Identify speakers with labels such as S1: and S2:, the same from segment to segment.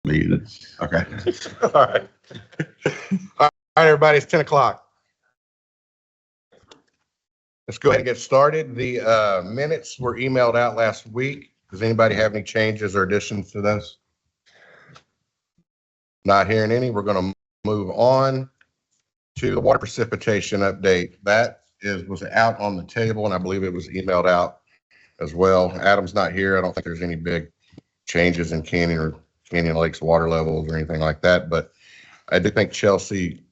S1: meeting. Okay.
S2: All right. All right, everybody, it's 10 o'clock. Let's go ahead and get started. The minutes were emailed out last week. Does anybody have any changes or additions to those? Not hearing any. We're going to move on to the water precipitation update. That was out on the table, and I believe it was emailed out as well. Adam's not here. I don't think there's any big changes in Canyon Lake's water levels or anything like that, but I do think Chelsea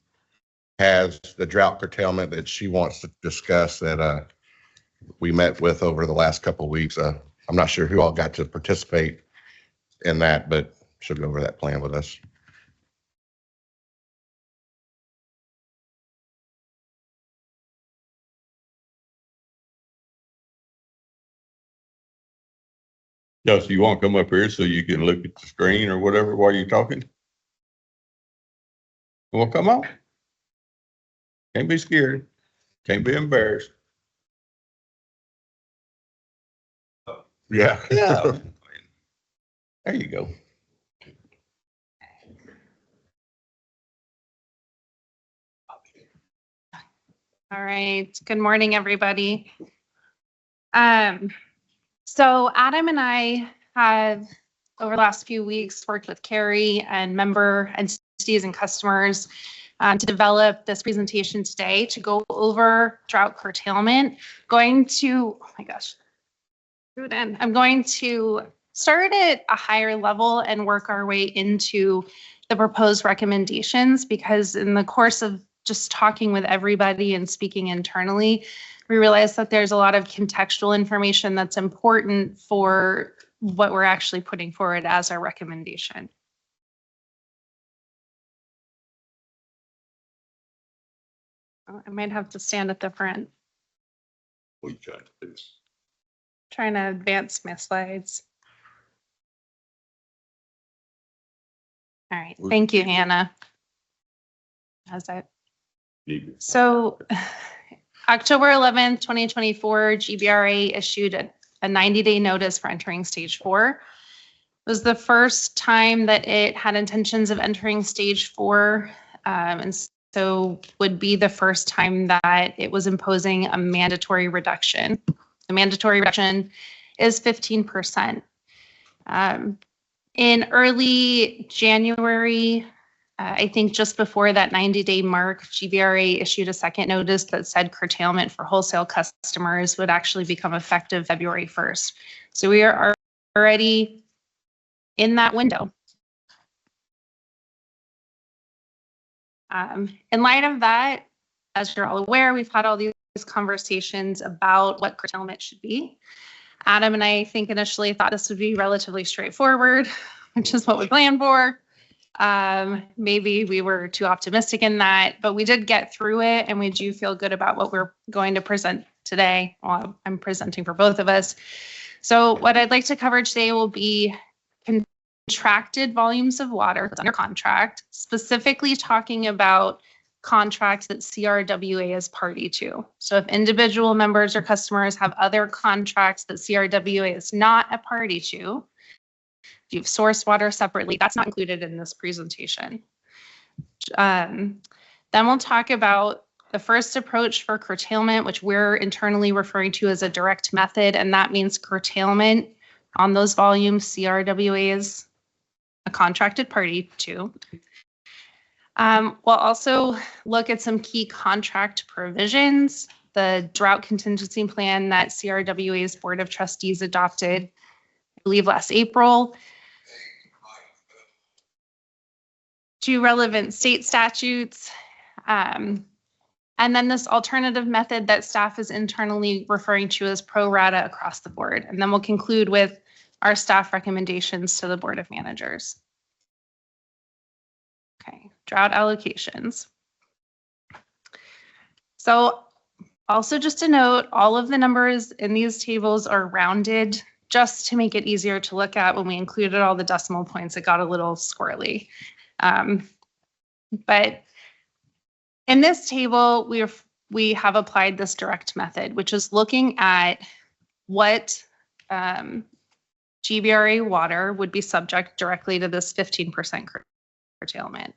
S2: has the drought curtailment that she wants to discuss that we met with over the last couple of weeks. I'm not sure who all got to participate in that, but she'll go over that plan with us.
S1: Chelsea, you want to come up here so you can look at the screen or whatever while you're talking? Well, come on. Can't be scared. Can't be embarrassed.
S2: Yeah.
S1: Yeah. There you go.
S3: All right. Good morning, everybody. So Adam and I have, over the last few weeks, worked with Carrie and member entities and customers to develop this presentation today to go over drought curtailment. Oh my gosh, I'm going to start at a higher level and work our way into the proposed recommendations, because in the course of just talking with everybody and speaking internally, we realized that there's a lot of contextual information that's important for what we're actually putting forward as our recommendation. I might have to stand at the front.
S1: What are you trying to do?
S3: Trying to advance my slides. All right, thank you, Hannah. How's that? So October 11th, 2024, GBRA issued a 90-day notice for entering stage 4. It was the first time that it had intentions of entering stage 4, and so would be the first time that it was imposing a mandatory reduction. The mandatory reduction is 15%. In early January, I think just before that 90-day mark, GBRA issued a second notice that said curtailment for wholesale customers would actually become effective February 1st. So we are already in that window. In light of that, as you're all aware, we've had all these conversations about what curtailment should be. Adam and I think initially thought this would be relatively straightforward, which is what we planned for. Maybe we were too optimistic in that, but we did get through it, and we do feel good about what we're going to present today. Well, I'm presenting for both of us. So what I'd like to cover today will be contracted volumes of water that's under contract, specifically talking about contracts that CRWA is party to. So if individual members or customers have other contracts that CRWA is not a party to, if you've sourced water separately, that's not included in this presentation. Then we'll talk about the first approach for curtailment, which we're internally referring to as a direct method, and that means curtailment on those volumes CRWA is a contracted party to. We'll also look at some key contract provisions, the drought contingency plan that CRWA's Board of Trustees adopted, I believe last April, 2 relevant state statutes, and then this alternative method that staff is internally referring to as pro rata across the board. And then we'll conclude with our staff recommendations to the Board of Managers. Okay, drought allocations. So also just a note, all of the numbers in these tables are rounded just to make it easier to look at. When we included all the decimal points, it got a little squirrely. But in this table, we have applied this direct method, which is looking at what GBRA water would be subject directly to this 15% curtailment.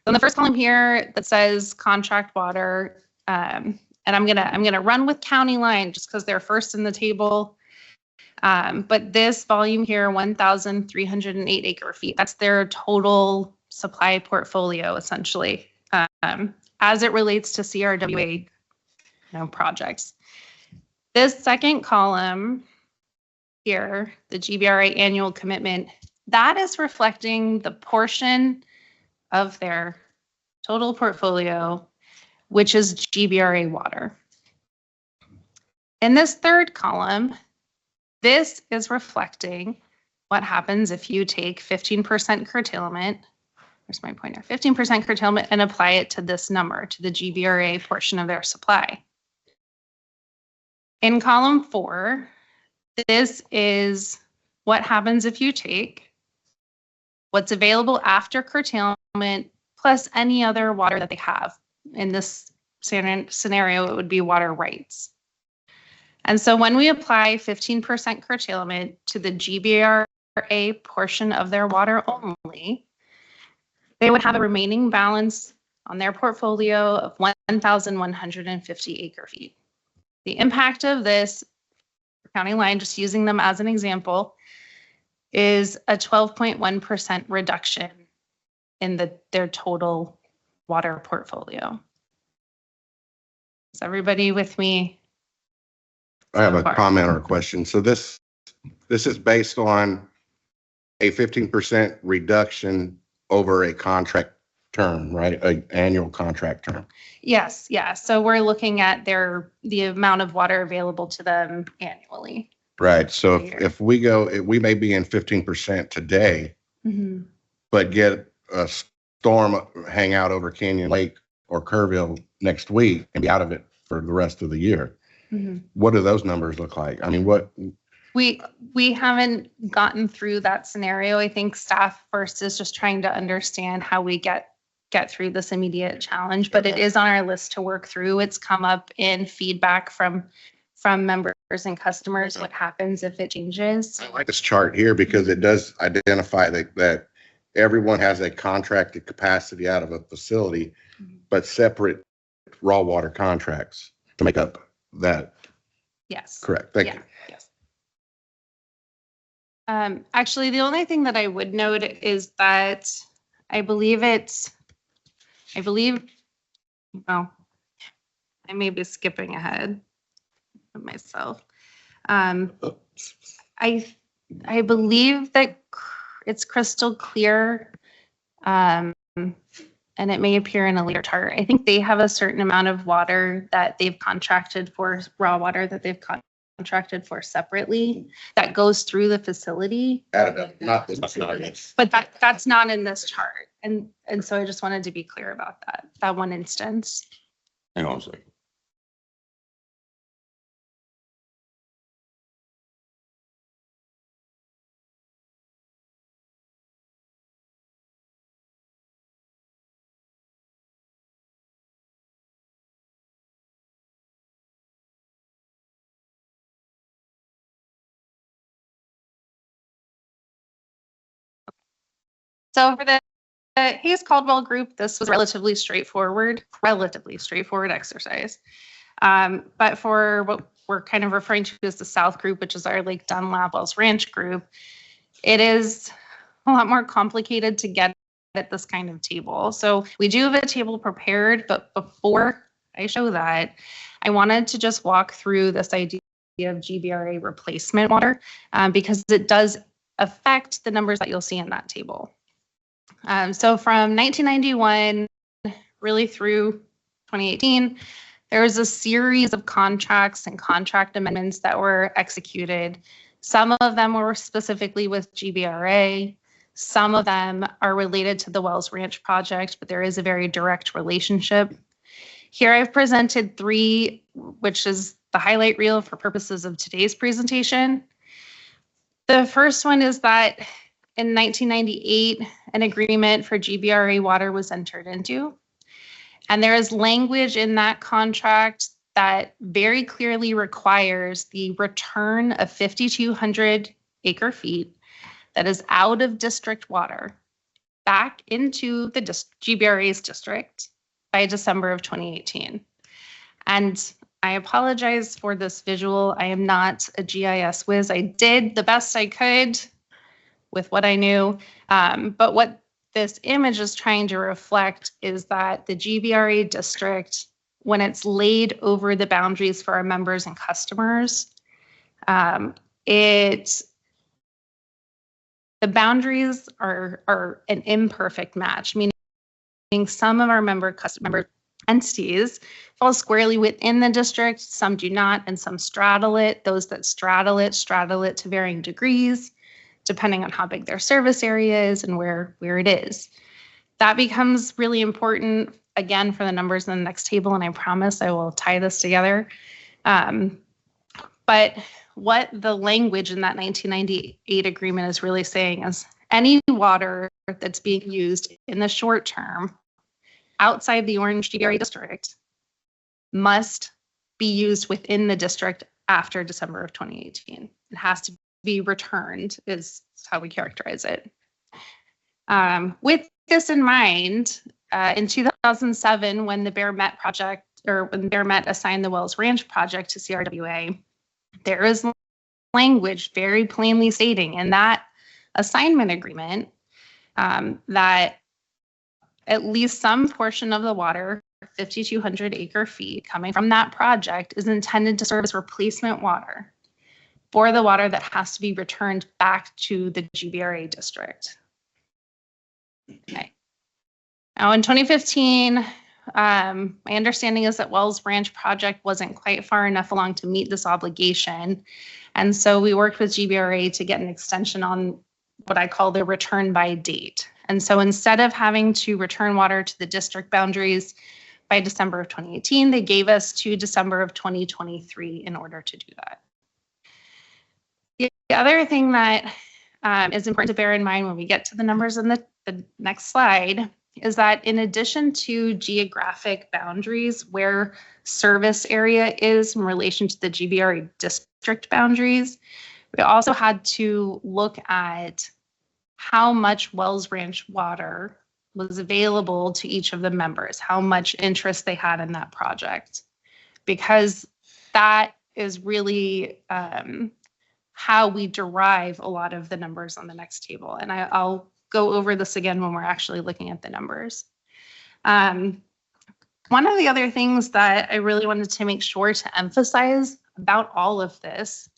S3: On the first column here that says contract water, and I'm gonna run with county line just because they're first in the table. But this volume here, 1,308 acre feet, that's their total supply portfolio essentially, as it relates to CRWA projects. This second column here, the GBRA annual commitment, that is reflecting the portion of their total portfolio, which is GBRA water. In this third column, this is reflecting what happens if you take 15% curtailment, where's my pointer, 15% curtailment and apply it to this number, to the GBRA portion of their supply. In column 4, this is what happens if you take what's available after curtailment plus any other water that they have. In this scenario, it would be water rights. And so when we apply 15% curtailment to the GBRA portion of their water only, they would have a remaining balance on their portfolio of 1,150 acre feet. The impact of this county line, just using them as an example, is a 12.1% reduction in their total water portfolio. Is everybody with me?
S2: I have a comment or a question. So this is based on a 15% reduction over a contract term, right? An annual contract term.
S3: Yes, yeah. So we're looking at the amount of water available to them annually.
S2: Right. So if we may be in 15% today, but get a storm hang out over Canyon Lake or Kerrville next week and be out of it for the rest of the year. What do those numbers look like? I mean, what?
S3: We haven't gotten through that scenario. I think staff first is just trying to understand how we get through this immediate challenge, but it is on our list to work through. It's come up in feedback from members and customers, what happens if it changes.
S2: I like this chart here because it does identify that everyone has a contracted capacity out of a facility, but separate raw water contracts to make up that.
S3: Yes.
S2: Correct. Thank you.
S3: Yes. Actually, the only thing that I would note is that I believe, well, I may be skipping ahead of myself. I believe that it's crystal clear, and it may appear in a later chart. I think they have a certain amount of water that they've contracted for, raw water that they've contracted for separately that goes through the facility.
S2: Not this.
S3: But that's not in this chart. And so I just wanted to be clear about that one instance.
S1: Hang on a second.
S3: So for the Hayes Caldwell group, this was relatively straightforward exercise. But for what we're kind of referring to as the South group, which is our Lake Dunlap Wells Ranch group, it is a lot more complicated to get at this kind of table. So we do have a table prepared, but before I show that, I wanted to just walk through this idea of GBRA replacement water, because it does affect the numbers that you'll see in that table. So from 1991 really through 2018, there was a series of contracts and contract amendments that were executed. Some of them were specifically with GBRA. Some of them are related to the Wells Ranch project, but there is a very direct relationship. Here I've presented 3, which is the highlight reel for purposes of today's presentation. The first one is that in 1998, an agreement for GBRA water was entered into. And there is language in that contract that very clearly requires the return of 5,200 acre feet that is out of district water back into the GBRA's district by December of 2018. And I apologize for this visual. I am not a GIS whiz. I did the best I could with what I knew. But what this image is trying to reflect is that the GBRA district, when it's laid over the boundaries for our members and customers, the boundaries are an imperfect match, meaning some of our member entities fall squarely within the district, some do not, and some straddle it. Those that straddle it to varying degrees, depending on how big their service area is and where it is. That becomes really important, again, for the numbers in the next table, and I promise I will tie this together. But what the language in that 1998 agreement is really saying is any water that's being used in the short term outside the Orange GBRA district must be used within the district after December of 2018. It has to be returned, is how we characterize it. With this in mind, in 2007, when the Bear Met project, or when Bear Met assigned the Wells Ranch project to CRWA, there is language very plainly stating in that assignment agreement that at least some portion of the water, 5,200 acre feet coming from that project, is intended to serve as replacement water for the water that has to be returned back to the GBRA district. Okay. Now in 2015, my understanding is that Wells Ranch project wasn't quite far enough along to meet this obligation. And so we worked with GBRA to get an extension on what I call the return by date. And so instead of having to return water to the district boundaries by December of 2018, they gave us to December of 2023 in order to do that. The other thing that is important to bear in mind when we get to the numbers in the next slide is that in addition to geographic boundaries where service area is in relation to the GBRA district boundaries, we also had to look at how much Wells Ranch water was available to each of the members, how much interest they had in that project, because that is really how we derive a lot of the numbers on the next table. And I'll go over this again when we're actually looking at the numbers. One of the other things that I really wanted to make sure to emphasize about all of this,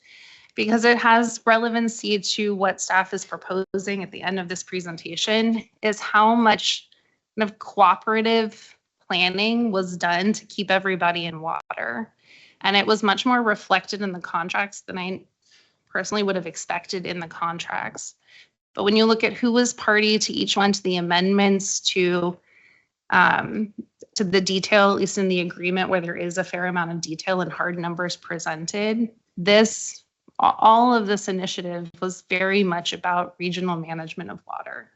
S3: because it has relevancy to what staff is proposing at the end of this presentation, is how much kind of cooperative planning was done to keep everybody in water. And it was much more reflected in the contracts than I personally would have expected in the contracts. But when you look at who was party to each one, to the amendments, to the detail, at least in the agreement where there is a fair amount of detail and hard numbers presented, all of this initiative was very much about regional management of water.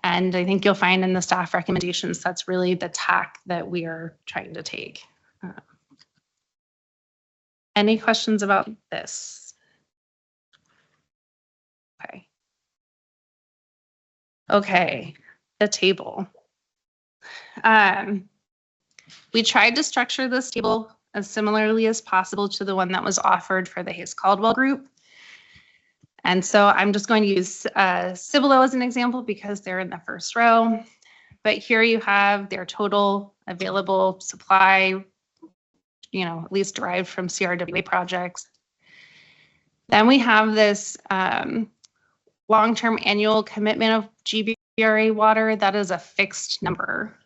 S3: And I think you'll find in the staff recommendations, that's really the tack that we are trying to take. Any questions about this? Okay, the table. We tried to structure this table as similarly as possible to the one that was offered for the Hayes Caldwell group. And so I'm just going to use Cibolo as an example because they're in the first row. But here you have their total available supply, at least derived from CRWA projects. Then we have this long-term annual commitment of GBRA water. That is a fixed number.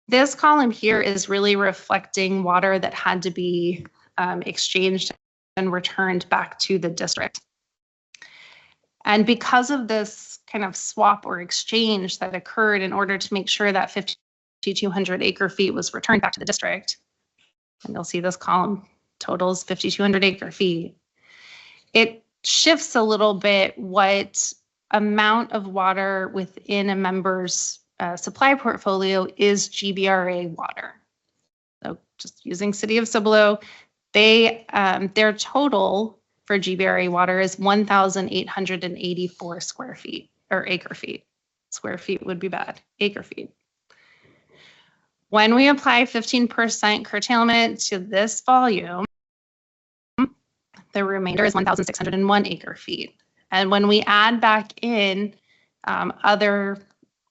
S3: This column here is really reflecting water that had to be exchanged and returned back to the district. And because of this kind of swap or exchange that occurred in order to make sure that 5,200 acre feet was returned back to the district, and you'll see this column totals 5,200 acre feet, it shifts a little bit what amount of water within a member's supply portfolio is GBRA water. So just using City of Cibolo, their total for GBRA water is 1,884 square feet or acre feet. Square feet would be bad, acre feet. When we apply 15% curtailment to this volume, the remainder is 1,601 acre feet. And when we add back in other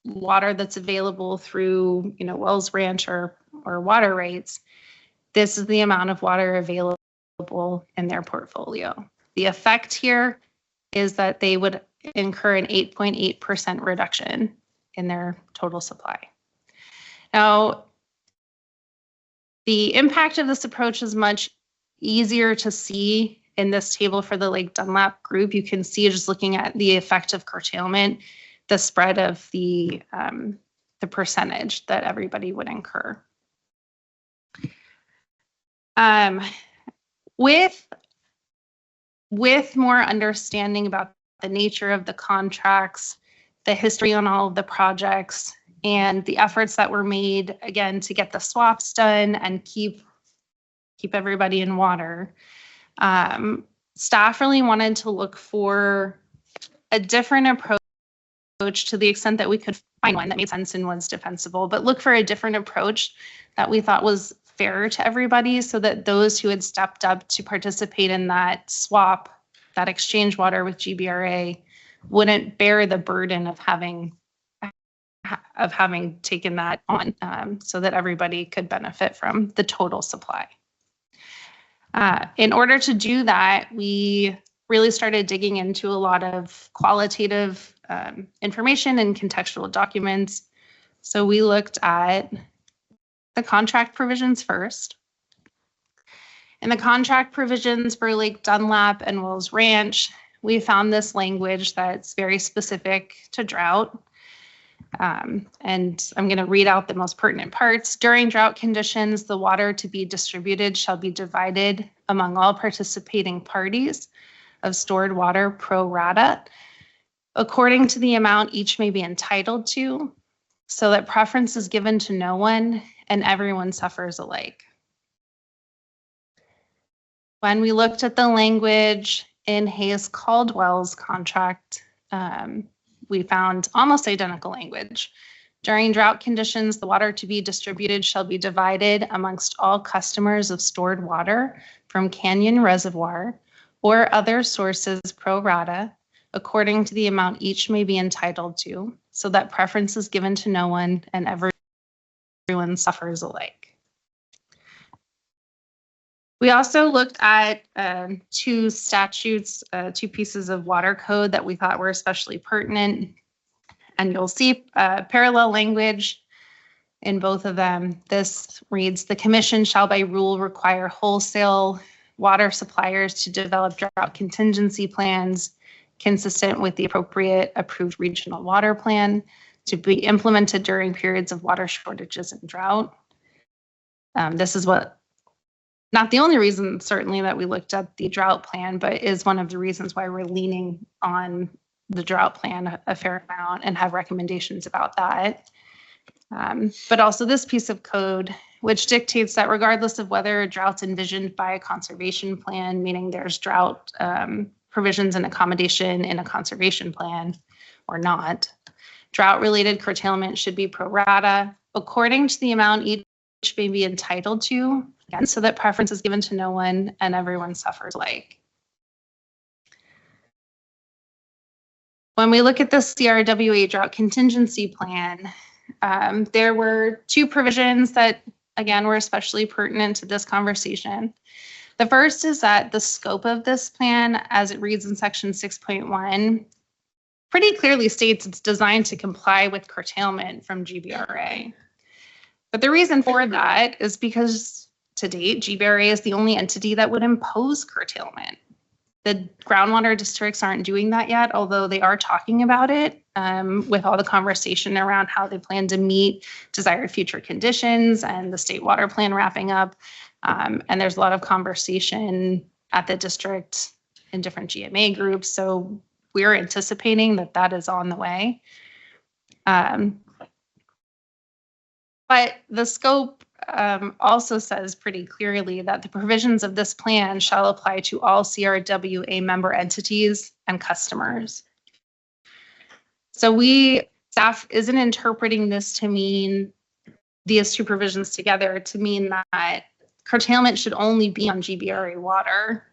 S3: water that's available through, Wells Ranch or water rates, this is the amount of water available in their portfolio. The effect here is that they would incur an 8.8% reduction in their total supply. Now, the impact of this approach is much easier to see in this table for the Lake Dunlap group. You can see, just looking at the effect of curtailment, the spread of the percentage that everybody would incur. With more understanding about the nature of the contracts, the history on all of the projects, and the efforts that were made, again, to get the swaps done and keep everybody in water, staff really wanted to look for a different approach, to the extent that we could find one that made sense and was defensible, but look for a different approach that we thought was fair to everybody, so that those who had stepped up to participate in that swap, that exchange water with GBRA, wouldn't bear the burden of having taken that on, so that everybody could benefit from the total supply. In order to do that, we really started digging into a lot of qualitative information and contextual documents. So we looked at the contract provisions first. In the contract provisions for Lake Dunlap and Wells Ranch, we found this language that's very specific to drought. And I'm going to read out the most pertinent parts. During drought conditions, the water to be distributed shall be divided among all participating parties of stored water pro rata, according to the amount each may be entitled to, so that preference is given to no one and everyone suffers alike. When we looked at the language in Hayes Caldwell's contract, we found almost identical language. During drought conditions, the water to be distributed shall be divided amongst all customers of stored water from Canyon Reservoir or other sources pro rata, according to the amount each may be entitled to, so that preference is given to no one and everyone suffers alike. We also looked at two statutes, two pieces of water code that we thought were especially pertinent. And you'll see parallel language in both of them. This reads, the commission shall by rule require wholesale water suppliers to develop drought contingency plans consistent with the appropriate approved regional water plan to be implemented during periods of water shortages and drought. This is not the only reason, certainly, that we looked at the drought plan, but is one of the reasons why we're leaning on the drought plan a fair amount and have recommendations about that. But also this piece of code, which dictates that regardless of whether a drought's envisioned by a conservation plan, meaning there's drought provisions and accommodation in a conservation plan or not, drought-related curtailment should be pro rata according to the amount each may be entitled to, again, so that preference is given to no one and everyone suffers alike. When we look at the CRWA drought contingency plan, there were two provisions that, again, were especially pertinent to this conversation. The first is that the scope of this plan, as it reads in section 6.1, pretty clearly states it's designed to comply with curtailment from GBRA. But the reason for that is because to date, GBRA is the only entity that would impose curtailment. The groundwater districts aren't doing that yet, although they are talking about it with all the conversation around how they plan to meet desired future conditions and the state water plan wrapping up. And there's a lot of conversation at the district in different GMA groups. So we're anticipating that that is on the way. But the scope also says pretty clearly that the provisions of this plan shall apply to all CRWA member entities and customers. So staff isn't interpreting this to mean these two provisions together to mean that curtailment should only be on GBRA water.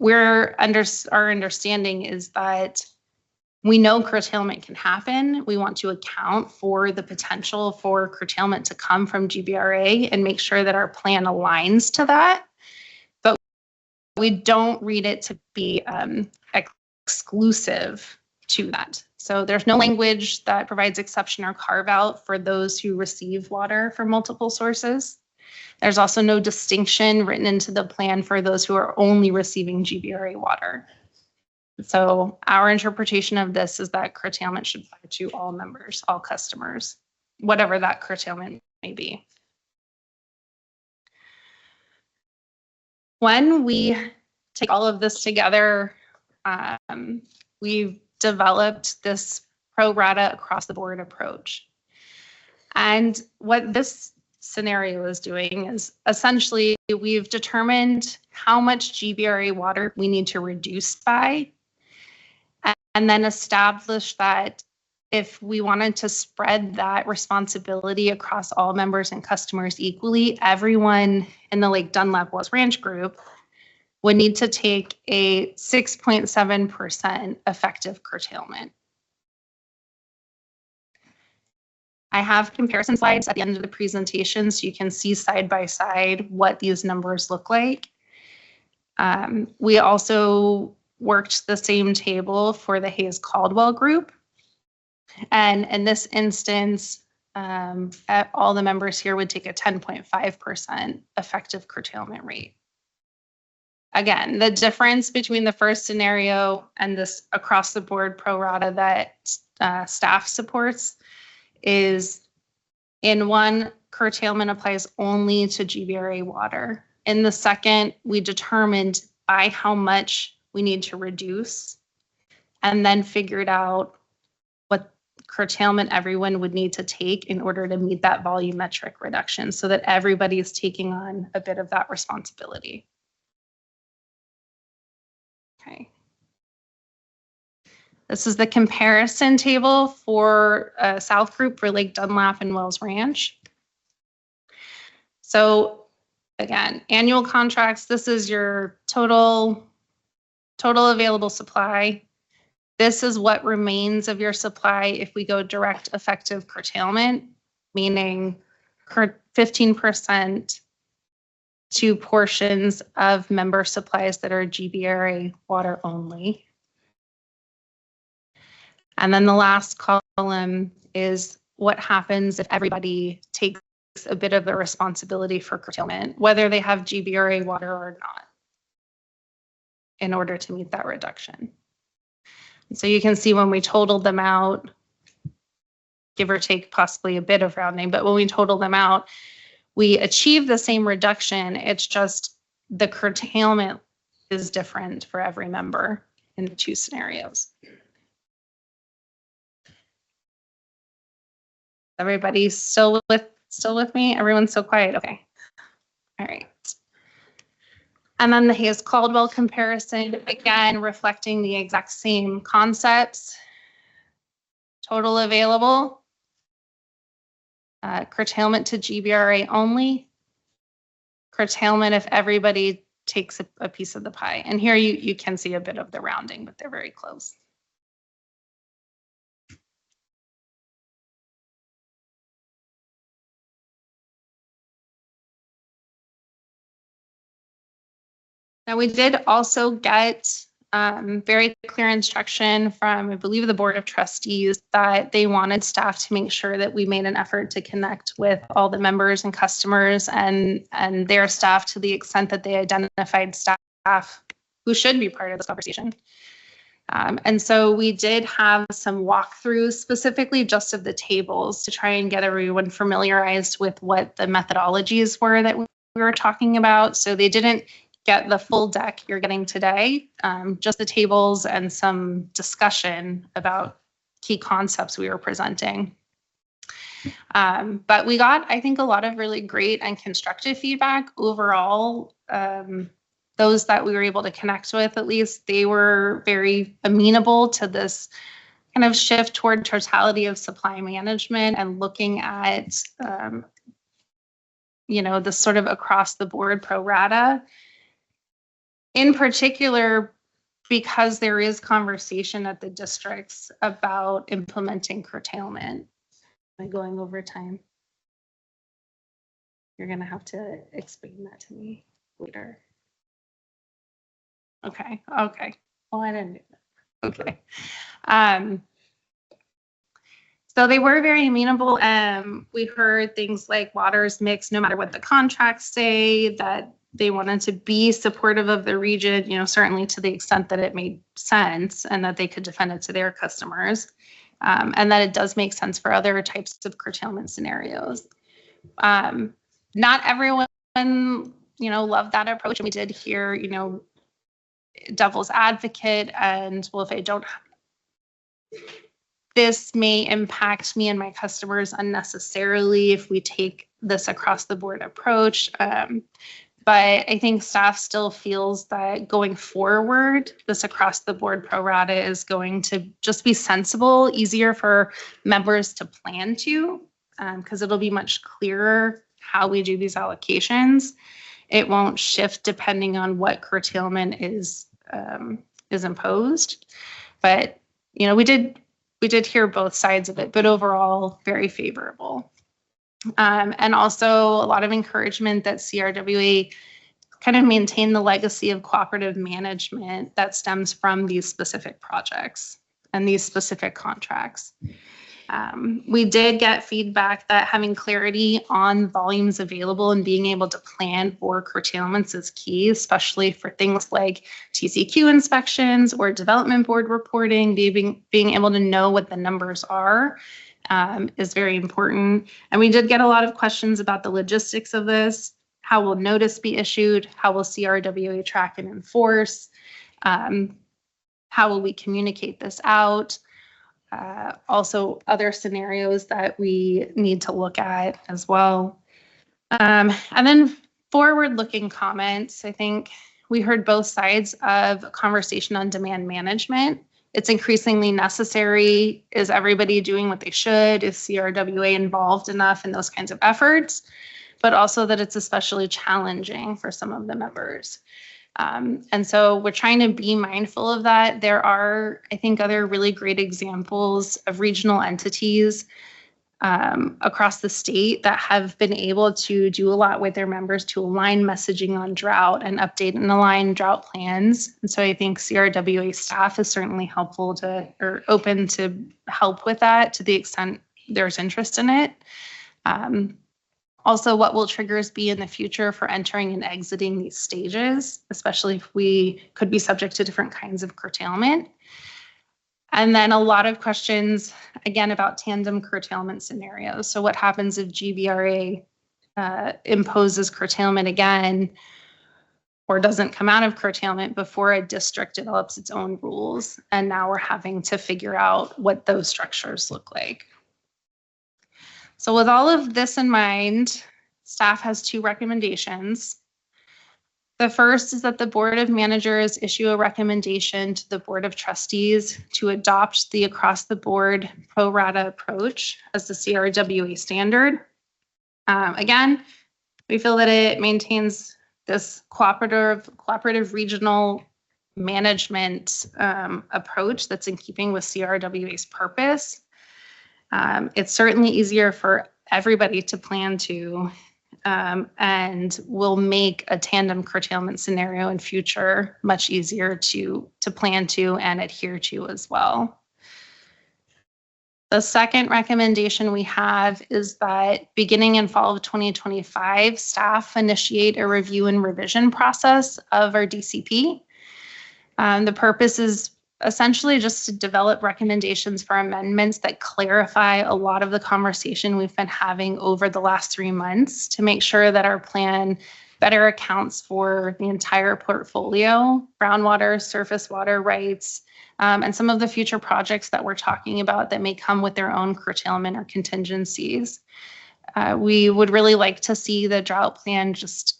S3: Our understanding is that we know curtailment can happen. We want to account for the potential for curtailment to come from GBRA and make sure that our plan aligns to that. But we don't read it to be exclusive to that. So there's no language that provides exception or carve out for those who receive water from multiple sources. There's also no distinction written into the plan for those who are only receiving GBRA water. So our interpretation of this is that curtailment should apply to all members, all customers, whatever that curtailment may be. When we take all of this together, we've developed this pro rata across the board approach. And what this scenario is doing is essentially we've determined how much GBRA water we need to reduce by, and then establish that if we wanted to spread that responsibility across all members and customers equally, everyone in the Lake Dunlap Wells Ranch group would need to take a 6.7% effective curtailment. I have comparison slides at the end of the presentation so you can see side by side what these numbers look like. We also worked the same table for the Hayes Caldwell group. And in this instance, all the members here would take a 10.5% effective curtailment rate. Again, the difference between the first scenario and this across the board pro rata that staff supports is in one, curtailment applies only to GBRA water. In the second, we determined by how much we need to reduce and then figured out what curtailment everyone would need to take in order to meet that volumetric reduction so that everybody is taking on a bit of that responsibility. Okay. This is the comparison table for South Group for Lake Dunlap and Wells Ranch. So again, annual contracts, this is your total available supply. This is what remains of your supply if we go direct effective curtailment, meaning 15% to portions of member supplies that are GBRA water only. And then the last column is what happens if everybody takes a bit of the responsibility for curtailment, whether they have GBRA water or not, in order to meet that reduction. And so you can see when we totaled them out, give or take possibly a bit of rounding, but when we total them out, we achieve the same reduction. It's just the curtailment is different for every member in the two scenarios. Everybody still with me? Everyone's so quiet. Okay. All right. And then the Hayes Caldwell comparison, again, reflecting the exact same concepts. Total available, curtailment to GBRA only, curtailment if everybody takes a piece of the pie. And here you can see a bit of the rounding, but they're very close. Now, we did also get very clear instruction from, I believe, the Board of Trustees that they wanted staff to make sure that we made an effort to connect with all the members and customers and their staff to the extent that they identified staff who should be part of this conversation. And so we did have some walkthroughs specifically just of the tables to try and get everyone familiarized with what the methodologies were that we were talking about. So they didn't get the full deck you're getting today, just the tables and some discussion about key concepts we were presenting. But we got, I think, a lot of really great and constructive feedback overall. Those that we were able to connect with, at least, they were very amenable to this kind of shift toward totality of supply management and looking at, the sort of across the board pro rata. In particular, because there is conversation at the districts about implementing curtailment. Am I going over time? You're going to have to explain that to me later. Okay. Well, I didn't do that. Okay. So they were very amenable. We heard things like water's mixed, no matter what the contracts say, that they wanted to be supportive of the region, certainly to the extent that it made sense and that they could defend it to their customers. And that it does make sense for other types of curtailment scenarios. Not everyone, loved that approach. And we did hear, devil's advocate and, well, if I don't, this may impact me and my customers unnecessarily if we take this across the board approach. But I think staff still feels that going forward, this across the board pro rata is going to just be sensible, easier for members to plan to, because it'll be much clearer how we do these allocations. It won't shift depending on what curtailment is imposed. But, we did hear both sides of it, but overall very favorable. And also a lot of encouragement that CRWA kind of maintain the legacy of cooperative management that stems from these specific projects and these specific contracts. We did get feedback that having clarity on volumes available and being able to plan for curtailments is key, especially for things like TCQ inspections or development board reporting. Being able to know what the numbers are is very important. And we did get a lot of questions about the logistics of this. How will notice be issued? How will CRWA track and enforce? How will we communicate this out? Also other scenarios that we need to look at as well. And then forward-looking comments. I think we heard both sides of a conversation on demand management. It's increasingly necessary. Is everybody doing what they should? Is CRWA involved enough in those kinds of efforts? But also that it's especially challenging for some of the members. And so we're trying to be mindful of that. There are, I think, other really great examples of regional entities across the state that have been able to do a lot with their members to align messaging on drought and update and align drought plans. And so I think CRWA staff is certainly helpful to, or open to help with that to the extent there's interest in it. Also, what will triggers be in the future for entering and exiting these stages, especially if we could be subject to different kinds of curtailment. And then a lot of questions, again, about tandem curtailment scenarios. So what happens if GBRA imposes curtailment again or doesn't come out of curtailment before a district develops its own rules? And now we're having to figure out what those structures look like. So with all of this in mind, staff has two recommendations. The first is that the Board of Managers issue a recommendation to the Board of Trustees to adopt the across-the-board pro rata approach as the CRWA standard. Again, we feel that it maintains this cooperative regional management approach that's in keeping with CRWA's purpose. It's certainly easier for everybody to plan to, and will make a tandem curtailment scenario in future much easier to plan to and adhere to as well. The second recommendation we have is that beginning in fall of 2025, staff initiate a review and revision process of our DCP. The purpose is essentially just to develop recommendations for amendments that clarify a lot of the conversation we've been having over the last 3 months to make sure that our plan better accounts for the entire portfolio, groundwater, surface water rights, and some of the future projects that we're talking about that may come with their own curtailment or contingencies. We would really like to see the drought plan just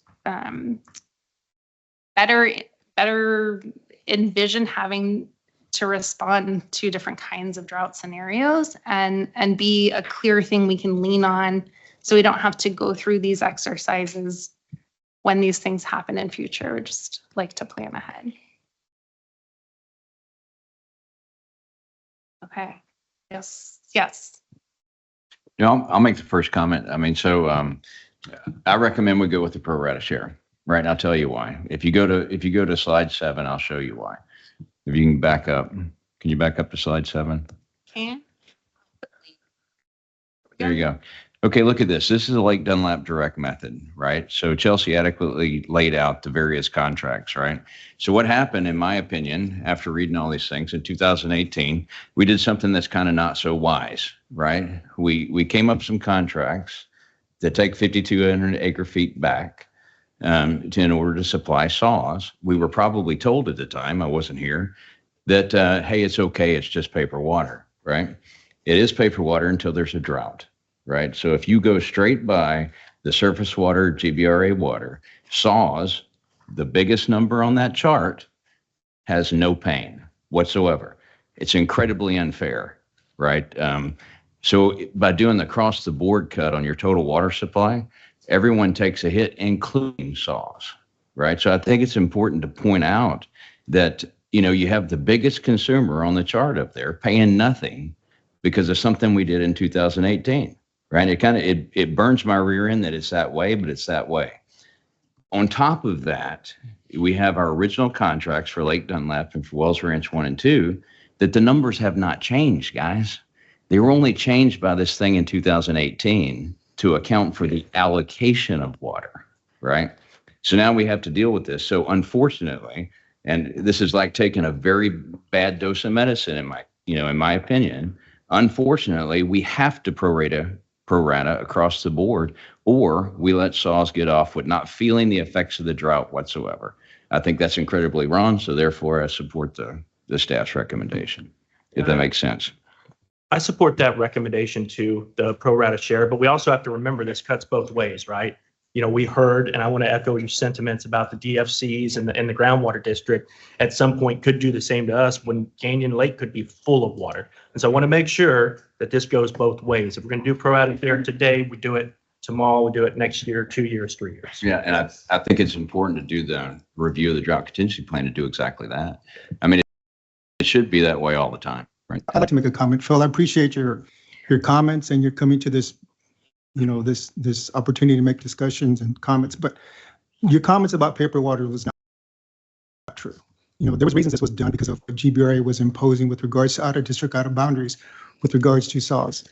S3: better envision having to respond to different kinds of drought scenarios and be a clear thing we can lean on, so we don't have to go through these exercises when these things happen in future. We just like to plan ahead. Okay. Yes. Yes.
S4: I'll make the first comment. I mean, so I recommend we go with the pro rata share. Right. And I'll tell you why. If you go to slide 7, I'll show you why. If you can back up, can you back up to slide 7?
S3: Okay.
S4: There you go. Okay, look at this. This is a Lake Dunlap direct method, right? So Chelsea adequately laid out the various contracts, right? So what happened, in my opinion, after reading all these things in 2018, we did something that's kind of not so wise, right? We came up with some contracts that take 5,200 acre feet back in order to supply saws. We were probably told at the time, I wasn't here, that, hey, it's okay, it's just paper water, right? It is paper water until there's a drought. Right. So if you go straight by the surface water, GBRA water, saws, the biggest number on that chart has no pain whatsoever. It's incredibly unfair. Right. So by doing the across the board cut on your total water supply, everyone takes a hit, including saws. Right. So I think it's important to point out that, you know, you have the biggest consumer on the chart up there paying nothing because of something we did in 2018. Right. It burns my rear end that it's that way, but it's that way. On top of that, we have our original contracts for Lake Dunlap and for Wells Ranch 1 and 2, that the numbers have not changed, guys. They were only changed by this thing in 2018 to account for the allocation of water. Right. So now we have to deal with this. So unfortunately, and this is like taking a very bad dose of medicine in my opinion, unfortunately, we have to pro rata across the board, or we let saws get off with not feeling the effects of the drought whatsoever. I think that's incredibly wrong. So therefore I support the staff's recommendation, if that makes sense.
S5: I support that recommendation to the pro rata share, but we also have to remember this cuts both ways, right? You know, we heard, and I want to echo your sentiments about the DFCs and the groundwater district at some point could do the same to us when Canyon Lake could be full of water. And so I want to make sure that this goes both ways. If we're going to do pro rata share today, we do it tomorrow, we do it next year, 2 years, 3 years.
S4: Yeah, and I think it's important to do the review of the drought contingency plan to do exactly that. I mean, it should be that way all the time, right?
S6: I'd like to make a comment, Phil. I appreciate your comments and your coming to this, this opportunity to make discussions and comments, but your comments about paper water was not true. There was reasons this was done because of what GBRA was imposing with regards to out of district, out of boundaries, with regards to saws.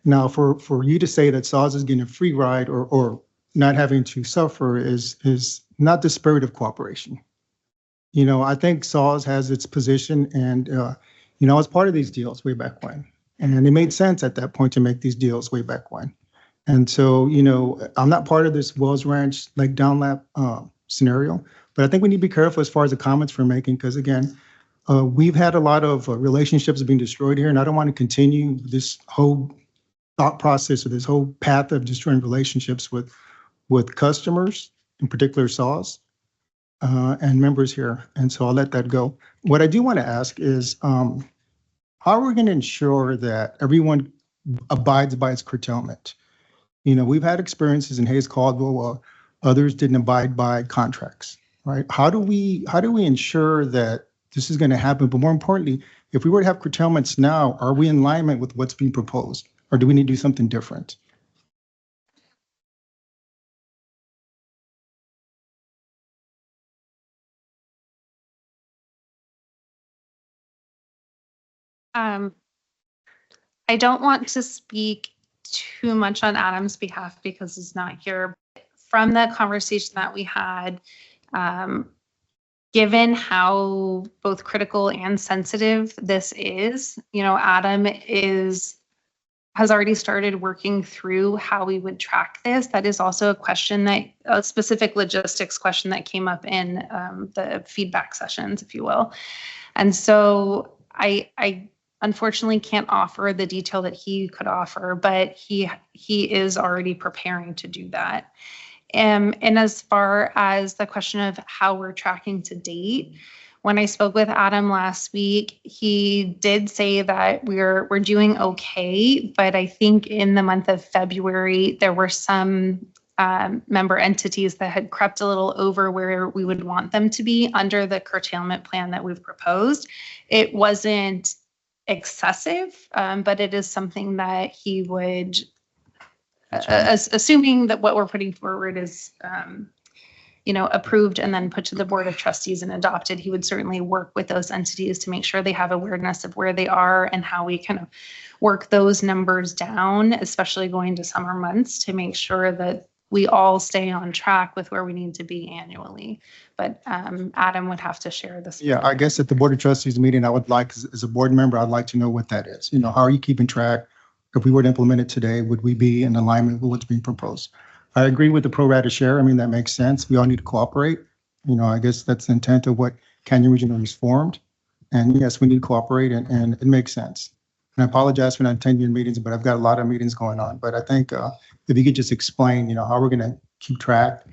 S6: Now, for you to say that saws is getting a free ride or not having to suffer is not the spirit of cooperation. I think saws has its position, and I was part of these deals way back when, and it made sense at that point to make these deals way back when. And so, I'm not part of this Wells Ranch Lake Dunlap scenario, but I think we need to be careful as far as the comments we're making, because again, we've had a lot of relationships being destroyed here, and I don't want to continue this whole thought process or this whole path of destroying relationships with customers, in particular saws, and members here. And so I'll let that go. What I do want to ask is, how are we going to ensure that everyone abides by its curtailment? We've had experiences in Hayes Caldwell, others didn't abide by contracts, right? How do we ensure that this is going to happen? But more importantly, if we were to have curtailments now, are we in alignment with what's being proposed, or do we need to do something different?
S3: I don't want to speak too much on Adam's behalf because he's not here. From the conversation that we had, given how both critical and sensitive this is, Adam is has already started working through how we would track this. That is also a specific logistics question that came up in the feedback sessions, if you will. And so I unfortunately can't offer the detail that he could offer, but he is already preparing to do that. And as far as the question of how we're tracking to date, when I spoke with Adam last week, he did say that we're doing okay, but I think in the month of February, there were some member entities that had crept a little over where we would want them to be under the curtailment plan that we've proposed. It wasn't excessive, but it is something that he would, assuming that what we're putting forward is approved and then put to the Board of Trustees and adopted, he would certainly work with those entities to make sure they have awareness of where they are and how we kind of work those numbers down, especially going to summer months, to make sure that we all stay on track with where we need to be annually. But Adam would have to share this.
S6: Yeah, I guess at the Board of Trustees meeting, I would like, as a board member, I'd like to know what that is. How are you keeping track? If we were to implement it today, would we be in alignment with what's being proposed? I agree with the pro rata share. I mean, that makes sense. We all need to cooperate. I guess that's the intent of what Canyon Regional is formed. And yes, we need to cooperate, and it makes sense. And I apologize for not attending your meetings, but I've got a lot of meetings going on. But I think if you could just explain, how we're going to keep track,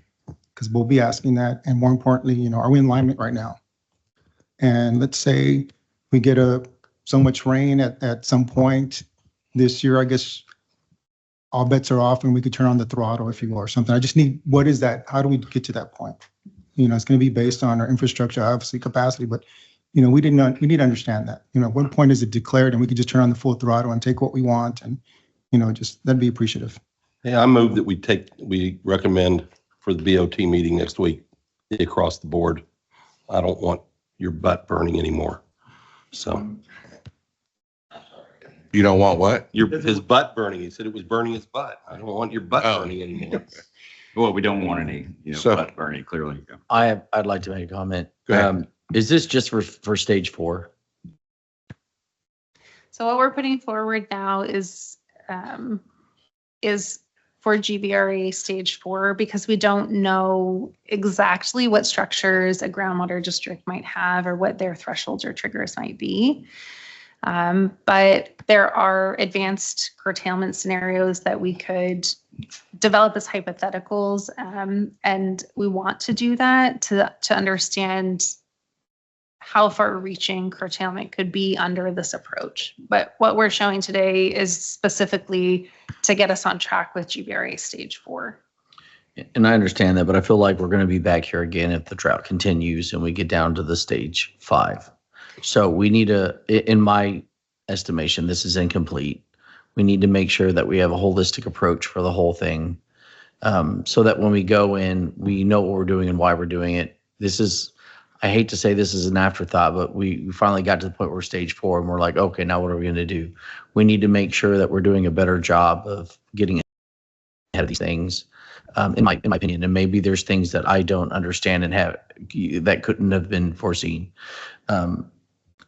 S6: because we'll be asking that. And more importantly, are we in alignment right now? And let's say we get so much rain at some point this year, I guess all bets are off and we could turn on the throttle, if you will, or something. I just need, what is that? How do we get to that point? It's going to be based on our infrastructure, obviously capacity, but we need to understand that. At what point is it declared and we could just turn on the full throttle and take what we want, and just that'd be appreciative.
S7: Yeah, I move that we recommend for the BOT meeting next week across the board. I don't want your butt burning anymore. So
S2: You don't want what?
S7: his butt burning. He said it was burning his butt. I don't want your butt burning anymore.
S4: Well, we don't want any, butt burning, clearly.
S8: I'd like to make a comment.
S2: Go ahead.
S8: Is this just for stage 4?
S3: So what we're putting forward now is for GBRA stage 4, because we don't know exactly what structures a groundwater district might have or what their thresholds or triggers might be. But there are advanced curtailment scenarios that we could develop as hypotheticals, and we want to do that to understand how far-reaching curtailment could be under this approach. But what we're showing today is specifically to get us on track with GBRA stage 4.
S8: And I understand that, but I feel like we're going to be back here again if the drought continues and we get down to the stage 5. So we need in my estimation, this is incomplete. We need to make sure that we have a holistic approach for the whole thing, so that when we go in, we know what we're doing and why we're doing it. I hate to say this is an afterthought, but we finally got to the point where stage 4 and we're like, okay, now what are we going to do? We need to make sure that we're doing a better job of getting ahead of these things, in my opinion. And maybe there's things that I don't understand and that couldn't have been foreseen.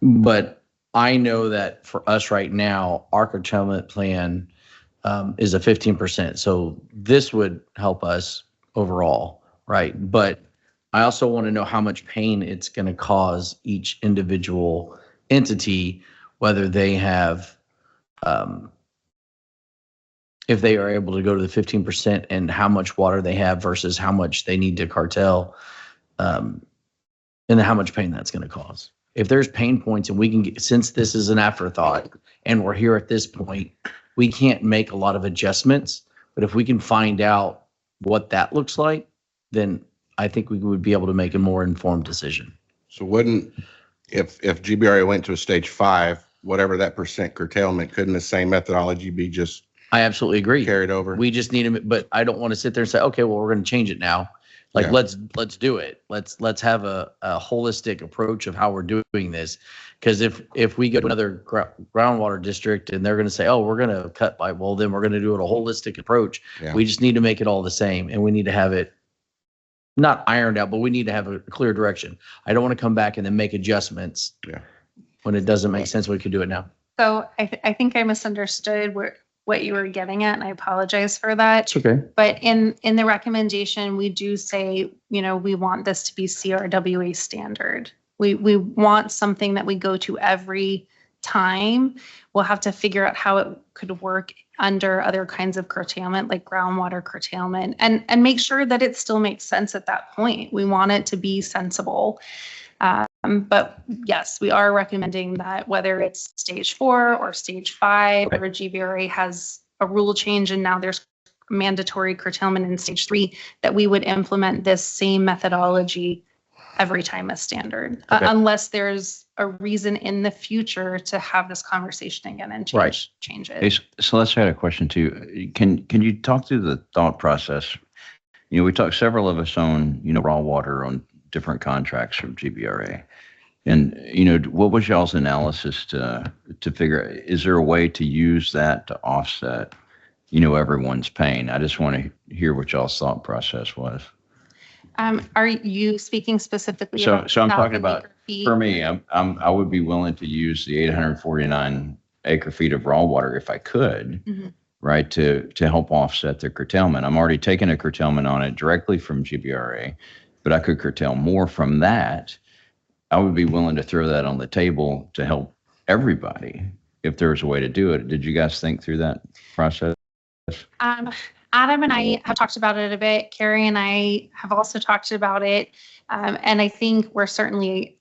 S8: But I know that for us right now, our curtailment plan is a 15%. So this would help us overall, right? But I also want to know how much pain it's going to cause each individual entity, whether they have, if they are able to go to the 15%, and how much water they have versus how much they need to cartel, and how much pain that's going to cause. If there's pain points and we can get, since this is an afterthought and we're here at this point, we can't make a lot of adjustments, but if we can find out what that looks like, then I think we would be able to make a more informed decision.
S2: So if GBRA went to a stage 5, whatever that percent curtailment, couldn't the same methodology be just
S8: I absolutely agree.
S2: carried over?
S8: We just need to, but I don't want to sit there and say, okay, well, we're going to change it now. Like,
S2: Yeah.
S8: let's do it. Let's have a holistic approach of how we're doing this. Because if we go to another groundwater district and they're going to say, oh, we're going to cut by, well, then we're going to do it a holistic approach.
S2: Yeah.
S8: We just need to make it all the same, and we need to have it not ironed out, but we need to have a clear direction. I don't want to come back and then make adjustments.
S2: Yeah.
S8: When it doesn't make sense, we could do it now.
S3: So I think I misunderstood what you were getting at, and I apologize for that.
S4: It's okay.
S3: But in the recommendation, we do say, we want this to be CRWA standard. We want something that we go to every time. We'll have to figure out how it could work under other kinds of curtailment, like groundwater curtailment, and make sure that it still makes sense at that point. We want it to be sensible. But yes, we are recommending that whether it's stage 4 or stage 5, or GBRA has a rule change and now there's mandatory curtailment in stage 3, that we would implement this same methodology every time as standard, unless there's a reason in the future to have this conversation again and change it.
S4: Hey, so let's add a question too. Can you talk through the thought process? We talked, several of us own, raw water on different contracts from GBRA. And, what was y'all's analysis to figure, is there a way to use that to offset, everyone's pain? I just want to hear what y'all's thought process was.
S3: Are you speaking specifically?
S4: So
S3: about
S4: I'm
S3: 1,000
S4: talking about,
S3: acre feet?
S4: for me, I would be willing to use the 849 acre feet of raw water if I could, right, to help offset the curtailment. I'm already taking a curtailment on it directly from GBRA, but I could curtail more from that. I would be willing to throw that on the table to help everybody if there was a way to do it. Did you guys think through that process?
S3: Adam and I have talked about it a bit. Carrie and I have also talked about it. And I think we're certainly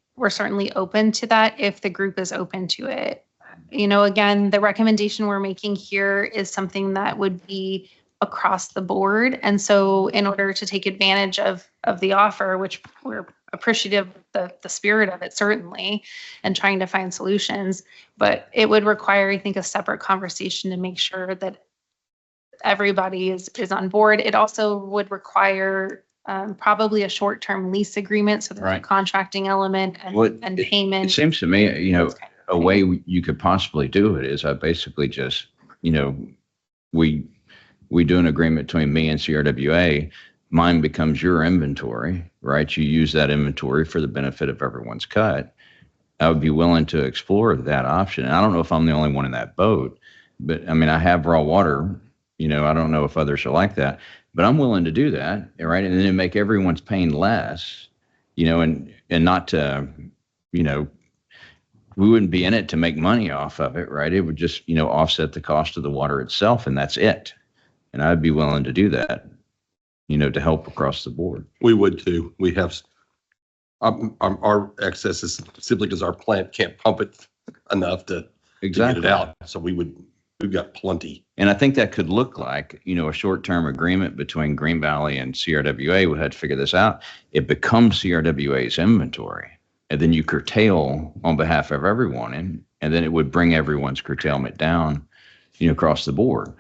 S3: open to that if the group is open to it. Again, the recommendation we're making here is something that would be across the board. And so in order to take advantage of the offer, which we're appreciative of the spirit of it, certainly, and trying to find solutions, but it would require, I think, a separate conversation to make sure that everybody is on board. It also would require probably a short-term lease agreement, so there's a contracting element and payment.
S4: It seems to me, a way you could possibly do it is I basically just, we do an agreement between me and CRWA. Mine becomes your inventory, right? You use that inventory for the benefit of everyone's cut. I would be willing to explore that option. And I don't know if I'm the only one in that boat, but I mean, I have raw water. I don't know if others are like that, but I'm willing to do that, right? And then make everyone's pain less, and not to, we wouldn't be in it to make money off of it, right? It would just, offset the cost of the water itself, and that's it. And I'd be willing to do that, to help across the board.
S7: We would too. We have, our excess is simply because our plant can't pump it enough to get it out. So we've got plenty.
S4: And I think that could look like, a short-term agreement between Green Valley and CRWA. We had to figure this out. It becomes CRWA's inventory. And then you curtail on behalf of everyone. And then it would bring everyone's curtailment down, across the board.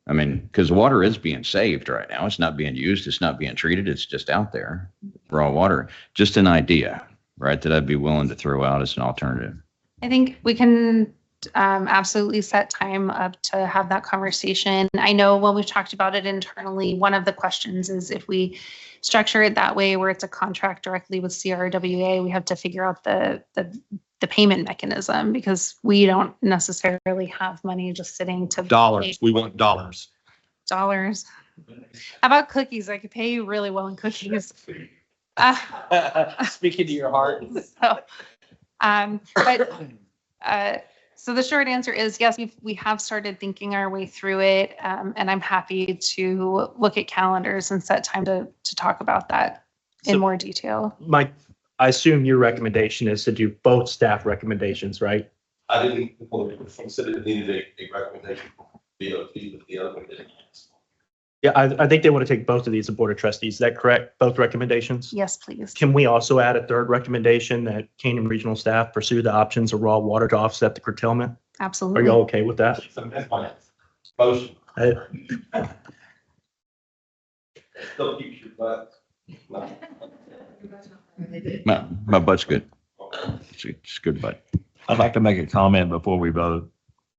S4: I mean, because water is being saved right now. It's not being used. It's not being treated. It's just out there, raw water. Just an idea, right, that I'd be willing to throw out as an alternative.
S3: I think we can absolutely set time up to have that conversation. I know when we've talked about it internally, one of the questions is if we structure it that way where it's a contract directly with CRWA, we have to figure out the payment mechanism, because we don't necessarily have money just sitting to
S7: Dollars. We want dollars.
S3: dollars. How about cookies? I could pay you really well in cookies.
S5: Speaking to your heart.
S3: So the short answer is yes, we have started thinking our way through it, and I'm happy to look at calendars and set time to talk about that in more detail.
S5: Mike, I assume your recommendation is to do both staff recommendations, right?
S7: I didn't consider it needed a recommendation from BOT, but the other one didn't.
S5: Yeah, I think they want to take both of these to Board of Trustees. Is that correct? Both recommendations?
S3: Yes, please.
S5: Can we also add a third recommendation that Canaan Regional staff pursue the options of raw water to offset the curtailment?
S3: Absolutely.
S5: Are y'all okay with that?
S7: Motion.
S5: Still keeps your butt.
S4: My butt's good. It's good butt.
S9: I'd like to make a comment before we vote.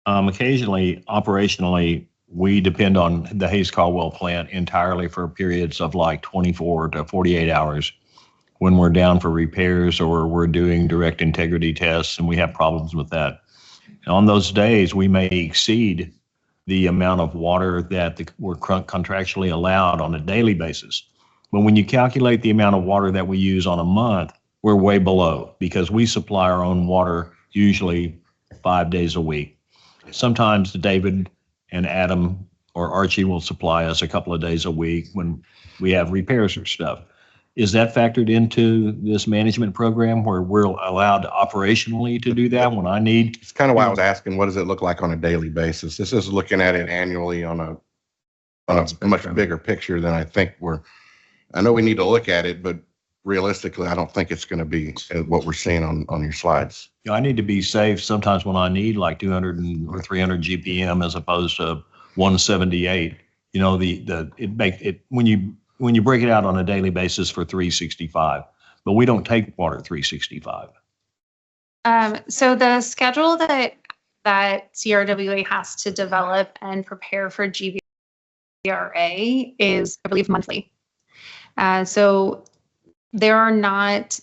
S9: Occasionally, operationally, we depend on the Hayes Caldwell plant entirely for periods of like 24 to 48 hours when we're down for repairs or we're doing direct integrity tests and we have problems with that. And on those days, we may exceed the amount of water that we're contractually allowed on a daily basis. But when you calculate the amount of water that we use on a month, we're way below because we supply our own water usually 5 days a week. Sometimes David and Adam or Archie will supply us a couple of days a week when we have repairs or stuff. Is that factored into this management program where we're allowed operationally to do that when I need?
S2: It's kind of why I was asking, what does it look like on a daily basis? This is looking at it annually on a much bigger picture than I think I know we need to look at it, but realistically, I don't think it's going to be what we're seeing on your slides.
S9: You know, I need to be safe sometimes when I need like 200 or 300 GPM as opposed to 178. You know, when you break it out on a daily basis for 365, but we don't take water 365.
S3: So the schedule that CRWA has to develop and prepare for GVRA is, I believe, monthly. So there are not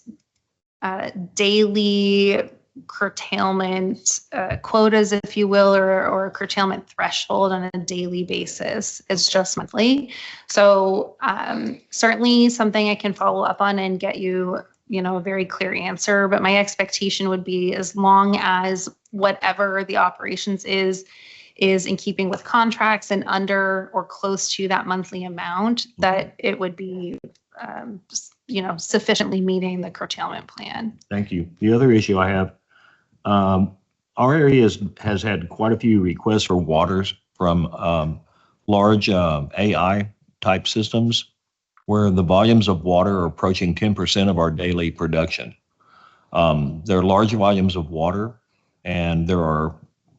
S3: daily curtailment quotas, if you will, or curtailment threshold on a daily basis. It's just monthly. So certainly something I can follow up on and get you, a very clear answer. But my expectation would be as long as whatever the operations is in keeping with contracts and under or close to that monthly amount, that it would be sufficiently meeting the curtailment plan.
S9: Thank you. The other issue I have, our area has had quite a few requests for waters from large AI type systems where the volumes of water are approaching 10% of our daily production. There are large volumes of water, and there are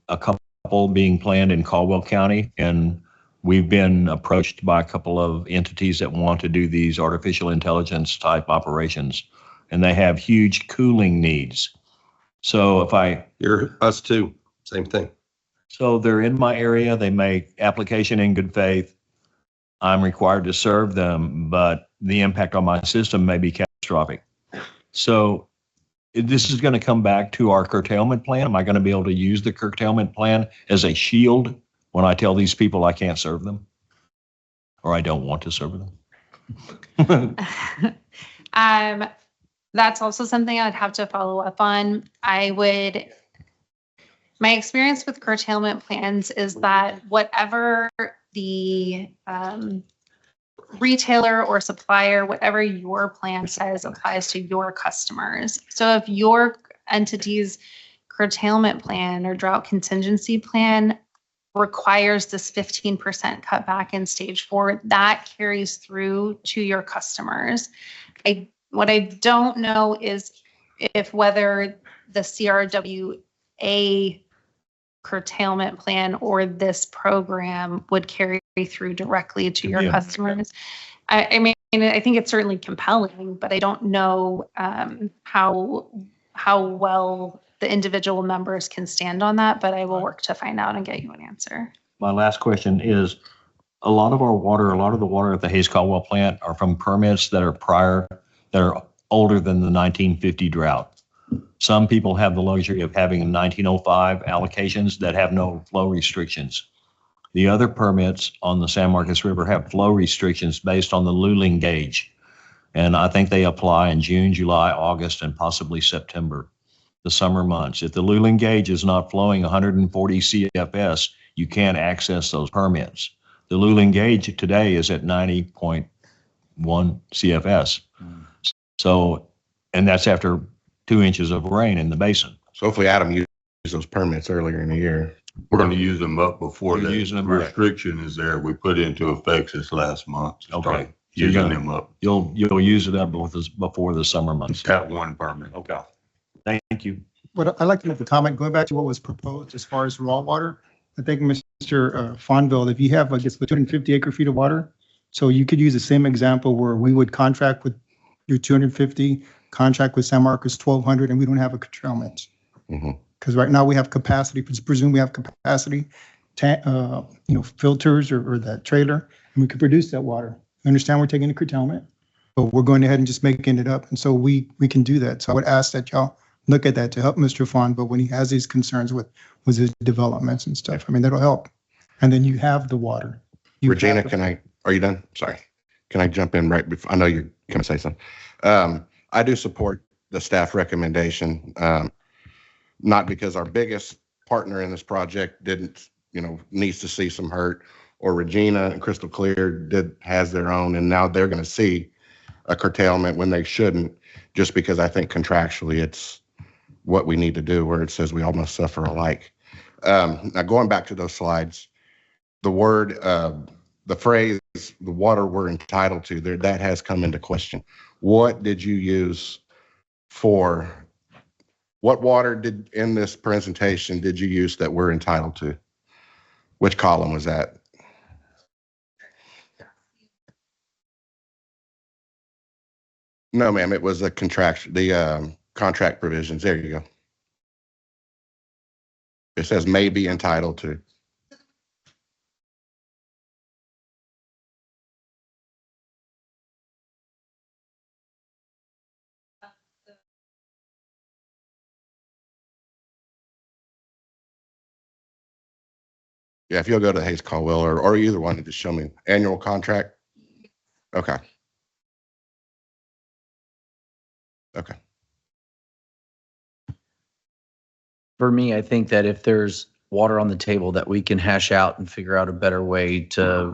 S9: a couple being planned in Caldwell County, and we've been approached by a couple of entities that want to do these artificial intelligence type operations, and they have huge cooling needs. So
S7: Us too, same thing.
S9: So they're in my area, they make application in good faith. I'm required to serve them, but the impact on my system may be catastrophic. So this is going to come back to our curtailment plan. Am I going to be able to use the curtailment plan as a shield when I tell these people I can't serve them or I don't want to serve them?
S3: That's also something I'd have to follow up on. My experience with curtailment plans is that whatever the retailer or supplier, whatever your plan says applies to your customers. So if your entity's curtailment plan or drought contingency plan requires this 15% cutback in stage 4, that carries through to your customers. What I don't know is whether the CRWA curtailment plan or this program would carry through directly to your customers. I mean, I think it's certainly compelling, but I don't know how well the individual members can stand on that, but I will work to find out and get you an answer.
S9: My last question is, a lot of the water at the Hayes Caldwell plant are from permits that are older than the 1950 drought. Some people have the luxury of having 1905 allocations that have no flow restrictions. The other permits on the San Marcos River have flow restrictions based on the Luling gauge. And I think they apply in June, July, August, and possibly September, the summer months. If the Luling gauge is not flowing 140 CFS, you can't access those permits. The Luling gauge today is at 90.1 CFS. So, and that's after 2 inches of rain in the basin.
S2: So hopefully Adam used those permits earlier in the year.
S1: We're going to use them up before
S9: You're
S1: the
S9: using them up.
S1: restriction is there. We put into effect this last month.
S9: Okay.
S1: Start
S9: You're
S1: Using
S9: gonna-
S1: them up.
S9: You'll use it up before the summer months.
S1: That one permit.
S9: Okay. Thank you.
S6: What I'd like to make a comment, going back to what was proposed as far as raw water. I think Mr. Fonville, if you have, I guess, 250 acre feet of water, so you could use the same example where we would contract with your 250, contract with San Marcos 1,200, and we don't have a curtailment. Because right now we have capacity, presume we have capacity, filters or that trailer, and we could produce that water. I understand we're taking a curtailment, but we're going ahead and just making it up. And so we can do that. So I would ask that y'all look at that to help Mr. Fon, but when he has these concerns with his developments and stuff, I mean, that'll help. and then you have the water. You have
S2: Regina,
S6: the-
S2: are you done? Sorry. Can I jump in right before, I know you're going to say something. I do support the staff recommendation, not because our biggest partner in this project didn't, needs to see some hurt, or Regina and Crystal Clear has their own, and now they're going to see a curtailment when they shouldn't, just because I think contractually it's what we need to do, where it says we all must suffer alike. Now going back to those slides, the word, the phrase, the water we're entitled to, there, that has come into question. What did you use for, what water did in this presentation did you use that we're entitled to? Which column was that? No, ma'am, it was the contract provisions. There you go. It says may be entitled to. Yeah, if you'll go to Hayes Caldwell or either one, just show me annual contract. Okay. Okay.
S8: For me, I think that if there's water on the table that we can hash out and figure out a better way to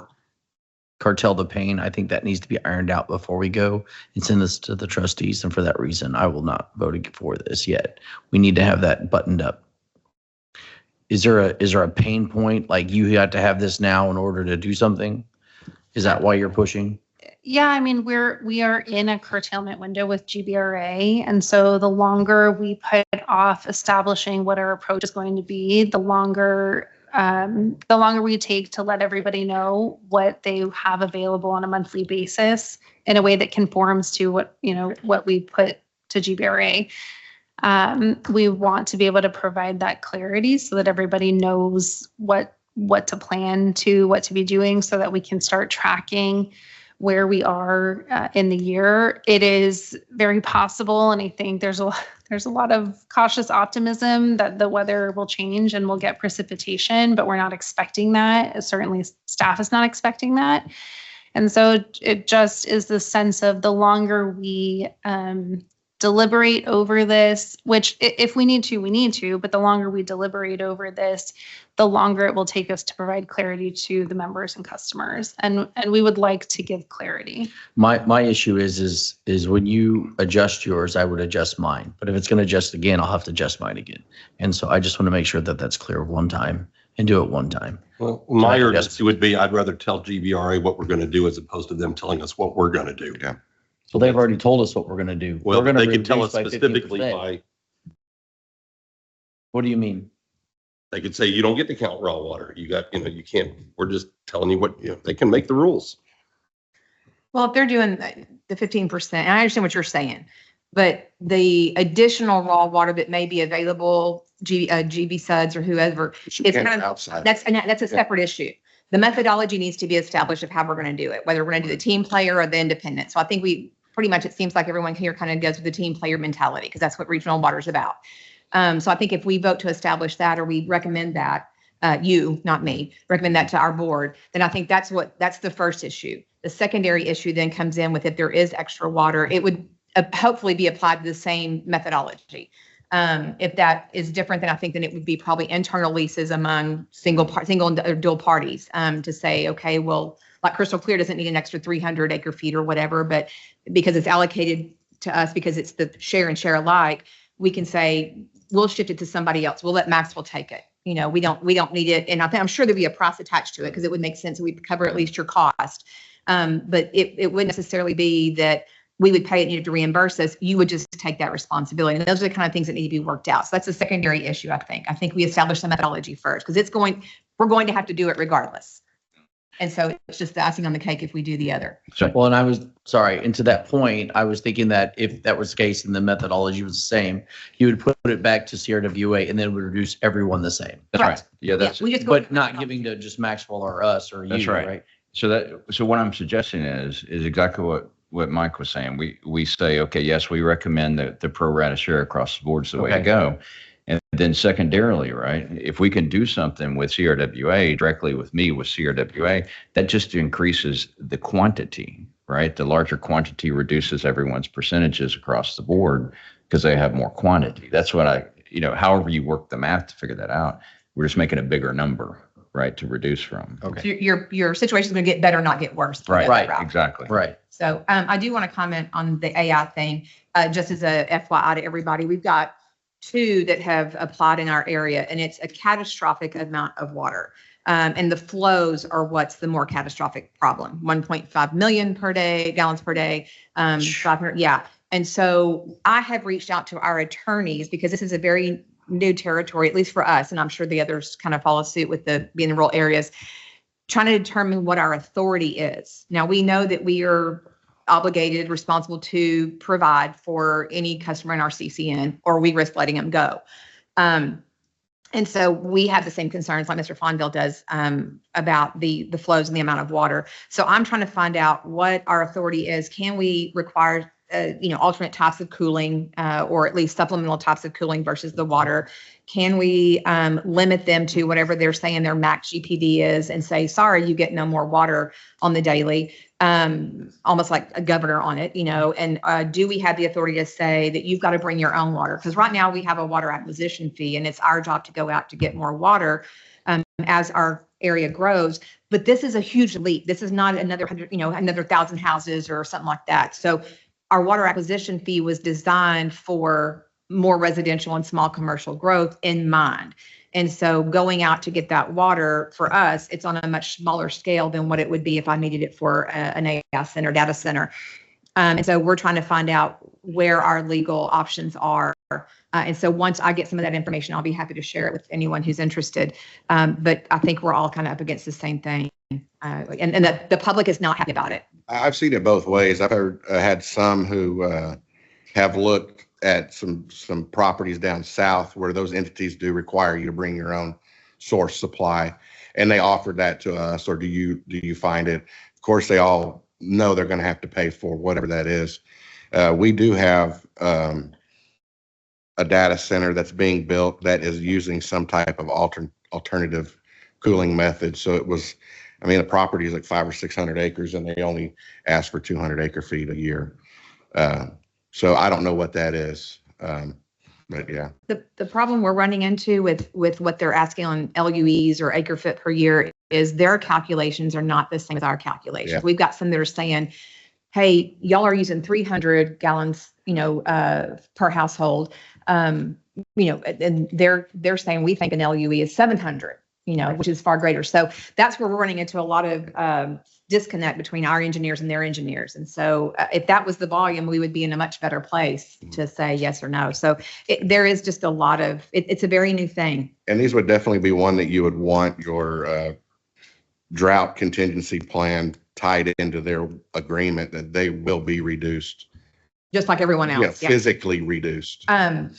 S8: cartel the pain, I think that needs to be ironed out before we go and send this to the trustees. And for that reason, I will not vote for this yet. We need to have that buttoned up. Is there a pain point? Like you have to have this now in order to do something? Is that why you're pushing?
S3: Yeah, I mean, we are in a curtailment window with GBRA. And so the longer we put off establishing what our approach is going to be, the longer we take to let everybody know what they have available on a monthly basis in a way that conforms to what we put to GBRA. We want to be able to provide that clarity so that everybody knows what to plan to, what to be doing, so that we can start tracking where we are in the year. It is very possible, and I think there's a lot of cautious optimism that the weather will change and we'll get precipitation, but we're not expecting that. Certainly staff is not expecting that. And so it just is the sense of the longer we deliberate over this, which if we need to, we need to, but the longer we deliberate over this, the longer it will take us to provide clarity to the members and customers. And we would like to give clarity.
S8: My issue is when you adjust yours, I would adjust mine. But if it's going to adjust again, I'll have to adjust mine again. And so I just want to make sure that that's clear one time and do it one time.
S7: Well, my urgency would be, I'd rather tell GBRA what we're going to do as opposed to them telling us what we're going to do.
S2: Yeah.
S8: So they've already told us what we're going to do.
S7: Well,
S8: We're gonna
S7: they could tell us
S8: reduce by
S7: specifically
S8: 15%.
S7: by,
S8: What do you mean?
S7: they could say, you don't get to count raw water. You got, you can't, we're just telling you what, they can make the rules.
S10: Well, if they're doing the 15%, and I understand what you're saying, but the additional raw water that may be available, GB suds or whoever, it's kind of,
S2: outside.
S10: that's a separate issue. The methodology needs to be established of how we're going to do it, whether we're going to do the team player or the independent. So I think we pretty much, it seems like everyone here kind of goes with the team player mentality because that's what regional water is about. So I think if we vote to establish that, or we recommend that, you, not me, recommend that to our board, then I think that's the first issue. The secondary issue then comes in with if there is extra water, it would hopefully be applied to the same methodology. If that is different, then I think then it would be probably internal leases among single and dual parties to say, okay, well, like Crystal Clear doesn't need an extra 300 acre feet or whatever, but because it's allocated to us, because it's the share and share alike, we can say, we'll shift it to somebody else. We'll let Maxwell take it. We don't need it. And I'm sure there'd be a price attached to it because it would make sense that we'd cover at least your cost. But it wouldn't necessarily be that we would pay it, needed to reimburse us. You would just take that responsibility. And those are the kind of things that need to be worked out. So that's a secondary issue, I think. I think we establish the methodology first because we're going to have to do it regardless. And so it's just the icing on the cake if we do the other.
S8: Well, and I was sorry. And to that point, I was thinking that if that was the case and the methodology was the same, you would put it back to CRWA and then it would reduce everyone the same.
S4: That's
S10: Right.
S4: right. Yeah, that's,
S10: we just
S8: But not giving to just Maxwell or us or you,
S4: That's right.
S8: right?
S4: so what I'm suggesting is exactly what Mike was saying. We say, okay, yes, we recommend the pro rata share across the board is the way to
S8: Okay.
S4: go. And then secondarily, right, if we can do something with CRWA, directly with me with CRWA, that just increases the quantity, right? The larger quantity reduces everyone's percentages across the board because they have more quantity. That's what however you work the math to figure that out, we're just making a bigger number, right, to reduce from.
S10: So your situation is going to get better, not get worse.
S4: Right,
S10: That route.
S4: exactly.
S8: Right.
S10: So I do want to comment on the AI thing, just as a FYI to everybody. We've got 2 that have applied in our area, and it's a catastrophic amount of water. And the flows are what's the more catastrophic problem. 1.5 million gallons per day. 500, yeah. And so I have reached out to our attorneys because this is a very new territory, at least for us, and I'm sure the others kind of follow suit with being in rural areas, trying to determine what our authority is. Now, we know that we are obligated, responsible to provide for any customer in our CCN, or we risk letting them go. And so we have the same concerns like Mr. Fonville does about the flows and the amount of water. So I'm trying to find out what our authority is. Can we require alternate types of cooling, or at least supplemental types of cooling versus the water? Can we limit them to whatever they're saying their max GPD is and say, sorry, you get no more water on the daily, almost like a governor on it, and do we have the authority to say that you've got to bring your own water? Because right now we have a water acquisition fee, and it's our job to go out to get more water as our area grows. But this is a huge leap. This is not another 100, another 1,000 houses or something like that. So our water acquisition fee was designed for more residential and small commercial growth in mind. And so going out to get that water for us, it's on a much smaller scale than what it would be if I needed it for an AI center, data center. And so we're trying to find out where our legal options are. And so once I get some of that information, I'll be happy to share it with anyone who's interested. But I think we're all kind of up against the same thing. And the public is not happy about it.
S2: I've seen it both ways. I've had some who have looked at some properties down south where those entities do require you to bring your own source supply, and they offered that to us. Or do you find it? Of course, they all know they're going to have to pay for whatever that is. We do have a data center that's being built that is using some type of alternative cooling method. So it was, the property is like 500 or 600 acres, and they only ask for 200 acre feet a year. So I don't know what that is. But yeah.
S10: The problem we're running into with what they're asking on LUEs or acre foot per year is their calculations are not the same as our calculations.
S2: Yeah.
S10: We've got some that are saying, hey, y'all are using 300 gallons, per household. And they're saying we think an LUE is 700, which is far greater. So that's where we're running into a lot of disconnect between our engineers and their engineers. And so if that was the volume, we would be in a much better place to say yes or no. So there is just a lot of, it's a very new thing.
S2: And these would definitely be one that you would want your drought contingency plan tied into their agreement that they will be reduced.
S10: Just like everyone else.
S2: Yeah, physically reduced.
S10: I'm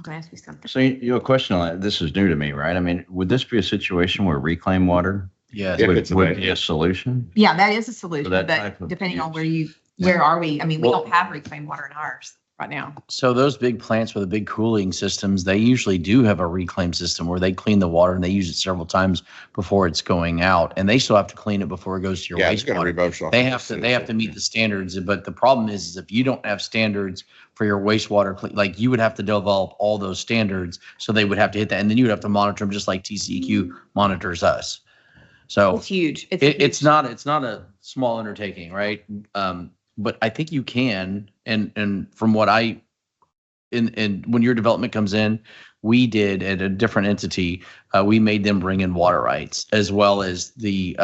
S10: going to ask you something.
S4: So you have a question on that. This is new to me, right? Would this be a situation where reclaimed water
S8: Yes.
S2: If
S4: would
S2: it's
S4: be a solution?
S10: Yeah, that is a solution,
S4: So that type
S10: but
S4: of
S10: depending on
S4: use.
S10: where are we? We
S8: Well-
S10: don't have reclaimed water in ours right now.
S8: So those big plants with the big cooling systems, they usually do have a reclaim system where they clean the water and they use it several times before it's going out. And they still have to clean it before it goes to your
S2: Yeah, it's going to
S8: wastewater.
S2: reverse off.
S8: They have to meet the standards, but the problem is if you don't have standards for your wastewater, like you would have to develop all those standards. So they would have to hit that. And then you would have to monitor them just like TCEQ monitors us. So
S10: It's huge.
S8: it's not a small undertaking, right? But I think you can, and from what when your development comes in, we did at a different entity, we made them bring in water rights as well as the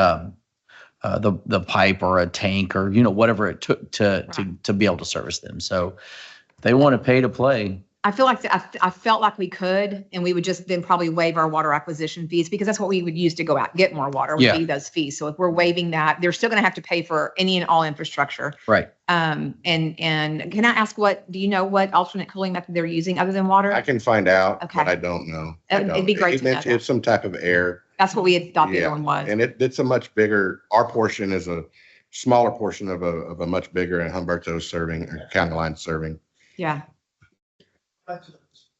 S8: pipe or a tank or whatever it took to be able to service them. So they want to pay to play.
S10: I feel like I felt like we could, and we would just then probably waive our water acquisition fees because that's what we would use to go out and get more water. Would
S8: Yeah.
S10: be those fees. So if we're waiving that, they're still going to have to pay for any and all infrastructure.
S8: Right.
S10: And can I ask do you know what alternate cooling method they're using other than water?
S2: I can find out,
S10: Okay.
S2: but I don't know.
S10: It'd be great to know that.
S2: It's some type of air.
S10: That's what we had thought the
S2: Yeah.
S10: other one was.
S2: And it's a much bigger, our portion is a smaller portion of a much bigger, and Humberto's serving, or County Line serving.
S10: Yeah.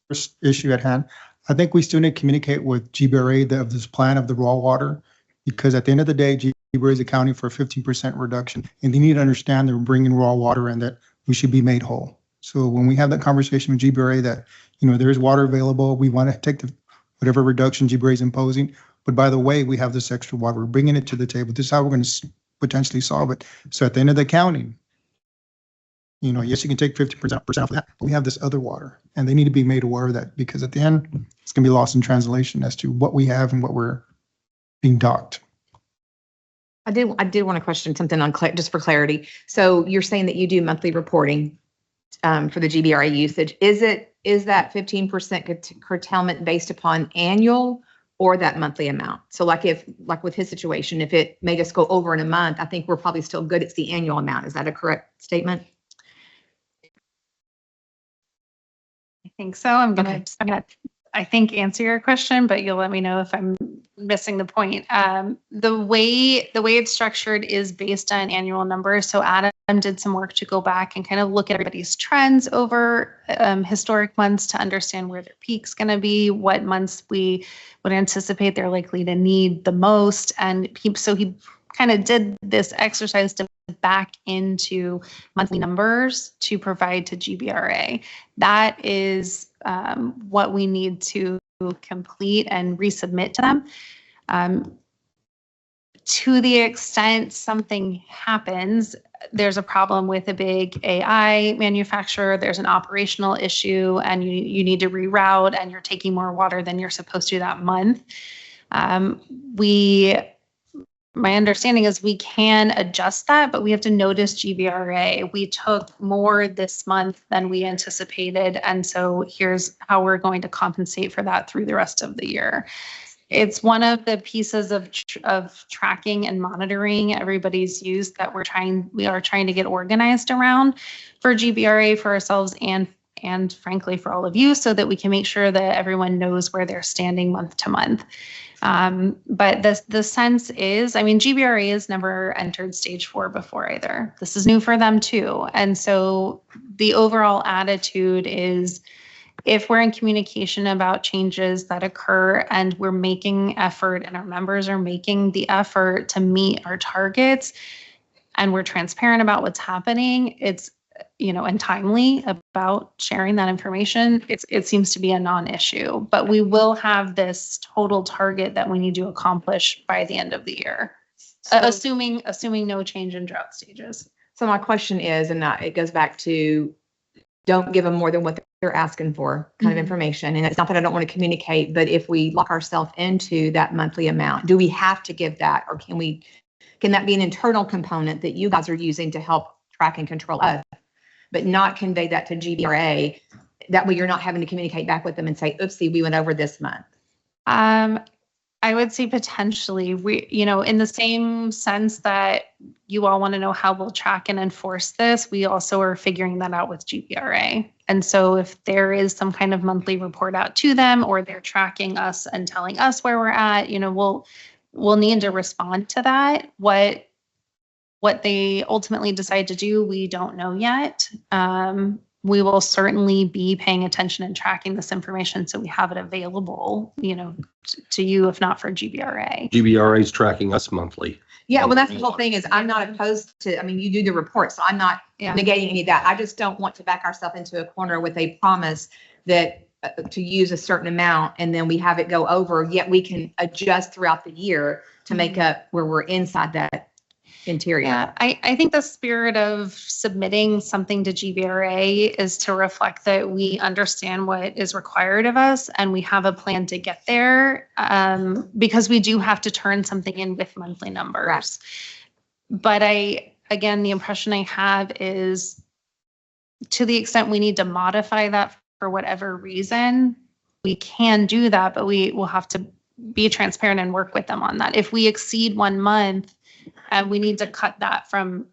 S6: First issue at hand. I think we still need to communicate with GBRA of this plan of the raw water, because at the end of the day, GBRA is accounting for a 15% reduction, and they need to understand they're bringing raw water and that we should be made whole. So when we have that conversation with GBRA that, there is water available, we want to take whatever reduction GBRA is imposing, but by the way, we have this extra water, we're bringing it to the table. This is how we're going to potentially solve it. So at the end of the accounting, yes, you can take 50% off of that, but we have this other water, and they need to be made aware of that, because at the end, it's going to be lost in translation as to what we have and what we're being docked.
S10: I did want to question something on just for clarity. So you're saying that you do monthly reporting for the GBRA usage. Is that 15% curtailment based upon annual or that monthly amount? So like with his situation, if it made us go over in a month, I think we're probably still good. It's the annual amount. Is that a correct statement?
S3: I think so. I'm gonna, I think, answer your question, but you'll let me know if I'm missing the point. The way it's structured is based on annual numbers. So Adam did some work to go back and kind of look at everybody's trends over historic months to understand where their peak's going to be, what months we would anticipate they're likely to need the most. And he kind of did this exercise to back into monthly numbers to provide to GBRA. That is what we need to complete and resubmit to them. To the extent something happens, there's a problem with a big AI manufacturer, there's an operational issue, and you need to reroute, and you're taking more water than you're supposed to that month. My understanding is we can adjust that, but we have to notice GBRA. We took more this month than we anticipated, and so here's how we're going to compensate for that through the rest of the year. It's one of the pieces of tracking and monitoring everybody's use that we are trying to get organized around for GBRA, for ourselves, and frankly for all of you, so that we can make sure that everyone knows where they're standing month to month. But the sense is, GBRA has never entered stage 4 before either. This is new for them too. And so the overall attitude is, if we're in communication about changes that occur and we're making effort and our members are making the effort to meet our targets, and we're transparent about what's happening, it's, and timely about sharing that information, it seems to be a non-issue. But we will have this total target that we need to accomplish by the end of the year, assuming no change in drought stages.
S10: So my question is, and it goes back to, don't give them more than what they're asking for kind of information. And it's not that I don't want to communicate, but if we lock ourselves into that monthly amount, do we have to give that, or can that be an internal component that you guys are using to help track and control us, but not convey that to GBRA? That way you're not having to communicate back with them and say, oopsie, we went over this month.
S3: I would say potentially, in the same sense that you all want to know how we'll track and enforce this, we also are figuring that out with GBRA. And so if there is some kind of monthly report out to them, or they're tracking us and telling us where we're at, we'll need to respond to that. What they ultimately decide to do, we don't know yet. We will certainly be paying attention and tracking this information so we have it available, to you, if not for GBRA.
S7: GBRA is tracking us monthly.
S10: Yeah, well, that's the whole thing is, I'm not opposed to, you do the report, so I'm not negating any of that. I just don't want to back ourselves into a corner with a promise that to use a certain amount, and then we have it go over, yet we can adjust throughout the year to make up where we're inside that interior.
S3: Yeah, I think the spirit of submitting something to GBRA is to reflect that we understand what is required of us and we have a plan to get there, because we do have to turn something in with monthly numbers.
S10: Right.
S3: But again, the impression I have is, to the extent we need to modify that for whatever reason, we can do that, but we will have to be transparent and work with them on that. If we exceed 1 month, and we need to cut that from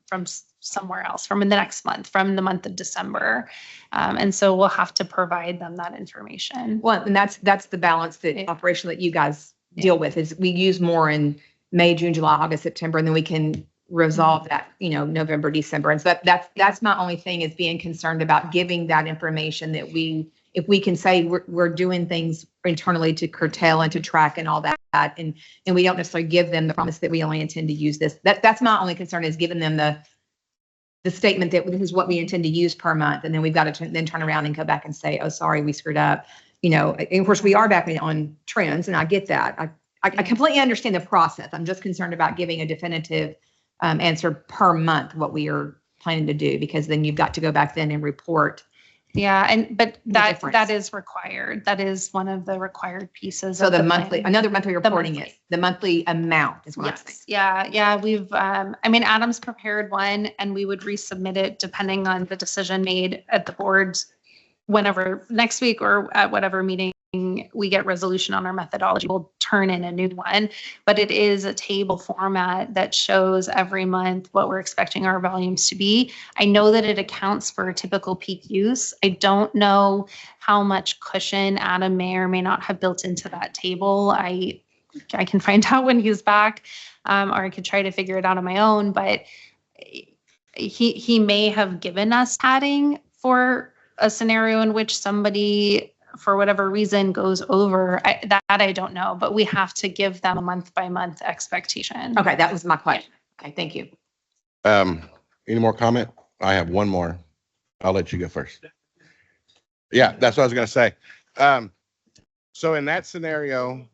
S3: somewhere else, from the next month, from the month of December. And so we'll have to provide them that information.
S10: Well, and that's the balance that operation that you guys deal with, is we use more in May, June, July, August, September, and then we can resolve that, November, December. And so that's my only thing, is being concerned about giving that information that if we can say we're doing things internally to curtail and to track and all that, and we don't necessarily give them the promise that we only intend to use this. That's my only concern, is giving them the statement that this is what we intend to use per month. And then we've got to then turn around and go back and say, oh, sorry, we screwed up. You know, and of course we are back on trends, and I get that. I completely understand the process. I'm just concerned about giving a definitive answer per month, what we are planning to do, because then you've got to go back then and report.
S3: Yeah, but that
S10: difference.
S3: is required. That is one of the required pieces.
S10: So
S3: of
S10: the
S3: plan.
S10: monthly, another monthly reporting
S3: monthly.
S10: is the monthly amount is what I'm saying.
S3: Yes, yeah. We've, I mean, Adam's prepared one, and we would resubmit it depending on the decision made at the boards whenever next week or at whatever meeting we get resolution on our methodology. We'll turn in a new one, but it is a table format that shows every month what we're expecting our volumes to be. I know that it accounts for typical peak use. I don't know how much cushion Adam may or may not have built into that table. I can find out when he's back, or I could try to figure it out on my own, but he may have given us padding for a scenario in which somebody, for whatever reason, goes over. That I don't know, but we have to give them a month by month expectation.
S10: Okay, that was my question. Okay, thank you.
S2: Any more comment? I have one more. I'll let you go first. Yeah, that's what I was gonna say. So in that scenario,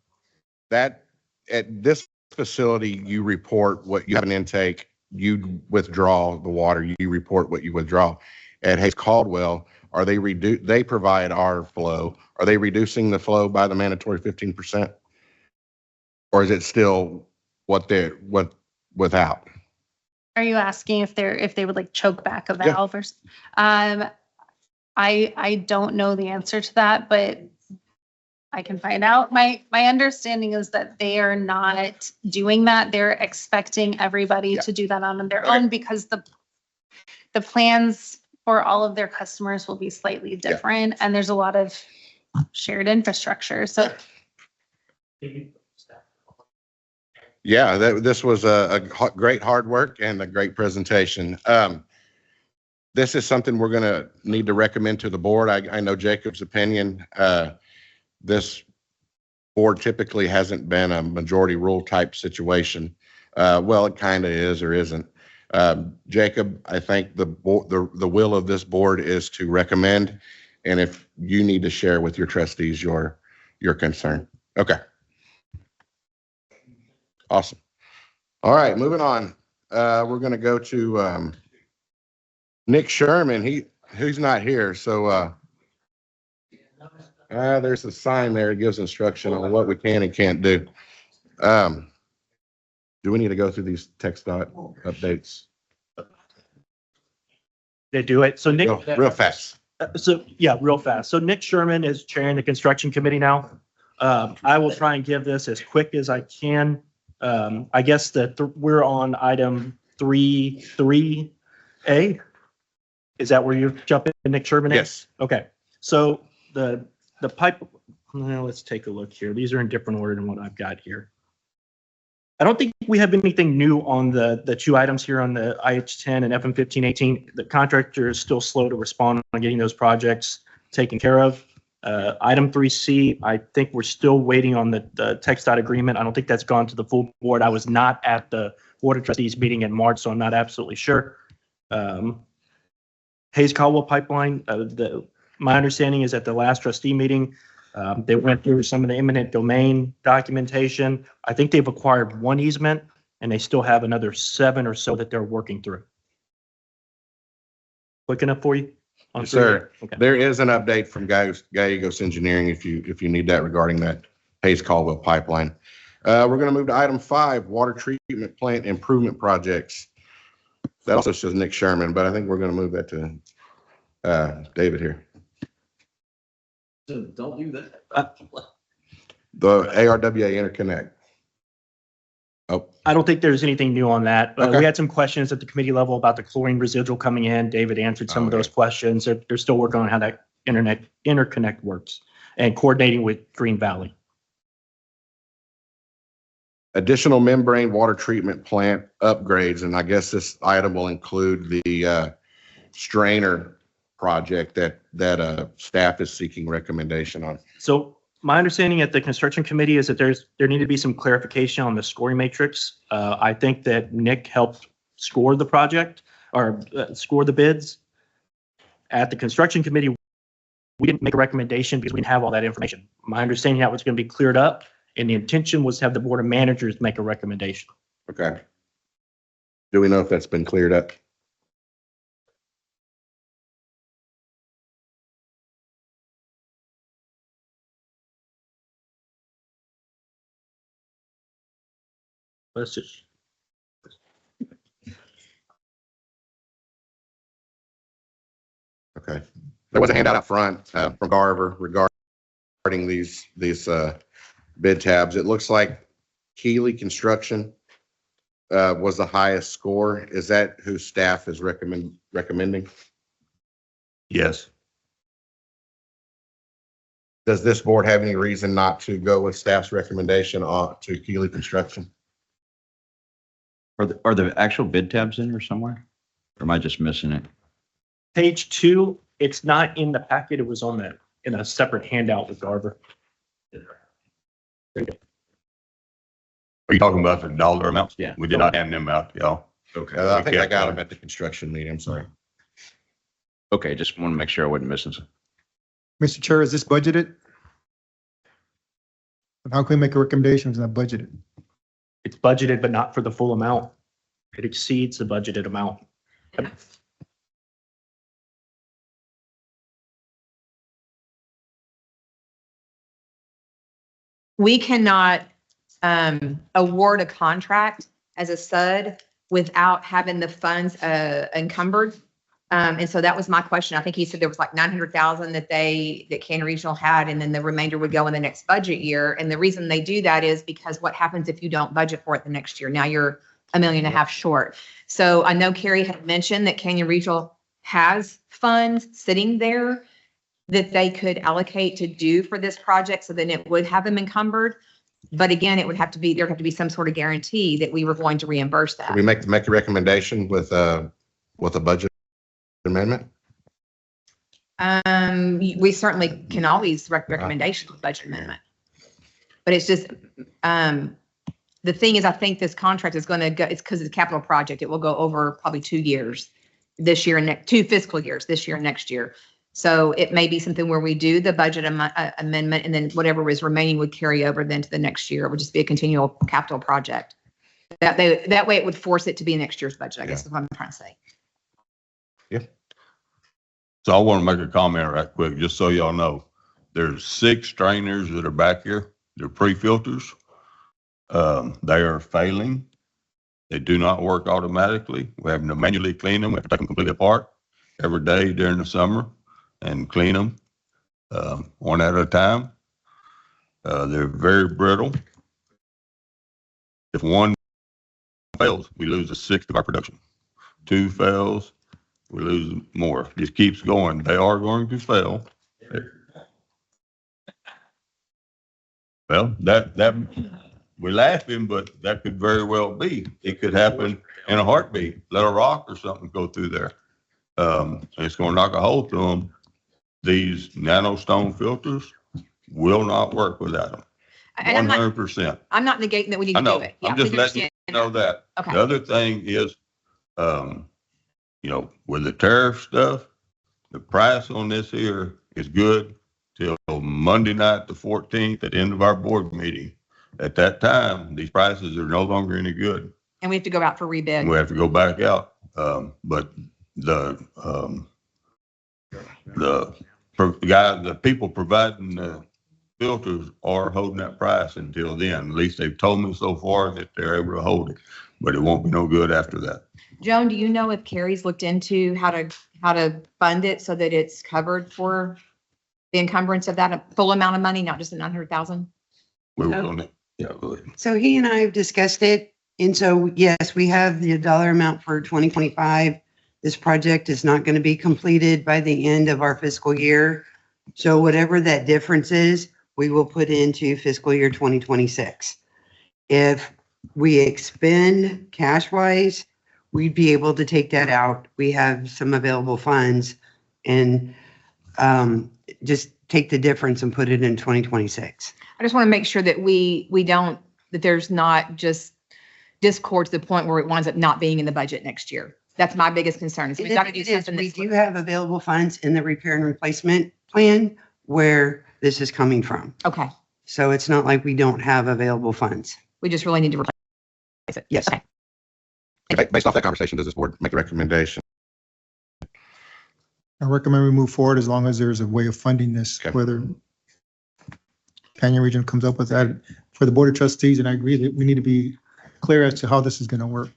S2: that at this facility, you report what you have an intake, you withdraw the water, you report what you withdraw. At Hayes Caldwell, are they they provide our flow. Are they reducing the flow by the mandatory 15%? Or is it still without?
S3: Are you asking if they would like choke back a valve or? I don't know the answer to that, but I can find out. My understanding is that they are not doing that. They're expecting everybody to do that on their own, because the plans for all of their customers will be slightly different, and there's a lot of shared infrastructure. So
S2: Yeah, this was a great hard work and a great presentation. This is something we're going to need to recommend to the board. I know Jacob's opinion. This board typically hasn't been a majority rule type situation. Well, it kind of is or isn't. Jacob, I think the will of this board is to recommend, and if you need to share with your trustees your concern. Okay. Awesome. All right, moving on. We're going to go to Nick Sherman. He's not here, so there's a sign there that gives instruction on what we can and can't do. Do we need to go through these text dot updates?
S5: They do it. So Nick,
S2: Real fast.
S5: real fast. So Nick Sherman is chairing the construction committee now. I will try and give this as quick as I can. I guess that we're on item 3.3A. Is that where you jump in, Nick Sherman?
S2: Yes.
S5: Okay. So the pipe, well, let's take a look here. These are in different order than what I've got here. I don't think we have anything new on the two items here on the IH10 and FM1518. The contractor is still slow to respond on getting those projects taken care of. Item 3C, I think we're still waiting on the text dot agreement. I don't think that's gone to the full board. I was not at the Board of Trustees meeting in March, so I'm not absolutely sure. Hayes Caldwell pipeline, my understanding is at the last trustee meeting, they went through some of the eminent domain documentation. I think they've acquired one easement, and they still have another 7 or so that they're working through. Quick enough for you?
S2: Yes, sir.
S5: Okay.
S2: There is an update from Gallegos Engineering if you need that regarding that Hayes Caldwell pipeline. We're going to move to item 5, water treatment plant improvement projects. That also says Nick Sherman, but I think we're going to move that to David here.
S8: Don't do that.
S2: The ARWA interconnect. Oh,
S5: I don't think there's anything new on that.
S2: Okay.
S5: We had some questions at the committee level about the chlorine residual coming in. David answered some of those questions. They're still working on how that interconnect works and coordinating with Green Valley.
S2: additional membrane water treatment plant upgrades, and I guess this item will include the strainer project that staff is seeking recommendation on?
S5: So my understanding at the construction committee is that there needed to be some clarification on the scoring matrix. I think that Nick helped score the project or score the bids. At the construction committee, we didn't make a recommendation because we didn't have all that information. My understanding that was going to be cleared up, and the intention was to have the board of managers make a recommendation.
S2: Okay. Do we know if that's been cleared up?
S5: Let's just.
S2: Okay. There was a handout out front from Garver regarding these bid tabs. It looks like Keeley Construction was the highest score. Is that who staff is recommending?
S1: Yes.
S2: Does this board have any reason not to go with staff's recommendation to Keeley Construction?
S4: Are the actual bid tabs in there somewhere? Or am I just missing it?
S5: Page 2, it's not in the packet. It was in a separate handout with Garver.
S1: Are you talking about the dollar amounts?
S4: Yeah.
S1: We did not hand them out, y'all.
S2: Okay. I think I got them at the construction meeting. I'm sorry.
S4: Okay, just want to make sure I wasn't missing some.
S6: Mr. Chair, is this budgeted? And how can we make a recommendation if it's not budgeted?
S5: It's budgeted, but not for the full amount. It exceeds the budgeted amount.
S10: We cannot award a contract as a SUD without having the funds encumbered. And so that was my question. I think he said there was like 900,000 that Canyon Regional had, and then the remainder would go in the next budget year. And the reason they do that is because what happens if you don't budget for it the next year? Now you're $1.5 million short. So I know Carrie had mentioned that Canyon Regional has funds sitting there that they could allocate to do for this project. So then it would have them encumbered. But again, there'd have to be some sort of guarantee that we were going to reimburse that.
S2: Can we make a recommendation with a budget amendment?
S10: We certainly can always recommendation with budget amendment. But it's just, the thing is, I think this contract is going to go, it's because it's a capital project. It will go over probably 2 years, this year and 2 fiscal years, this year and next year. So it may be something where we do the budget amendment, and then whatever is remaining would carry over then to the next year. It would just be a continual capital project. That way it would force it to be next year's budget, I guess is what I'm trying to say.
S1: So I want to make a comment right quick, just so y'all know. There's 6 strainers that are back here. They're pre-filters. They are failing. They do not work automatically. We have to manually clean them. We have to take them completely apart every day during the summer and clean them one at a time. They're very brittle. If one fails, we lose 1/6 of our production. 2 fails, we lose more. Just keeps going. They are going to fail. Well, that we're laughing, but that could very well be. It could happen in a heartbeat. Let a rock or something go through there. It's going to knock a hole through them. These nanostone filters will not work without them.
S10: And
S1: 100%.
S10: I'm not negating that we need
S1: I
S10: to
S1: know.
S10: do it. Yeah,
S1: I'm just
S10: we
S1: letting you
S10: understand
S1: know that.
S10: Okay.
S1: The other thing is, with the tariff stuff, the price on this here is good till Monday night, the 14th, at the end of our board meeting. At that time, these prices are no longer any good.
S10: And we have to go out for rebid.
S1: And we have to go back out. But the people providing the filters are holding that price until then. At least they've told me so far that they're able to hold it, but it won't be no good after that.
S10: Joan, do you know if Carrie's looked into how to fund it so that it's covered for the encumbrance of that full amount of money, not just the 900,000?
S1: We were on it. Yeah, go ahead.
S11: So he and I have discussed it. And so, yes, we have the dollar amount for 2025. This project is not going to be completed by the end of our fiscal year. So whatever that difference is, we will put into fiscal year 2026. If we expend cash wise, we'd be able to take that out. We have some available funds and just take the difference and put it in 2026.
S10: I just want to make sure that we don't, that there's not just discord to the point where it winds up not being in the budget next year. That's my biggest concern. Is we've got to do
S11: It is.
S10: something
S11: We
S10: that's.
S11: do have available funds in the repair and replacement plan where this is coming from.
S10: Okay.
S11: So it's not like we don't have available funds.
S10: We just really need to replace it.
S11: Yes.
S10: Okay.
S2: Based off that conversation, does this board make a recommendation?
S6: I recommend we move forward as long as there's a way of funding this,
S2: Okay.
S6: whether Canyon Region comes up with that for the Board of Trustees, and I agree that we need to be clear as to how this is going to work.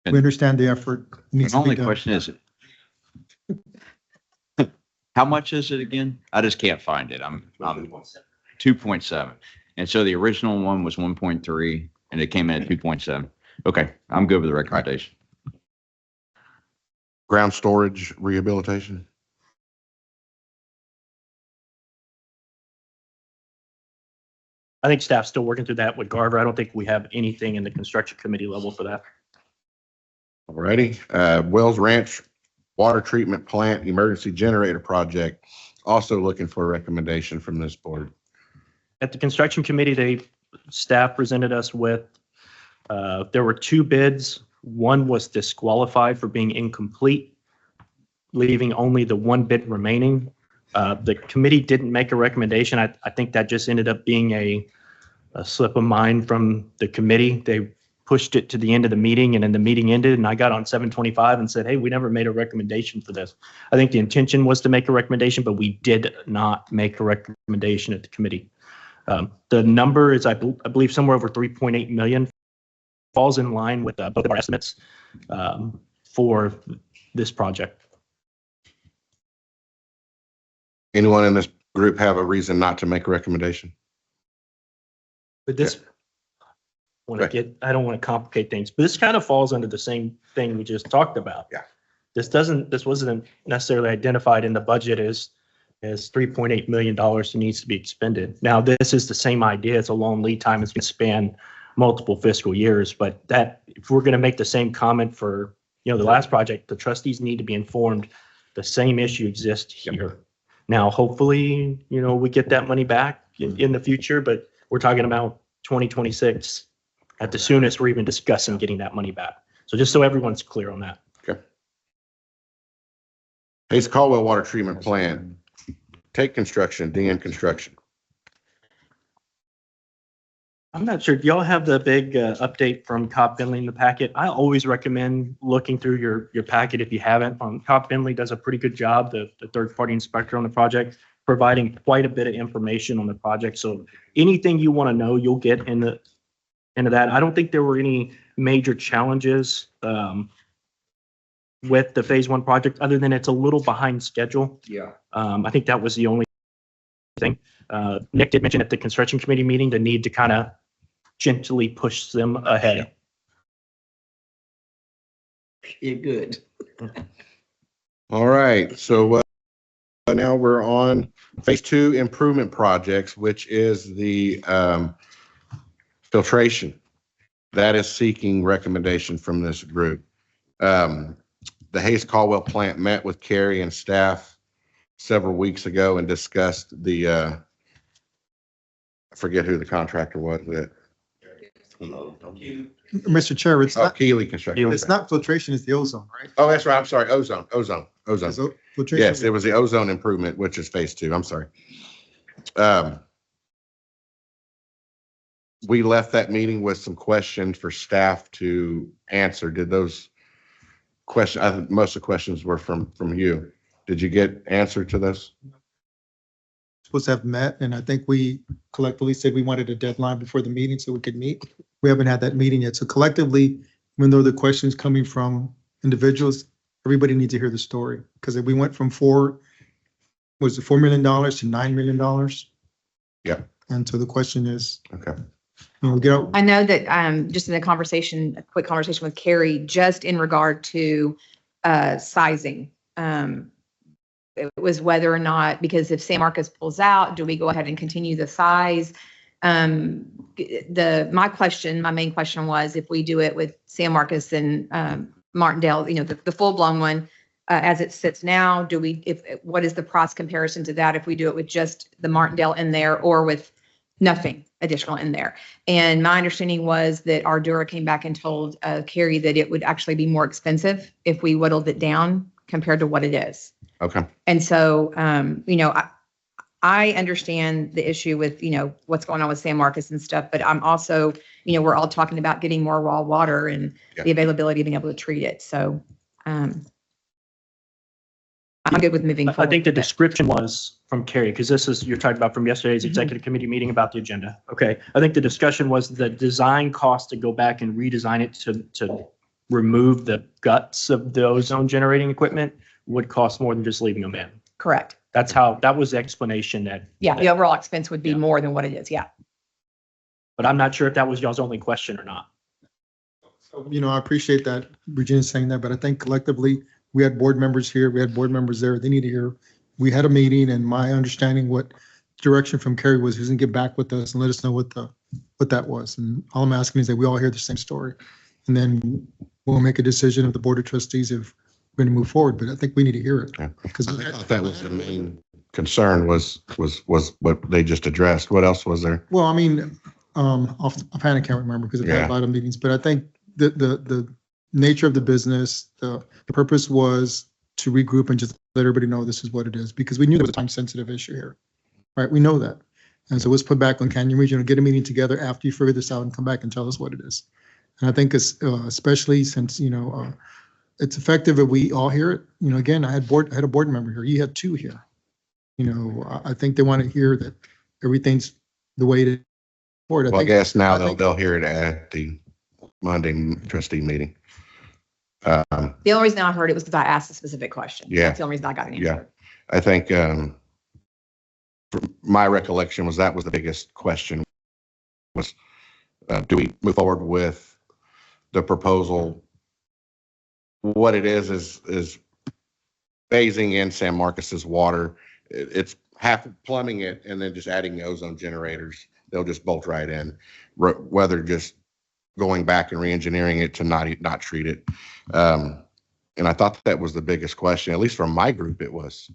S6: We understand the effort needs
S4: The
S6: to be
S4: only
S6: done.
S4: question is, how much is it again? I just can't find it. I'm 2.7. And so the original one was 1.3 and it came in at 2.7. Okay, I'm good with the recommendation.
S2: Ground storage rehabilitation?
S5: I think staff's still working through that with Garver. I don't think we have anything in the construction committee level for that.
S2: Alrighty, Wells Ranch Water Treatment Plant Emergency Generator Project, also looking for a recommendation from this board.
S5: At the construction committee, staff presented us with, there were 2 bids. One was disqualified for being incomplete, leaving only the 1 bid remaining. The committee didn't make a recommendation. I think that just ended up being a slip of mind from the committee. They pushed it to the end of the meeting, and then the meeting ended, and I got on 725 and said, hey, we never made a recommendation for this. I think the intention was to make a recommendation, but we did not make a recommendation at the committee. The number is, I believe, somewhere over 3.8 million, falls in line with both of our estimates for this project.
S2: Anyone in this group have a reason not to make a recommendation?
S5: But this, I don't want to complicate things, but this kind of falls under the same thing we just talked about.
S2: Yeah.
S5: This wasn't necessarily identified in the budget as $3.8 million that needs to be expended. Now, this is the same idea. It's a long lead time. It's going to span multiple fiscal years, but that, if we're going to make the same comment for, the last project, the trustees need to be informed the same issue exists here. Now, hopefully, we get that money back in the future, but we're talking about 2026 at the soonest. We're even discussing getting that money back. So just so everyone's clear on that.
S2: Okay. Hayes Caldwell Water Treatment Plant, take construction, DN Construction.
S5: I'm not sure. Do y'all have the big update from Cobb Finley in the packet? I always recommend looking through your packet if you haven't. Cobb Finley does a pretty good job, the third-party inspector on the project, providing quite a bit of information on the project. So anything you want to know, you'll get into that. I don't think there were any major challenges with the phase 1 project, other than it's a little behind schedule.
S2: Yeah.
S5: I think that was the only thing. Nick did mention at the construction committee meeting the need to kind of gently push them ahead.
S11: You're good.
S2: All right, so now we're on phase 2 improvement projects, which is the filtration. That is seeking recommendation from this group. The Hayes Caldwell plant met with Carrie and staff several weeks ago and discussed the, I forget who the contractor was that.
S6: Mr. Chair, it's not,
S2: Keeley Construction.
S6: it's not filtration, it's the ozone, right?
S2: Oh, that's right. I'm sorry. Ozone.
S6: So filtration-
S2: Yes, it was the ozone improvement, which is phase 2. I'm sorry. We left that meeting with some questions for staff to answer. Did those questions, I think most of the questions were from you. Did you get answer to those?
S6: Supposed to have met, and I think we collectively said we wanted a deadline before the meeting so we could meet. We haven't had that meeting yet. So collectively, even though the questions coming from individuals, everybody needs to hear the story. Because if we went from $4 million to $9 million?
S2: Yeah.
S6: And so the question is,
S2: Okay.
S10: I know that just in a quick conversation with Carrie, just in regard to sizing, it was whether or not, because if San Marcos pulls out, do we go ahead and continue the size? My main question was, if we do it with San Marcos and Martindale, the full blown one, as it sits now? Do we, what is the price comparison to that if we do it with just the Martindale in there or with nothing additional in there? And my understanding was that Ardura came back and told Carrie that it would actually be more expensive if we whittled it down compared to what it is.
S2: Okay.
S10: And so, I understand the issue with, what's going on with San Marcos and stuff, but I'm also, we're all talking about getting more raw water and
S2: Yeah.
S10: the availability of being able to treat it. So, I'm good with moving
S5: I
S10: forward.
S5: think the
S10: with it.
S5: description was from Carrie, because this is, you're talking about from yesterday's executive committee meeting about the agenda. Okay. I think the discussion was the design cost to go back and redesign it to remove the guts of the ozone generating equipment would cost more than just leaving them in.
S10: Correct.
S5: That was the explanation that.
S10: Yeah, the overall expense would be
S5: Yeah.
S10: more than what it is. Yeah.
S5: But I'm not sure if that was y'all's only question or not.
S6: I appreciate that Regina saying that, but I think collectively, we had board members here, we had board members there, they need to hear. We had a meeting and my understanding what direction from Carrie was, he's gonna get back with us and let us know what that was. And all I'm asking is that we all hear the same story. And then we'll make a decision of the board of trustees if we're gonna move forward, but I think we need to hear it.
S2: Yeah.
S6: Because
S2: I thought that was the main concern was what they just addressed. What else was there?
S6: Well, I mean, offhand, I can't remember because I've had
S2: Yeah.
S6: a lot of meetings, but I think the nature of the business, the purpose was to regroup and just let everybody know this is what it is, because we knew there was a time sensitive issue here, right? We know that. And so let's put back on Canyon Regional, get a meeting together after you figure this out and come back and tell us what it is. And I think it's, especially since, it's effective if we all hear it. Again, I had a board member here. You had two here. I think they want to hear that everything's the way it is.
S2: Well, I guess now they'll hear it at the Monday trustee meeting.
S10: The only reason I heard it was because I asked a specific question.
S2: Yeah.
S10: That's the only reason I got an answer.
S2: Yeah. I think, from my recollection was that was the biggest question was, do we move forward with the proposal? What it is phasing in San Marcos's water. It's half plumbing it and then just adding the ozone generators. They'll just bolt right in, whether just going back and re-engineering it to not treat it. And I thought that was the biggest question, at least from my group, it was.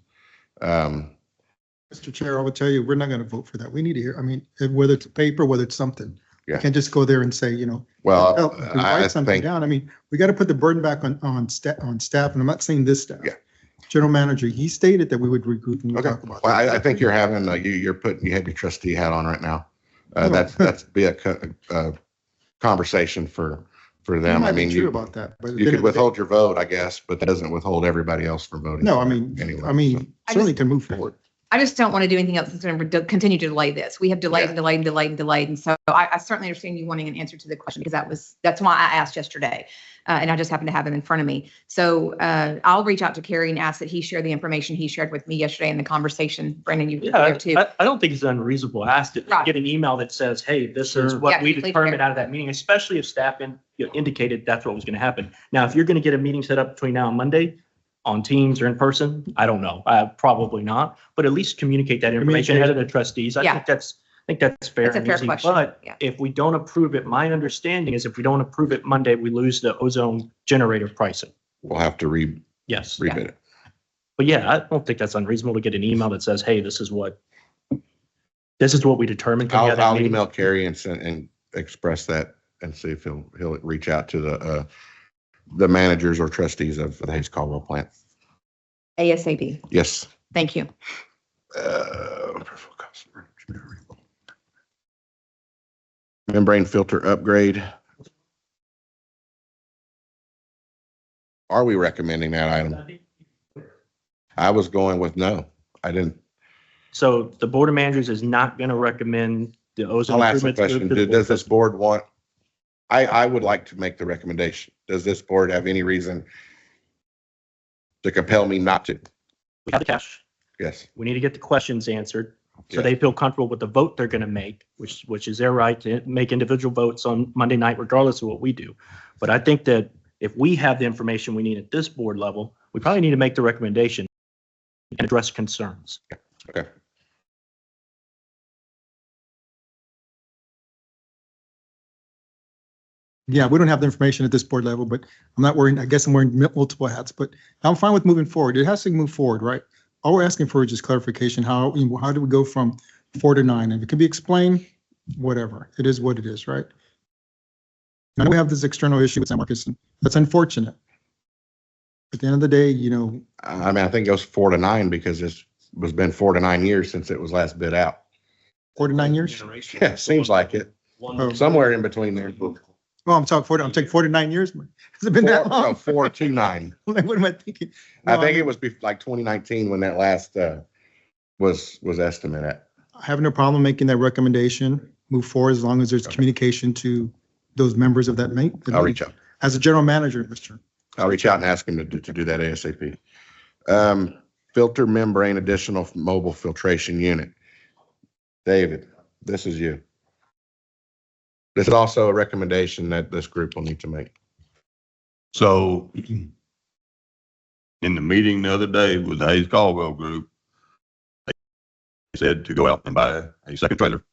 S6: Mr. Chair, I will tell you, we're not going to vote for that. We need to hear, whether it's paper, whether it's something.
S2: Yeah.
S6: You can't just go there and say,
S2: Well, I
S6: write something
S2: think,
S6: down. We got to put the burden back on staff, and I'm not saying this staff.
S2: Yeah.
S6: General manager, he stated that we would regroup and we'll
S2: okay.
S6: talk about
S2: Well,
S6: it.
S2: I think you're having, you have your trustee hat on right now. That's be a conversation for
S6: You
S2: them.
S6: might be true
S2: you
S6: about that, but
S2: you could withhold your vote, I guess, but that doesn't withhold everybody else from voting.
S6: No,
S2: Anyway,
S6: certainly can move forward.
S10: I just don't want to do anything else that's going to continue to delay this. We have delayed and delayed and delayed and delayed. And so I certainly understand you wanting an answer to the question because that's why I asked yesterday. And I just happened to have them in front of me. So I'll reach out to Carrie and ask that he share the information he shared with me yesterday in the conversation. Brandon, you were there too.
S5: I don't think it's unreasonable. I asked it to
S10: Right.
S5: get an email that says, hey, this is
S6: Sure.
S5: what
S10: Yeah,
S5: we
S10: completely
S5: determined
S10: fair.
S5: out of that meeting, especially if staff indicated that's what was going to happen. Now, if you're going to get a meeting set up between now and Monday on Teams or in person, I don't know. Probably not, but at least communicate that information ahead of the trustees. I
S10: Yeah.
S5: think that's fair.
S10: That's a
S5: and
S10: fair
S5: easy.
S10: question.
S5: But
S10: Yeah.
S5: if we don't approve it, my understanding is if we don't approve it Monday, we lose the ozone generator pricing.
S2: we'll have to
S5: Yes.
S2: rebid it.
S5: But yeah, I don't think that's unreasonable to get an email that says, hey, this is what we determined. coming out of that
S2: I'll
S5: meeting.
S2: email Carrie and express that and see if he'll reach out to the managers or trustees of the Hayes Caldwell plant.
S10: ASAP.
S2: Yes.
S10: Thank you.
S2: Membrane filter upgrade. Are we recommending that item? I was going with no. I didn't.
S5: So the Board of Managers is not going to recommend the ozone
S2: I'll ask the
S5: improvements.
S2: question. Does this board want? I would like to make the recommendation. Does this board have any reason to compel me not to?
S5: We have the cash.
S2: Yes.
S5: We need to get the questions answered. So
S2: Yeah.
S5: they feel comfortable with the vote they're going to make, which is their right to make individual votes on Monday night, regardless of what we do. But I think that if we have the information we need at this board level, we probably need to make the recommendation and address concerns.
S2: Okay.
S6: Yeah, we don't have the information at this board level, but I'm not worrying. I guess I'm wearing multiple hats, but I'm fine with moving forward. It has to move forward, right? All we're asking for is just clarification. How do we go from 4 to 9? If it can be explained, whatever. It is what it is, right? I know we have this external issue with San Marcos, and that's unfortunate. At the end of the day,
S2: I mean, I think it goes 4 to 9 because it's been 4 to 9 years since it was last bid out.
S6: 4 to 9 years?
S2: Yeah, seems like it.
S6: Oh.
S2: Somewhere in between there.
S6: Well, I'm talking 4 to 9 years. Has it been that long?
S2: 4 to 9.
S6: Like, what am I thinking?
S2: I
S6: No,
S2: think
S6: mean,
S2: it was like 2019 when that last was estimate at.
S6: I have no problem making that recommendation, move forward as long as there's communication to those members of that mate.
S2: I'll reach out.
S6: As a general manager, Mr.
S2: I'll reach out and ask him to do that ASAP. Filter membrane additional mobile filtration unit. David, this is you. This is also a recommendation that this group will need to make.
S1: So in the meeting the other day with the Hayes Caldwell group, they said to go out and buy a second trailer,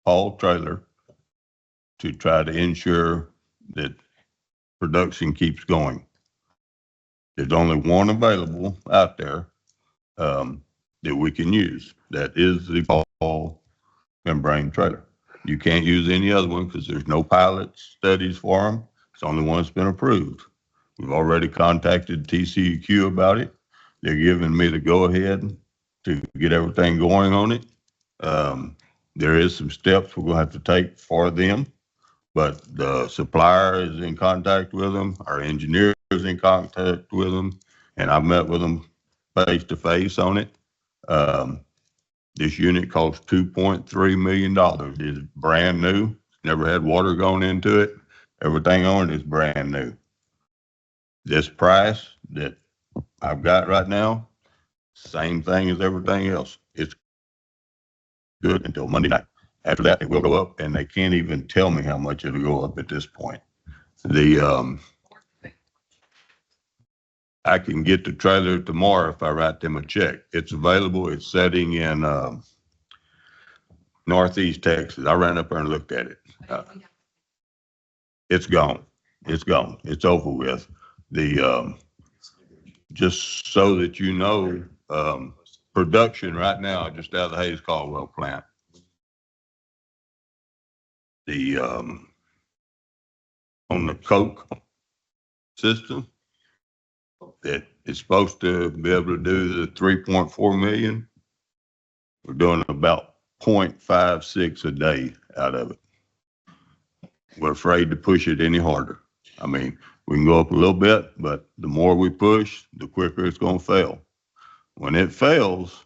S1: haul trailer, to try to ensure that production keeps going. There's only one available out there that we can use. That is the Paul membrane trailer. You can't use any other one because there's no pilot studies for them. It's the only one that's been approved. We've already contacted TCEQ about it. They're giving me the go-ahead to get everything going on it. There is some steps we're going to have to take for them, but the supplier is in contact with them. Our engineer is in contact with them, and I've met with them face to face on it. This unit costs $2.3 million. It's brand new. Never had water going into it. Everything on it is brand new. This price that I've got right now, same thing as everything else. It's good until Monday night. After that, it will go up, and they can't even tell me how much it'll go up at this point. I can get the trailer tomorrow if I write them a check. It's available. It's setting in Northeast Texas. I ran up there and looked at it. It's gone. It's gone. It's over with. Just so that you know, production right now, just out of the Hayes Caldwell plant. On the Coke system, that is supposed to be able to do the 3.4 million. We're doing about 0.56 a day out of it. We're afraid to push it any harder. I mean, we can go up a little bit, but the more we push, the quicker it's going to fail. When it fails,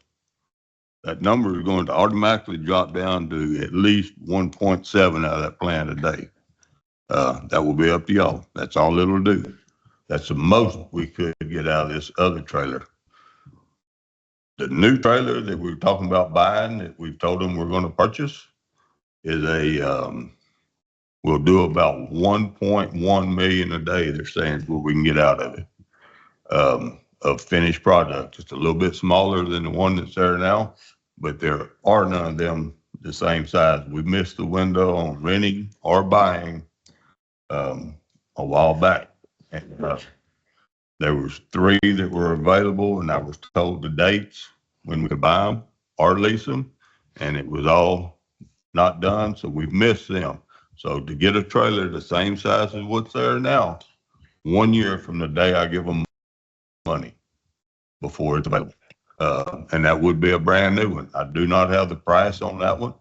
S1: that number is going to automatically drop down to at least 1.7 out of that plant a day. That will be up to y'all. That's all it'll do. That's the most we could get out of this other trailer. The new trailer that we were talking about buying, that we've told them we're going to purchase, is we'll do about 1.1 million a day. They're saying what we can get out of it, of finished product. It's a little bit smaller than the one that's there now, but there are none of them the same size. We missed the window on renting or buying a while back. And there was 3 that were available, and I was told the dates when we could buy them or lease them, and it was all not done, so we've missed them. So to get a trailer the same size as what's there now, 1 year from the day I give them money before it's available. And that would be a brand new one. I do not have the price on that one.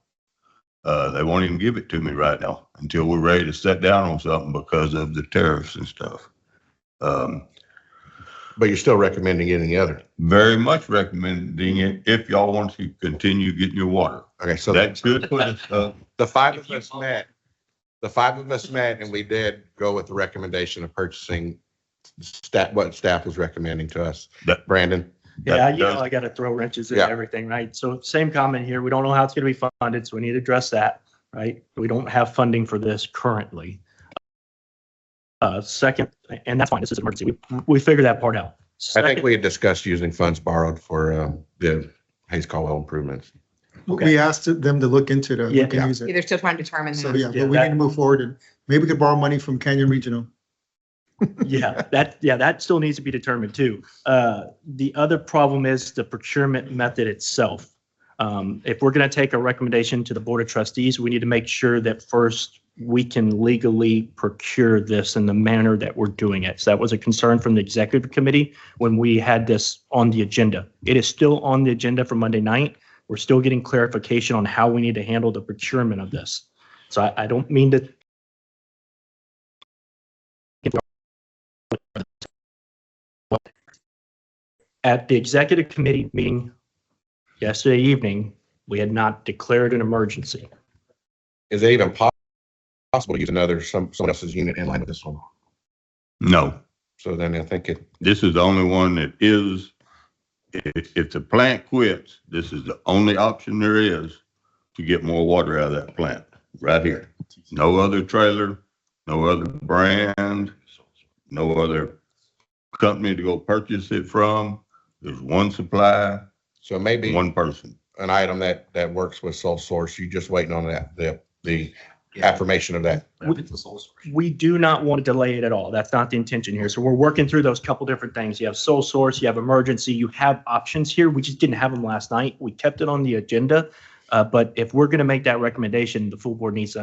S1: They won't even give it to me right now until we're ready to sit down on something because of the tariffs and stuff.
S2: But you're still recommending getting the other.
S1: Very much recommending it if y'all want to continue getting your water.
S2: Okay, so
S1: That could put us
S2: the 5 of us met. The 5 of us met, and we did go with the recommendation of purchasing what staff was recommending to us. Brandon.
S5: Yeah,
S1: That
S5: I got to throw wrenches in
S2: Yeah.
S5: everything, right? So same comment here. We don't know how it's going to be funded, so we need to address that, right? We don't have funding for this currently. Second, and that's fine. This is an emergency. We figured that part out.
S2: I think we had discussed using funds borrowed for the Hayes Caldwell improvements.
S6: We asked them to look into it. We
S5: Yeah.
S6: can use it.
S10: They're still trying to determine
S6: So,
S10: that.
S6: yeah,
S5: Yeah,
S6: but we
S5: that-
S6: need to move forward and maybe we could borrow money from Canyon Regional.
S5: That still needs to be determined too. The other problem is the procurement method itself. If we're going to take a recommendation to the Board of Trustees, we need to make sure that first we can legally procure this in the manner that we're doing it. So that was a concern from the executive committee when we had this on the agenda. It is still on the agenda for Monday night. We're still getting clarification on how we need to handle the procurement of this. So I don't mean to at the executive committee meeting yesterday evening, we had not declared an emergency.
S2: Is it even possible to use someone else's unit in line with this one?
S1: No,
S2: So then I think
S1: this is the only one that is, if the plant quits, this is the only option there is to get more water out of that plant, right here. No other trailer, no other brand, no other company to go purchase it from. There's one supply,
S2: so maybe
S1: one person.
S2: an item that works with sole source. You just waiting on that, the affirmation of that.
S5: We do not want to delay it at all. That's not the intention here. So we're working through those couple different things. You have sole source, you have emergency, you have options here. We just didn't have them last night. We kept it on the agenda. But if we're going to make that recommendation, the full board needs to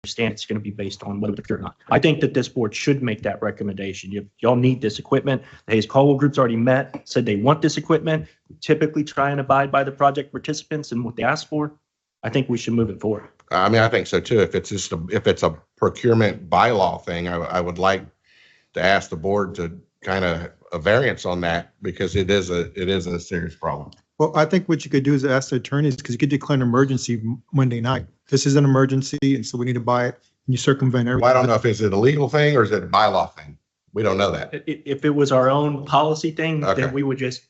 S5: understand it's going to be based on whether it's or not. I think that this board should make that recommendation. Y'all need this equipment. The Hayes Caldwell Group's already met, said they want this equipment. We typically try and abide by the project participants and what they ask for. I think we should move it forward.
S2: I mean, I think so too. If it's a procurement bylaw thing, I would like to ask the board to kind of a variance on that because it is a serious problem.
S6: Well, I think what you could do is ask the attorneys, because you could declare an emergency Monday night. This is an emergency, and so we need to buy it, and you circumvent everything.
S2: Well, I don't know if it's a legal thing or is it a bylaw thing? We don't know that.
S5: If it was our own policy thing,
S2: Okay.
S5: then we would just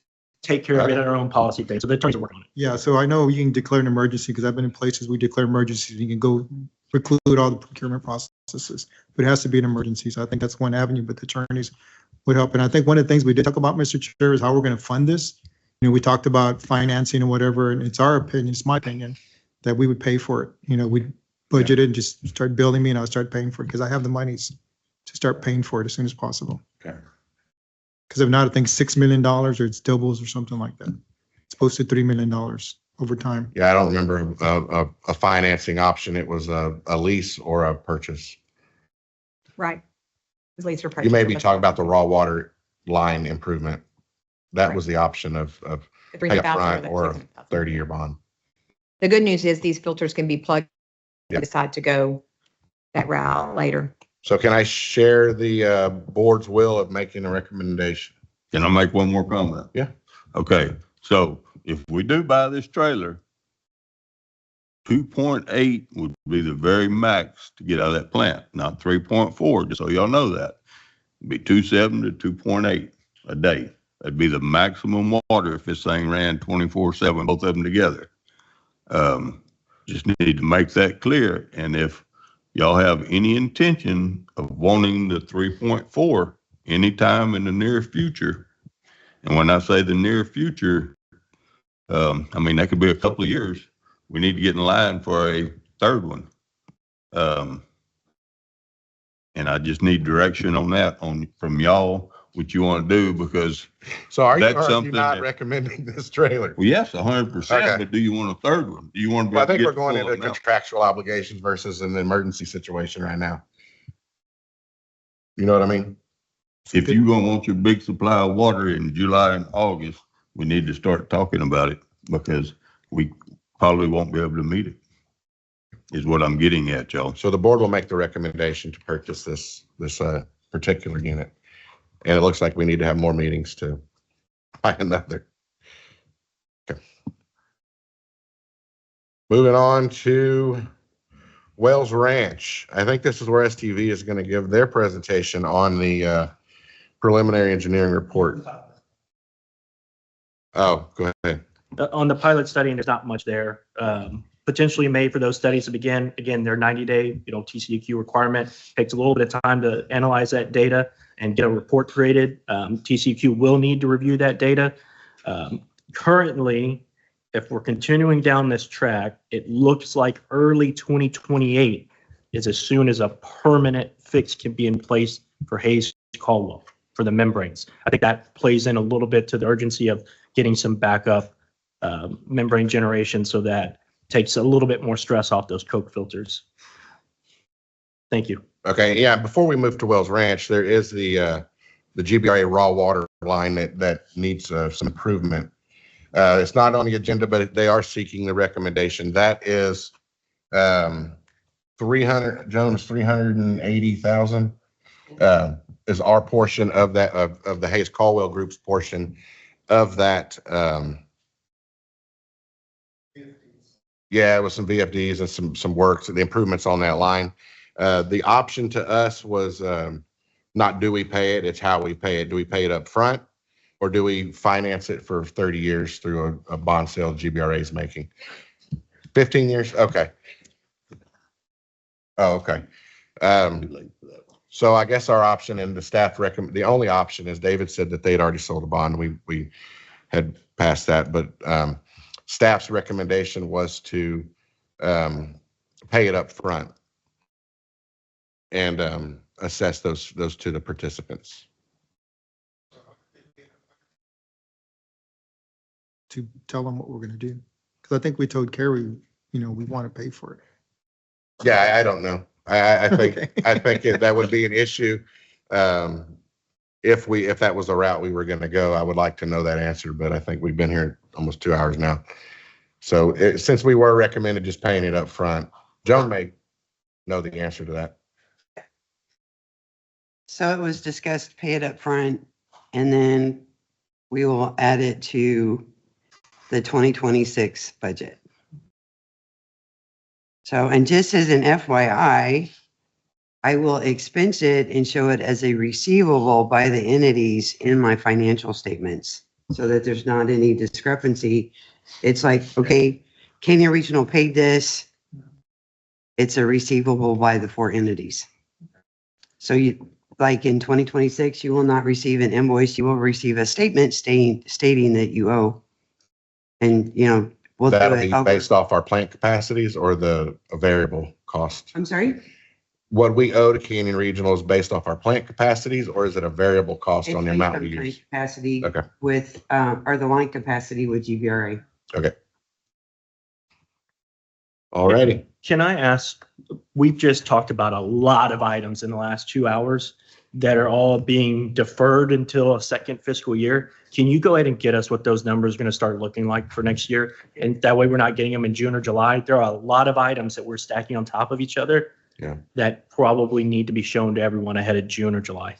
S5: take care of it
S2: Okay.
S5: at our own policy thing. So the attorneys are working on it.
S6: Yeah, so I know you can declare an emergency, because I've been in places we declare emergencies, and you can go preclude all the procurement processes, but it has to be an emergency. So I think that's one avenue, but the attorneys would help. And I think one of the things we did talk about, Mr. Chair, is how we're going to fund this. You know, we talked about financing and whatever, and it's our opinion, it's my opinion, that we would pay for it. You know, we budget it and just start building me and I'll start paying for it, because I have the monies to start paying for it as soon as possible.
S2: Okay.
S6: Because if not, I think $6 million or it's doubles or something like that. It's supposed to $3 million over time.
S2: Yeah, I don't remember a financing option. It was a lease or a purchase.
S10: Right. At least for
S2: You may be talking about the raw water line improvement. That was the option of
S10: the
S2: pay up
S10: 300,000
S2: front
S10: the
S2: or a
S10: 600,000.
S2: 30-year bond.
S10: The good news is these filters can be plugged.
S2: Yeah.
S10: Decide to go that route later.
S2: So can I share the board's will of making a recommendation?
S1: Can I make one more comment?
S2: Yeah.
S1: Okay, so if we do buy this trailer, 2.8 would be the very max to get out of that plant, not 3.4, just so y'all know that. It'd be 2.7 to 2.8 a day. That'd be the maximum water if this thing ran 24/7, both of them together. Just need to make that clear. And if y'all have any intention of wanting the 3.4 anytime in the near future, and when I say the near future, I mean, that could be a couple of years. We need to get in line for a third one. And I just need direction on that from y'all, what you want to do, because,
S2: So are
S1: That's
S2: you
S1: something
S2: not
S1: that-
S2: recommending this trailer?
S1: well, yes, 100%,
S2: Okay.
S1: but do you want a third one? Do you want to be
S2: Well, I
S1: able to
S2: think
S1: get
S2: we're
S1: the
S2: going
S1: full
S2: into
S1: amount?
S2: contractual obligations versus an emergency situation right now. You know what I mean?
S1: If you're gonna want your big supply of water in July and August, we need to start talking about it, because we probably won't be able to meet it, is what I'm getting at, y'all.
S2: So the board will make the recommendation to purchase this particular unit. And it looks like we need to have more meetings to buy another. Okay. Moving on to Wells Ranch. I think this is where STV is going to give their presentation on the preliminary engineering report. Oh, go ahead.
S5: On the pilot study, and there's not much there. Potentially made for those studies to begin. Again, their 90-day, TCEQ requirement takes a little bit of time to analyze that data and get a report created. TCEQ will need to review that data. Currently, if we're continuing down this track, it looks like early 2028 is as soon as a permanent fix can be in place for Hayes Caldwell for the membranes. I think that plays in a little bit to the urgency of getting some backup membrane generation, so that takes a little bit more stress off those Coke filters. Thank you.
S2: Okay, yeah, before we move to Wells Ranch, there is the GBRA raw water line that needs some improvement. It's not on the agenda, but they are seeking the recommendation. That is 300, Jones, 380,000 is our portion of that, of the Hayes Caldwell Group's portion of that. Yeah, with some VFDs and some works, the improvements on that line. The option to us was not do we pay it, it's how we pay it. Do we pay it up front, or do we finance it for 30 years through a bond sale GBRA is making? 15 years? Okay. Oh, okay. So I guess our option, and the staff recommend, the only option is David said that they'd already sold a bond. We had passed that, but staff's recommendation was to pay it up front and assess those to the participants.
S6: To tell them what we're gonna do. Because I think we told Carrie, we want to pay for it.
S2: Yeah, I don't know. I think
S6: Okay.
S2: I think that would be an issue. If that was the route we were going to go, I would like to know that answer, but I think we've been here almost 2 hours now. So since we were recommended just paying it up front, Joan may know the answer to that.
S11: So it was discussed, pay it up front, and then we will add it to the 2026 budget. So, and just as an FYI, I will expense it and show it as a receivable by the entities in my financial statements so that there's not any discrepancy. It's like, okay, Kenya Regional paid this. It's a receivable by the 4 entities. So you, like in 2026, you will not receive an invoice. You will receive a statement stating that you owe. And, we'll do
S2: That'll
S11: it
S2: be
S11: over.
S2: based off our plant capacities or the variable cost.
S11: I'm sorry?
S2: What we owe to Canyon Regional is based off our plant capacities, or is it a variable cost
S11: It's
S2: on the
S11: based
S2: amount
S11: on
S2: we
S11: plant
S2: use?
S11: capacity
S2: Okay.
S11: with, or the line capacity with GBRA.
S2: Okay. Alrighty.
S5: Can I ask, we've just talked about a lot of items in the last 2 hours that are all being deferred until a second fiscal year. Can you go ahead and get us what those numbers are going to start looking like for next year? And that way we're not getting them in June or July. There are a lot of items that we're stacking on top of each other.
S2: Yeah.
S5: That probably need to be shown to everyone ahead of June or July.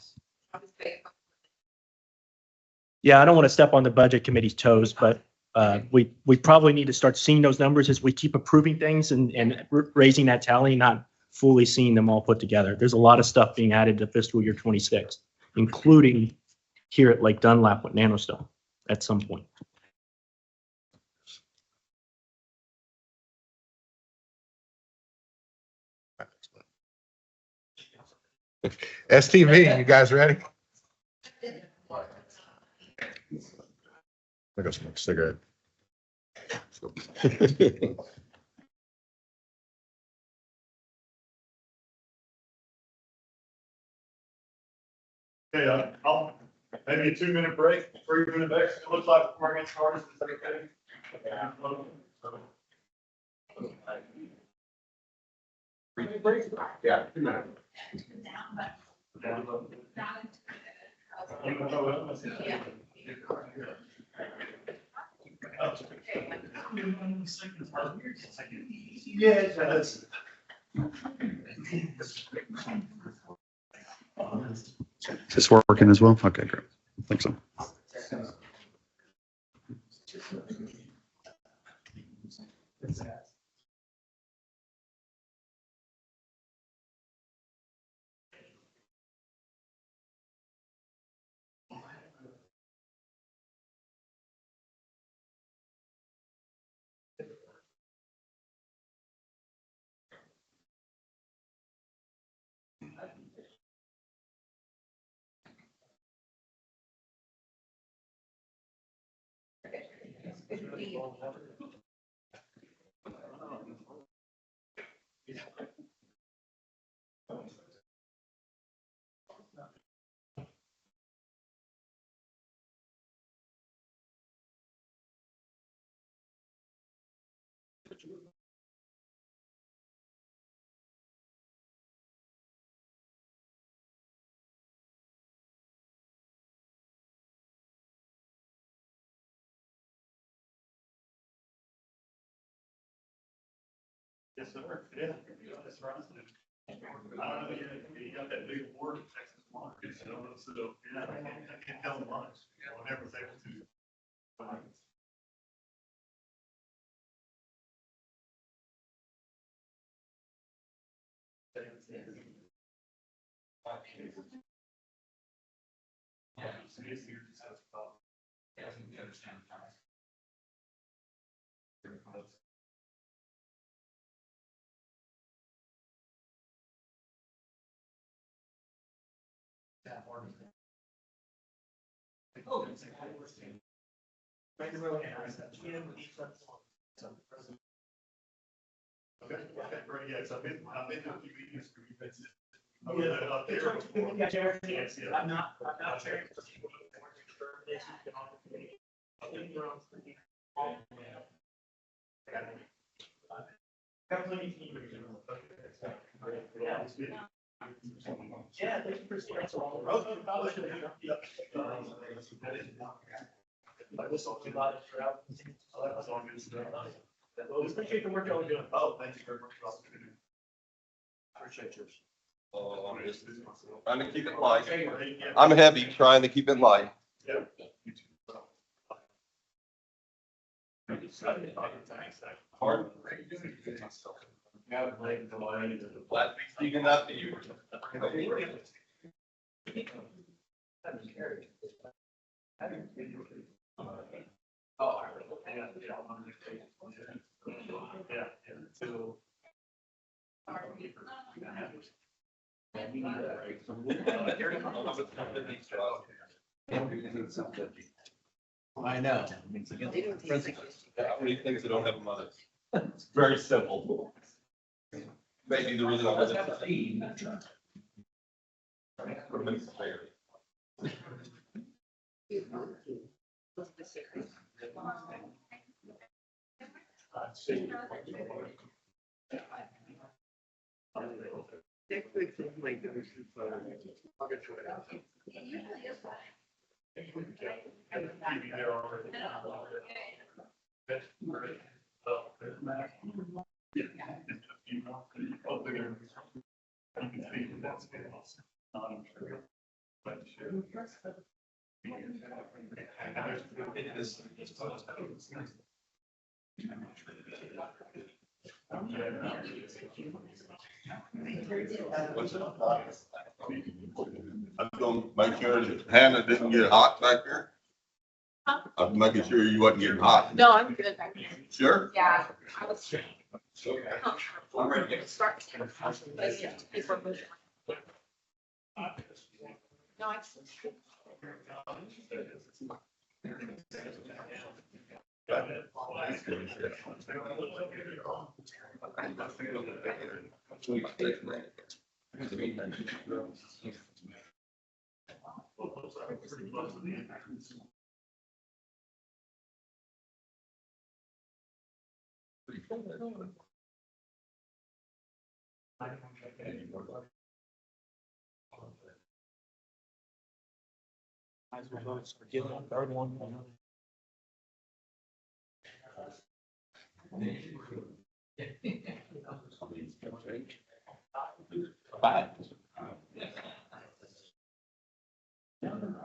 S5: Yeah, I don't want to step on the budget committee's toes, but we probably need to start seeing those numbers as we keep approving things and raising that tally, not fully seeing them all put together. There's a lot of stuff being added to fiscal year 26, including here at Lake Dunlap with Nanostone at some point.
S2: STV, you guys ready? I got smoke a cigarette.
S12: Okay, I'll maybe a 2-minute break, 3-minute break. It looks like we're getting started. Is that okay?
S2: Yeah, 2 minutes.
S12: Yeah, it does.
S13: Is this working as well? Okay, great. I think so.
S12: Yes, sir. Yeah. That's right. I don't know, you got that big award in Texas market, so, yeah, I can't tell them much, whenever they were to. Okay, great, yes, I've been to a few meetings. Oh, yeah, up there. Yes, yeah. I'm not very. Yeah, thank you for staying so long. Well, we appreciate the work y'all are doing. Oh, thank you very much. Appreciate yours.
S7: Trying to keep it light. I'm heavy, trying to keep it light.
S12: Yeah.
S7: Hard. Glad to be speaking up to you.
S9: I know.
S7: How many things that don't have a mother? It's very simple. Maybe the reason I was.
S1: I'm gonna make sure that Hannah didn't get hot back there. I'm making sure you wasn't getting hot.
S3: No, I'm good back here.
S1: Sure.
S3: Yeah, I was.
S7: I'm ready to
S3: Start. No, I.
S5: Third one.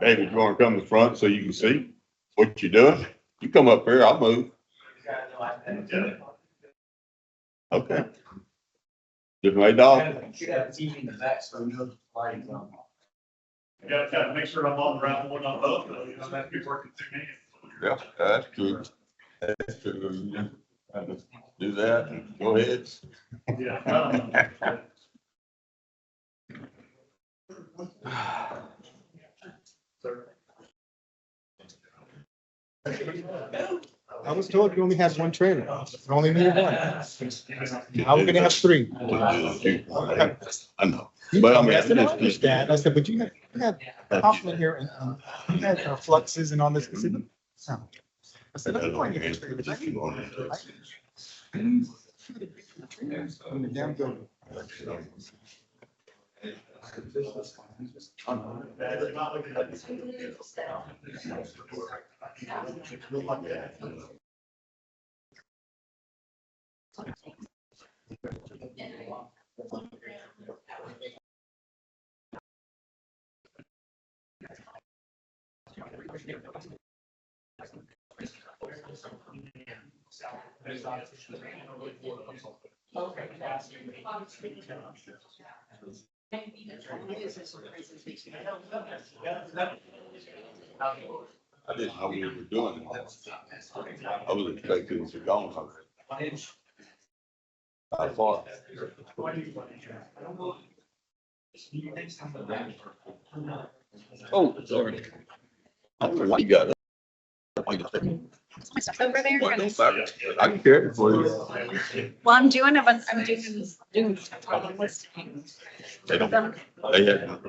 S1: David, you wanna come to the front so you can see what you're doing? You come up here, I'll move. Okay. Just my dog.
S12: You gotta make sure I'm on the right one on both, though. You don't have to be working two hands.
S1: Yeah, that's true. That's true. Do that and go ahead.
S12: Yeah.
S6: I was told you only had one trailer. You only needed one. Now we're gonna have three.
S1: I know, but I mean,
S6: I said, I understand. I said, but you had Hoffman here and you had fluxes and all this. I said, no. I said, I'm going to get a trailer.
S1: I didn't know we were doing that. I was expecting to go already. How far? Oh, sorry. I don't know why you got it. I got it.
S3: My stuff over there.
S1: Well, don't matter. I can carry it for you.
S3: Well, I'm doing a bunch, I'm doing stuff while I'm listening.
S1: They don't, they had.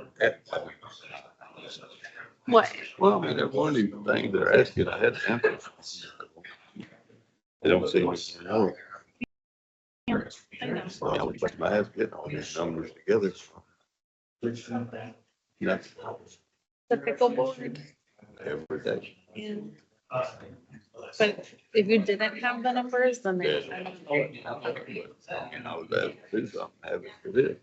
S3: What?
S1: Well, I mean, they're one of these things they're asking, I had to answer. They don't see what's wrong.
S3: I know.
S1: Well, I was like, my ass getting all these numbers together. Yeah,
S3: The pickleboard.
S1: every day.
S3: And, but if you didn't have the numbers, then
S1: Yeah.
S3: they. I don't know.
S1: And I was asked to do something, have it for this.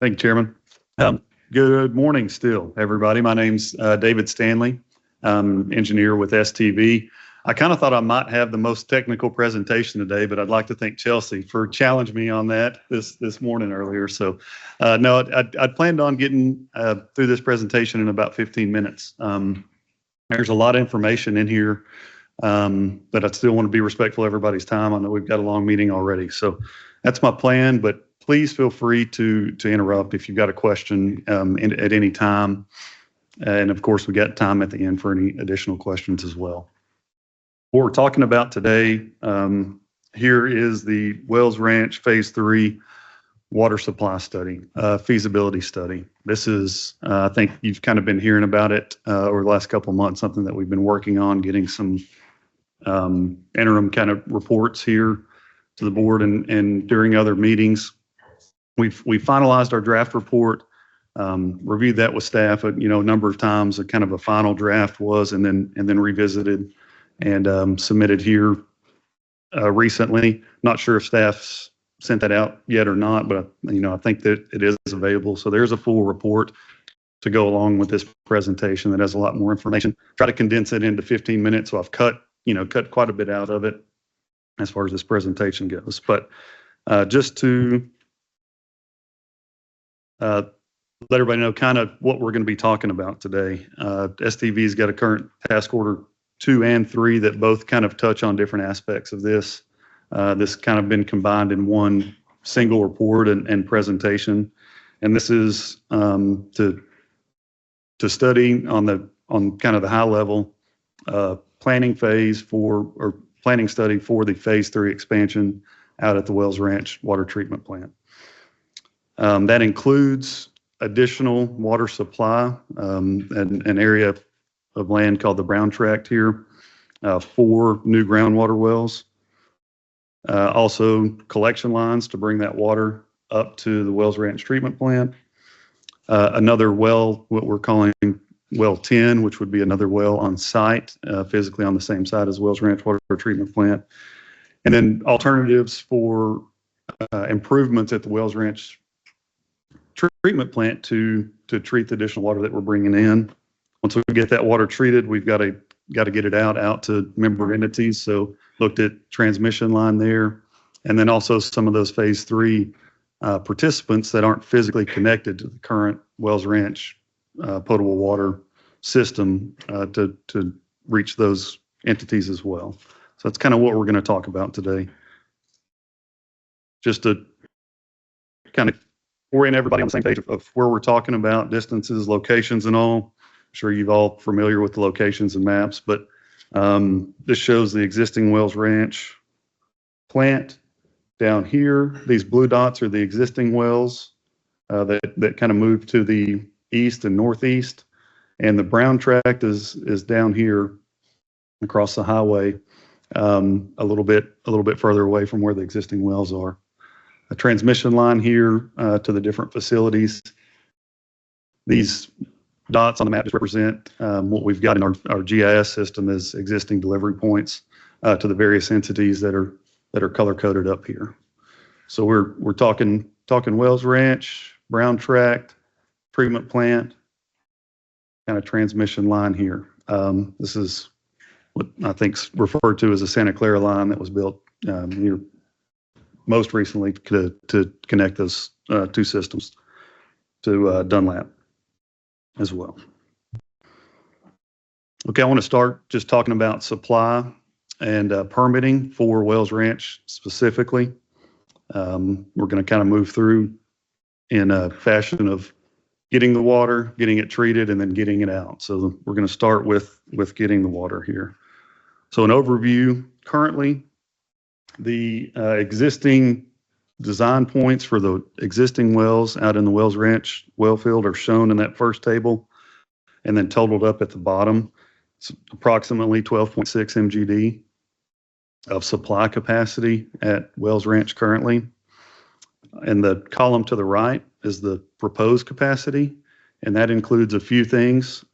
S13: Thank you, Chairman. Good morning still, everybody. My name's David Stanley. I'm engineer with STV. I kind of thought I might have the most technical presentation today, but I'd like to thank Chelsea for challenging me on that this morning earlier. So no, I'd planned on getting through this presentation in about 15 minutes. There's a lot of information in here, but I still want to be respectful of everybody's time. I know we've got a long meeting already, so that's my plan, but please feel free to interrupt if you've got a question at any time. And of course, we got time at the end for any additional questions as well. What we're talking about today, here is the Wells Ranch Phase 3 water supply study, feasibility study. This is, I think you've kind of been hearing about it over the last couple of months, something that we've been working on, getting some interim kind of reports here to the board and during other meetings. We finalized our draft report, reviewed that with staff, a number of times. A kind of a final draft was, and then revisited and submitted here recently. Not sure if staff's sent that out yet or not, but I think that it is available. So there's a full report to go along with this presentation that has a lot more information. Try to condense it into 15 minutes. So I've cut quite a bit out of it as far as this presentation goes. But just to let everybody know kind of what we're going to be talking about today. STV's got a current task order 2 and 3 that both kind of touch on different aspects of this. This kind of been combined in one single report and presentation. And this is to study on kind of the high level planning phase or planning study for the Phase 3 expansion out at the Wells Ranch water treatment plant. That includes additional water supply, an area of land called the Brown Tract here, 4 new groundwater wells. Also collection lines to bring that water up to the Wells Ranch treatment plant. Another well, what we're calling well 10, which would be another well on site, physically on the same site as Wells Ranch water treatment plant. And then alternatives for improvements at the Wells Ranch treatment plant to treat the additional water that we're bringing in. Once we get that water treated, we've got to get it out to member entities. So looked at transmission line there, and then also some of those Phase 3 participants that aren't physically connected to the current Wells Ranch potable water system to reach those entities as well. So that's kind of what we're going to talk about today. Just to kind of orient everybody on the same page of where we're talking about, distances, locations, and all. I'm sure you've all familiar with the locations and maps, but this shows the existing Wells Ranch plant down here. These blue dots are the existing wells that kind of move to the east and northeast, and the Brown Tract is down here across the highway, a little bit further away from where the existing wells are. A transmission line here to the different facilities. These dots on the map just represent what we've got in our GIS system as existing delivery points to the various entities that are color coded up here. So we're talking Wells Ranch, Brown Tract, treatment plant, kind of transmission line here. This is what I think's referred to as a Santa Clara line that was built here most recently to connect those 2 systems to Dunlap as well. Okay, I want to start just talking about supply and permitting for Wells Ranch specifically. We're going to kind of move through in a fashion of getting the water, getting it treated, and then getting it out. So we're going to start with getting the water here. So an overview, currently the existing design points for the existing wells out in the Wells Ranch well field are shown in that first table and then totaled up at the bottom. It's approximately 12.6 MGD of supply capacity at Wells Ranch currently. And the column to the right is the proposed capacity, and that includes a few things.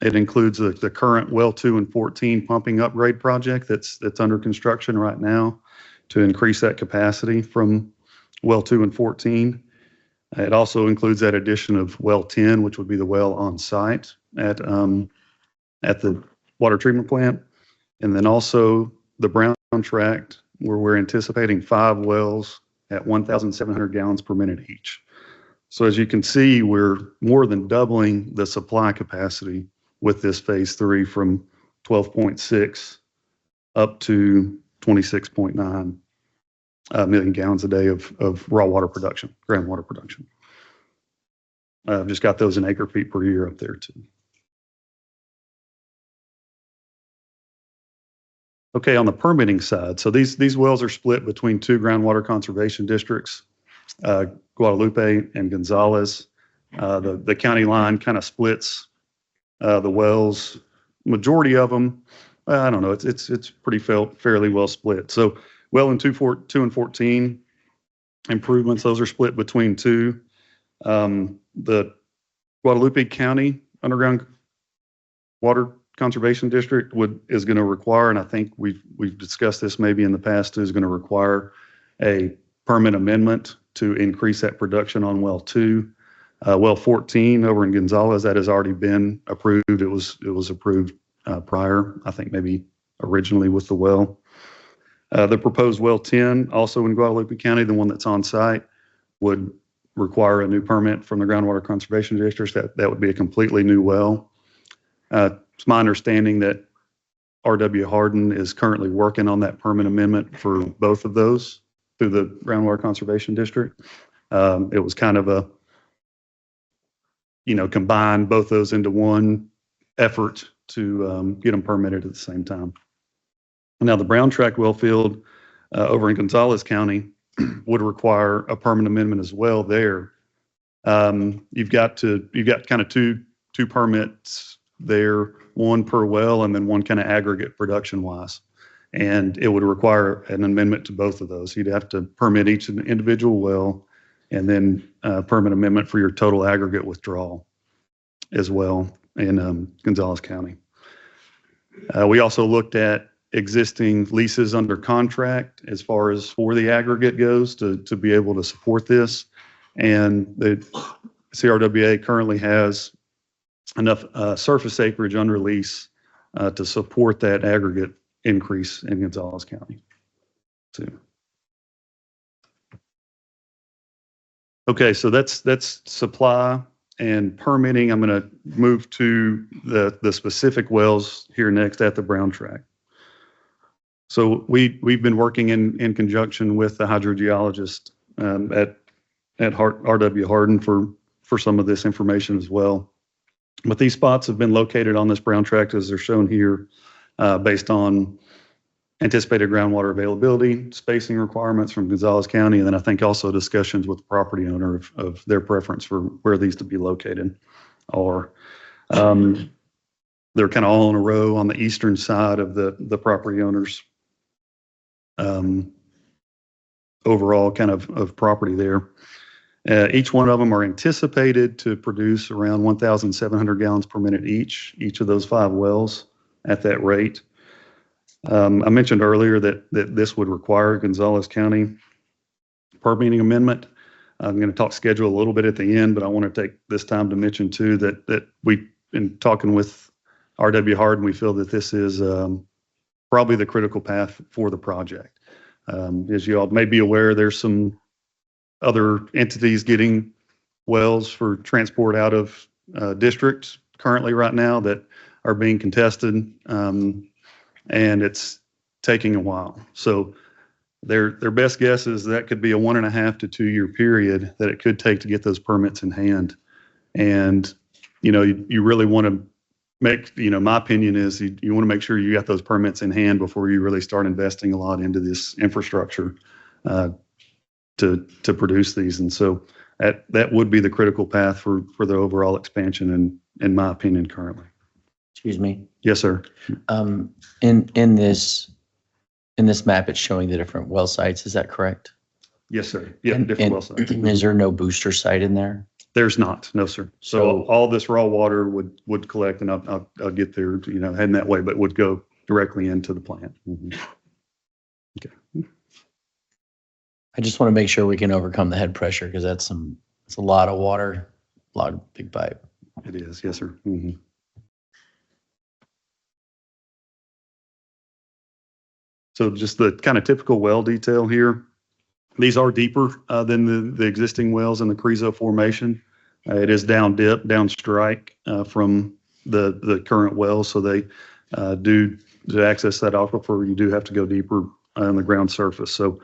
S13: It includes the current well 2 and 14 pumping upgrade project that's under construction right now to increase that capacity from well 2 and 14. It also includes that addition of well 10, which would be the well on site at the water treatment plant. And then also the Brown Tract, where we're anticipating 5 wells at 1,700 gallons per minute each. So as you can see, we're more than doubling the supply capacity with this Phase 3 from 12.6 up to 26.9 million gallons a day of raw water production, groundwater production. I've just got those in acre feet per year up there too. Okay, on the permitting side, so these wells are split between two groundwater conservation districts, Guadalupe and Gonzales. The county line kind of splits the wells. Majority of them, I don't know, it's pretty fairly well split. So well in 2 and 14 improvements, those are split between two. The Guadalupe County Underground Water Conservation District is going to require, and I think we've discussed this maybe in the past, is going to require a permit amendment to increase that production on well 2. Well 14 over in Gonzales, that has already been approved. It was approved prior, I think maybe originally with the well. The proposed well 10, also in Guadalupe County, the one that's on site, would require a new permit from the Groundwater Conservation District. That would be a completely new well. It's my understanding that RW Hardin is currently working on that permit amendment for both of those through the Groundwater Conservation District. It was kind of a, combine both those into one effort to get them permitted at the same time. Now, the Brown Track well field over in Gonzales County would require a permit amendment as well there. You've got kind of two permits there, one per well and then one kind of aggregate production wise. And it would require an amendment to both of those. You'd have to permit each individual well and then permit amendment for your total aggregate withdrawal as well in Gonzales County. We also looked at existing leases under contract as far as for the aggregate goes to be able to support this. And the CRWA currently has enough surface acreage under lease to support that aggregate increase in Gonzales County. Okay, so that's supply and permitting. I'm going to move to the specific wells here next at the Brown Track. So we've been working in conjunction with the hydrogeologist at RW Hardin for some of this information as well. But these spots have been located on this Brown Tract as they're shown here based on anticipated groundwater availability, spacing requirements from Gonzales County, and then I think also discussions with the property owner of their preference for where these to be located. Or they're kind of all in a row on the eastern side of the property owner's overall kind of property there. Each one of them are anticipated to produce around 1,700 gallons per minute each of those 5 wells at that rate. I mentioned earlier that this would require Gonzales County permitting amendment. I'm going to talk schedule a little bit at the end, but I want to take this time to mention too that we, in talking with RW Hardin, we feel that this is probably the critical path for the project. As you all may be aware, there's some other entities getting wells for transport out of districts currently right now that are being contested, and it's taking a while. So their best guess is that could be a 1.5 to 2 year period that it could take to get those permits in hand. And, you really want to make, my opinion is you want to make sure you got those permits in hand before you really start investing a lot into this infrastructure to produce these. And so that would be the critical path for the overall expansion in my opinion currently.
S8: Excuse me.
S13: Yes, sir.
S8: In this map, it's showing the different well sites. Is that correct?
S13: Yes, sir. Yeah, different well sites.
S8: Is there no booster site in there?
S13: There's not. No, sir. So all this raw water would collect, and I'll get there, heading that way, but would go directly into the plant. Mm-hmm. Okay.
S8: I just want to make sure we can overcome the head pressure because it's a lot of water, a lot of big pipe.
S13: It is. Yes, sir. Mm-hmm. So just the kind of typical well detail here. These are deeper than the existing wells in the Carrizo Formation. It is down dip, down strike from the current wells. So they do to access that aquifer, you do have to go deeper on the ground surface. So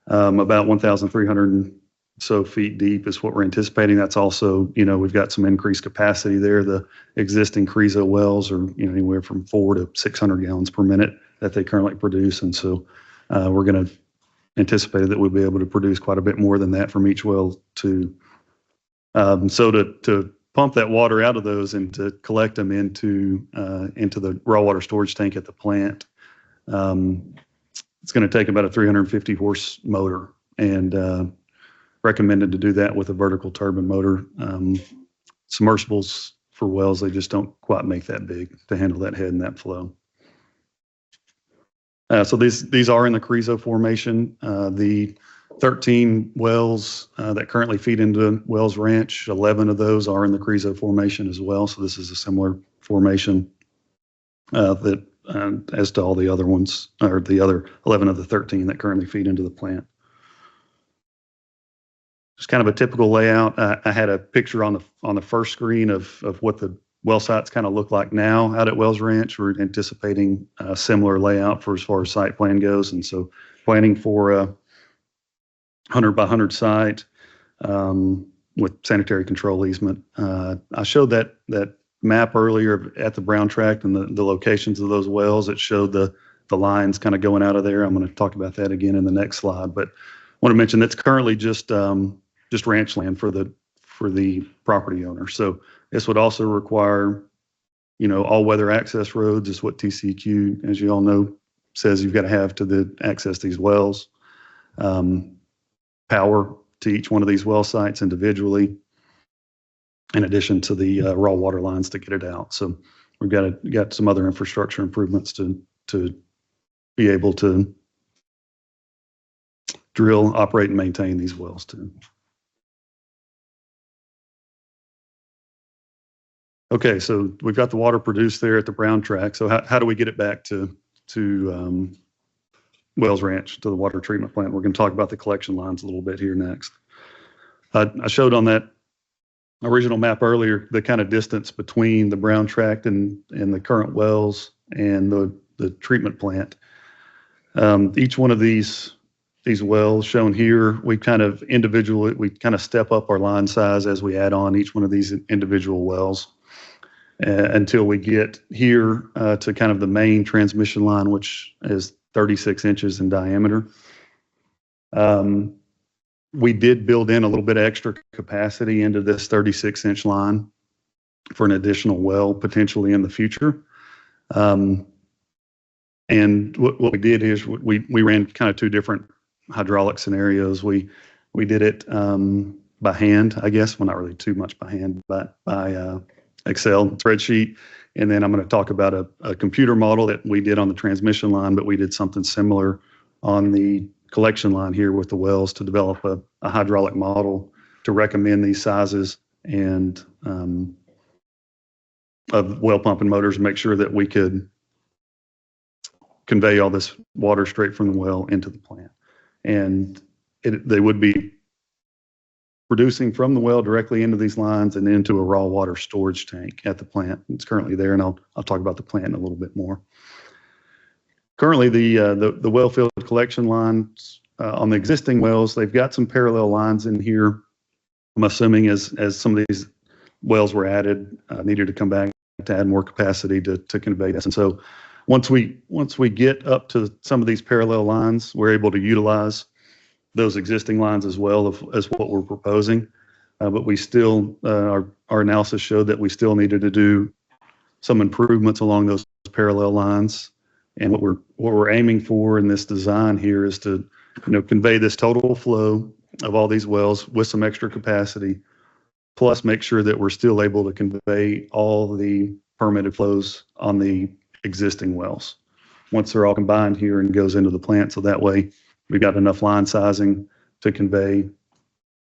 S13: about 1,300 so feet deep is what we're anticipating. That's also, we've got some increased capacity there. The existing CRWA wells are, anywhere from 400 to 600 gallons per minute that they currently produce. And so we're going to anticipate that we'll be able to produce quite a bit more than that from each well too. So to pump that water out of those and to collect them into the raw water storage tank at the plant, it's going to take about a 350 horse motor, and recommended to do that with a vertical turbine motor. Submersibles for wells, they just don't quite make that big to handle that head and that flow. So these are in the CRWA formation. The 13 wells that currently feed into Wells Ranch, 11 of those are in the CRWA formation as well. So this is a similar formation that as to all the other ones, or the other 11 of the 13 that currently feed into the plant. Just kind of a typical layout. I had a picture on the first screen of what the well sites kind of look like now out at Wells Ranch. We're anticipating a similar layout for as far as site plan goes, and so planning for a 100 by 100 site with sanitary control easement. I showed that map earlier at the Brown Tract and the locations of those wells. It showed the lines kind of going out of there. I'm going to talk about that again in the next slide, but I want to mention that's currently just ranch land for the property owner. So this would also require, all weather access roads is what TCEQ, as you all know, says you've got to have to access these wells. Power to each one of these well sites individually, in addition to the raw water lines to get it out. So we've got some other infrastructure improvements to be able to drill, operate, and maintain these wells too. Okay, so we've got the water produced there at the Brown Tract. So how do we get it back to Wells Ranch, to the water treatment plant? We're going to talk about the collection lines a little bit here next. I showed on that original map earlier the kind of distance between the Brown Tract and the current wells and the treatment plant. Each one of these wells shown here, we kind of step up our line size as we add on each one of these individual wells until we get here to kind of the main transmission line, which is 36 inches in diameter. We did build in a little bit of extra capacity into this 36-inch line for an additional well potentially in the future. And what we did is we ran kind of two different hydraulic scenarios. We did it by hand, I guess. Well, not really too much by hand, but by Excel spreadsheet. And then I'm going to talk about a computer model that we did on the transmission line, but we did something similar on the collection line here with the wells to develop a hydraulic model to recommend these sizes and of well pumping motors, make sure that we could convey all this water straight from the well into the plant. And they would be producing from the well directly into these lines and into a raw water storage tank at the plant. It's currently there, and I'll talk about the plant in a little bit more. Currently, the well field collection lines on the existing wells, they've got some parallel lines in here. I'm assuming as some of these wells were added, needed to come back to add more capacity to convey this. And so once we get up to some of these parallel lines, we're able to utilize those existing lines as well as what we're proposing. But we still, our analysis showed that we still needed to do some improvements along those parallel lines. And what we're aiming for in this design here is to, convey this total flow of all these wells with some extra capacity, plus make sure that we're still able to convey all the permitted flows on the existing wells once they're all combined here and goes into the plant. So that way we've got enough line sizing to convey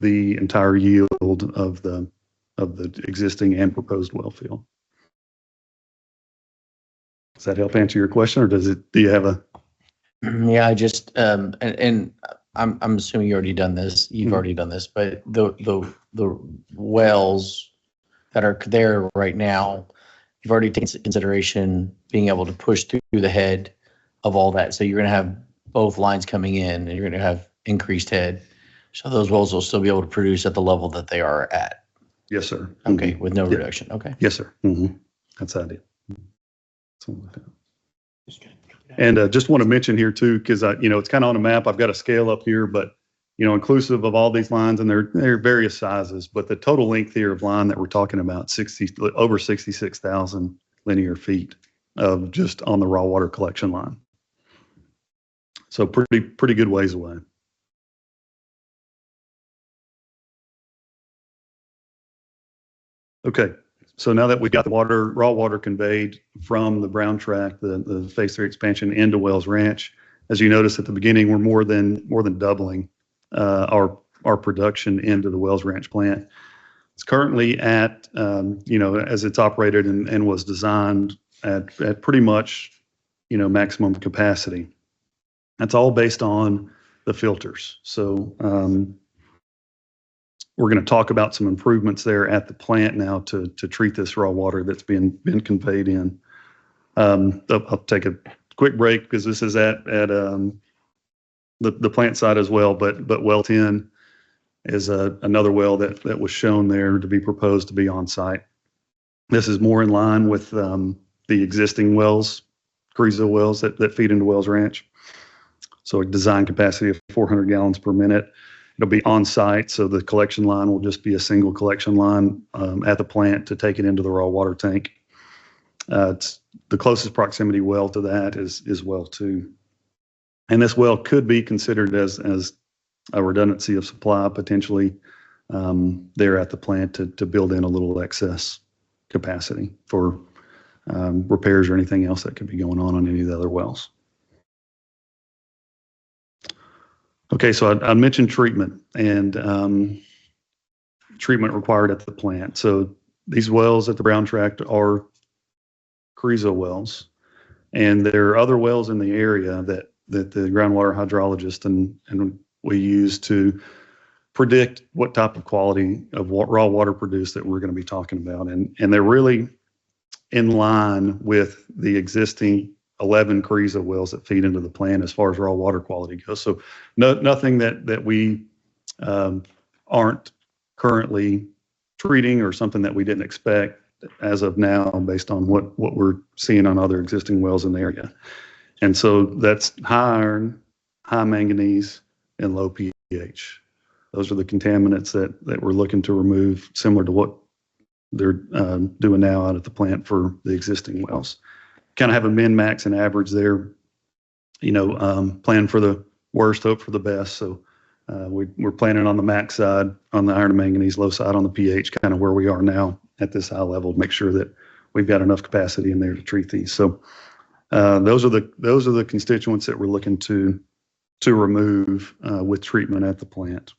S13: the entire yield of the existing and proposed well field. Does that help answer your question, or do you have a?
S8: Yeah, I just and I'm assuming you already done this. You've already done this, but the wells that are there right now, you've already taken into consideration being able to push through the head of all that. So you're going to have both lines coming in, and you're going to have increased head. So those wells will still be able to produce at the level that they are at.
S13: Yes, sir.
S8: Okay,
S13: Mhm.
S8: with no
S13: Yeah.
S8: reduction. Okay.
S13: Yes, sir. That's the idea. Something like that. And just want to mention here too, because it's kind of on a map. I've got a scale up here, but inclusive of all these lines, and they're various sizes, but the total length here of line that we're talking about, over 66,000 linear feet of just on the raw water collection line. So pretty good ways away. Okay, so now that we've got the raw water conveyed from the Brown Tract, the Phase 3 expansion into Wells Ranch, as you noticed at the beginning, we're more than doubling our production into the Wells Ranch plant. It's currently at, as it's operated and was designed at pretty much, maximum capacity. That's all based on the filters. So we're going to talk about some improvements there at the plant now to treat this raw water that's been conveyed in. I'll take a quick break because this is at the plant side as well, but well 10 is another well that was shown there to be proposed to be on site. This is more in line with the existing wells, CRWA wells that feed into Wells Ranch. So a design capacity of 400 gallons per minute. It'll be on site, so the collection line will just be a single collection line at the plant to take it into the raw water tank. It's the closest proximity well to that is well 2. And this well could be considered as a redundancy of supply potentially there at the plant to build in a little excess capacity for repairs or anything else that could be going on any of the other wells. Okay, so I mentioned treatment and treatment required at the plant. So these wells at the Brown Tract are CRWA wells, and there are other wells in the area that the groundwater hydrologist and we use to predict what type of quality of raw water produced that we're going to be talking about. And they're really in line with the existing 11 CRWA wells that feed into the plant as far as raw water quality goes. So nothing that we aren't currently treating or something that we didn't expect as of now based on what we're seeing on other existing wells in the area. And so that's high iron, high manganese, and low pH. Those are the contaminants that we're looking to remove, similar to what they're doing now out at the plant for the existing wells. Kind of have a min, max, and average there. Plan for the worst, hope for the best. So we're planning on the max side on the iron and manganese, low side on the pH, kind of where we are now at this high level to make sure that we've got enough capacity in there to treat these. So those are the constituents that we're looking to remove with treatment at the plant.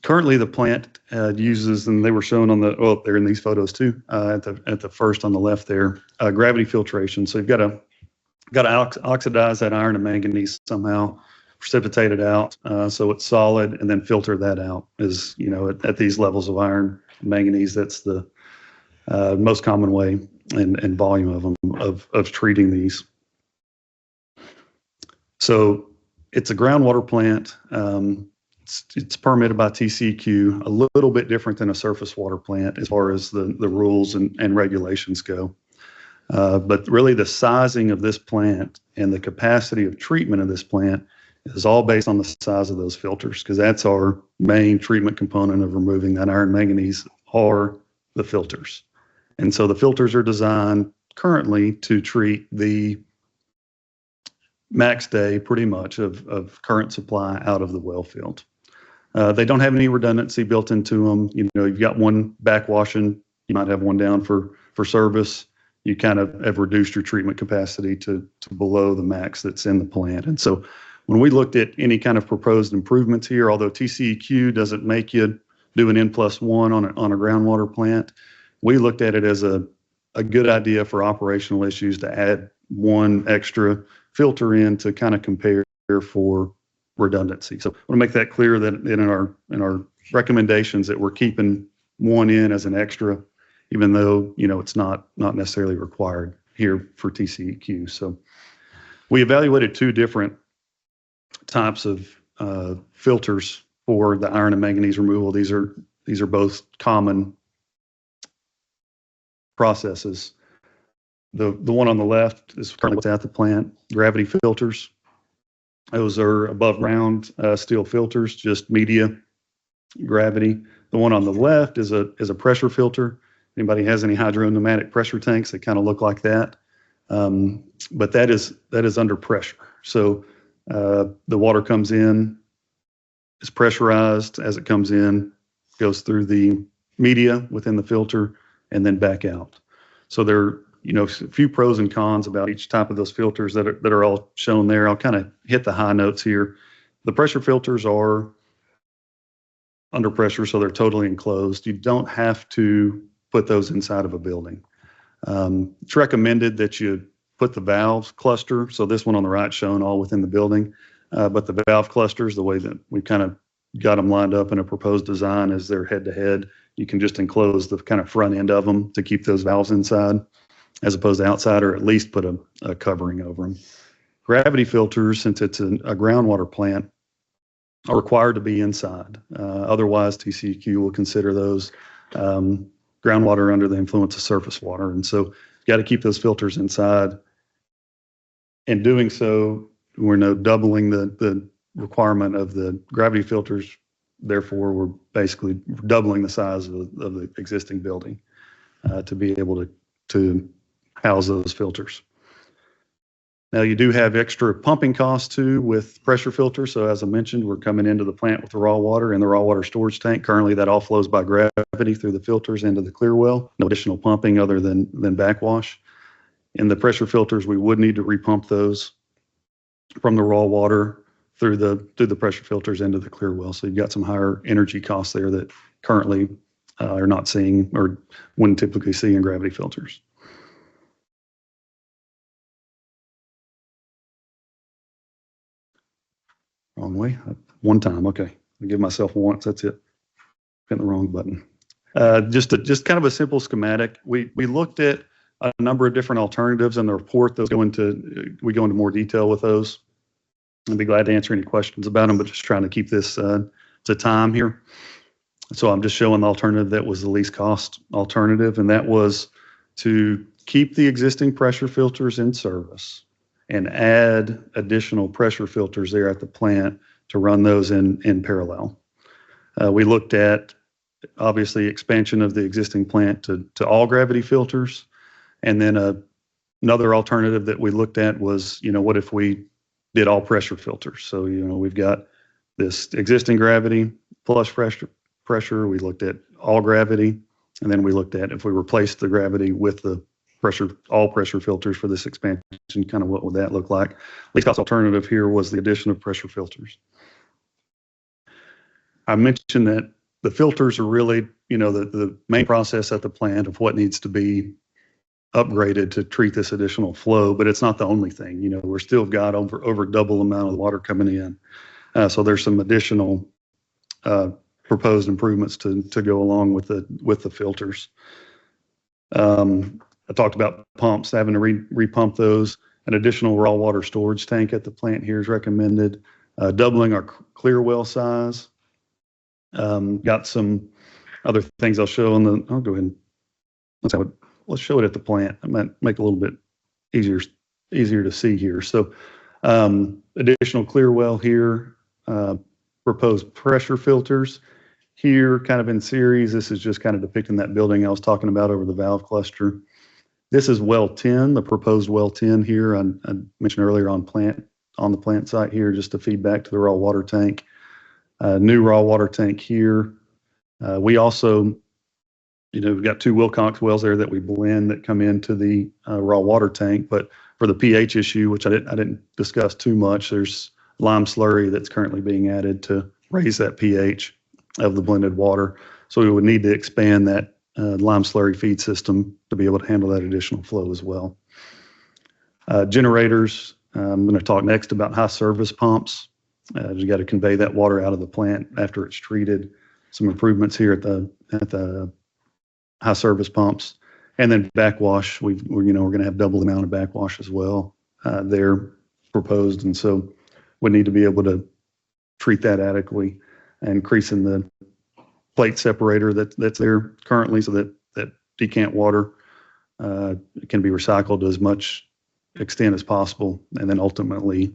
S13: Currently, the plant uses, and they were shown they're in these photos too, at the first on the left there, gravity filtration. So you've got to oxidize that iron and manganese somehow, precipitate it out so it's solid, and then filter that out. At these levels of iron and manganese, that's the most common way and volume of them of treating these. So it's a groundwater plant. It's permitted by TCEQ, a little bit different than a surface water plant as far as the rules and regulations go. But really the sizing of this plant and the capacity of treatment of this plant is all based on the size of those filters, because that's our main treatment component of removing that iron manganese are the filters. And so the filters are designed currently to treat the max day pretty much of current supply out of the well field. They don't have any redundancy built into them. You've got one backwashing, you might have one down for service. You kind of have reduced your treatment capacity to below the max that's in the plant. And so when we looked at any kind of proposed improvements here, although TCEQ doesn't make you do an N+1 on a groundwater plant, we looked at it as a good idea for operational issues to add one extra filter in to kind of compare for redundancy. So I want to make that clear that in our recommendations that we're keeping one in as an extra, even though it's not necessarily required here for TCEQ. So we evaluated 2 different types of filters for the iron and manganese removal. These are both common processes. The one on the left is currently what's at the plant, gravity filters. Those are above ground steel filters, just media gravity. The one on the left is a pressure filter. Anybody has any hydropneumatic pressure tanks that kind of look like that? But that is under pressure. So the water comes in, is pressurized as it comes in, goes through the media within the filter, and then back out. So there are, a few pros and cons about each type of those filters that are all shown there. I'll kind of hit the high notes here. The pressure filters are under pressure, so they're totally enclosed. You don't have to put those inside of a building. It's recommended that you put the valve cluster. So this one on the right shown all within the building, but the valve clusters, the way that we kind of got them lined up in a proposed design is they're head to head. You can just enclose the kind of front end of them to keep those valves inside as opposed to outside, or at least put a covering over them. Gravity filters, since it's a groundwater plant, are required to be inside. Otherwise, TCEQ will consider those groundwater under the influence of surface water. And so you got to keep those filters inside. In doing so, we're now doubling the requirement of the gravity filters. Therefore, we're basically doubling the size of the existing building to be able to house those filters. Now, you do have extra pumping costs too with pressure filters. So as I mentioned, we're coming into the plant with the raw water and the raw water storage tank. Currently, that all flows by gravity through the filters into the clear well. No additional pumping other than backwash. In the pressure filters, we would need to repump those from the raw water through the pressure filters into the clear well. So you've got some higher energy costs there that currently are not seeing or wouldn't typically see in gravity filters. Wrong way. One time. Okay. I give myself once. That's it. Hit the wrong button. Just kind of a simple schematic. We looked at a number of different alternatives in the report. We go into more detail with those. I'd be glad to answer any questions about them, but just trying to keep this to time here. So I'm just showing the alternative that was the least cost alternative, and that was to keep the existing pressure filters in service and add additional pressure filters there at the plant to run those in parallel. We looked at, obviously, expansion of the existing plant to all gravity filters. And then another alternative that we looked at was, what if we did all pressure filters? So, we've got this existing gravity plus pressure. We looked at all gravity. And then we looked at if we replaced the gravity with the all pressure filters for this expansion, kind of what would that look like? Least cost alternative here was the addition of pressure filters. I mentioned that the filters are really, the main process at the plant of what needs to be upgraded to treat this additional flow, but it's not the only thing. We're still got over double the amount of water coming in. So there's some additional proposed improvements to go along with the filters. I talked about pumps, having to repump those. An additional raw water storage tank at the plant here is recommended. Doubling our clear well size. Got some other things I'll show I'll go ahead and let's show it at the plant. It might make it a little bit easier to see here. So additional clear well here, proposed pressure filters here kind of in series. This is just kind of depicting that building I was talking about over the valve cluster. This is well 10, the proposed well 10 here. I mentioned earlier on the plant site here, just to feed back to the raw water tank. New raw water tank here. We also, we've got 2 Wilcox wells there that we blend that come into the raw water tank. But for the pH issue, which I didn't discuss too much, there's lime slurry that's currently being added to raise that pH of the blended water. So we would need to expand that lime slurry feed system to be able to handle that additional flow as well. Generators, I'm going to talk next about high service pumps. You got to convey that water out of the plant after it's treated. Some improvements here at the high service pumps, and then backwash. We're going to have double the amount of backwash as well. They're proposed, and so we need to be able to treat that adequately, and increasing the plate separator that's there currently so that decant water can be recycled to as much extent as possible, and then ultimately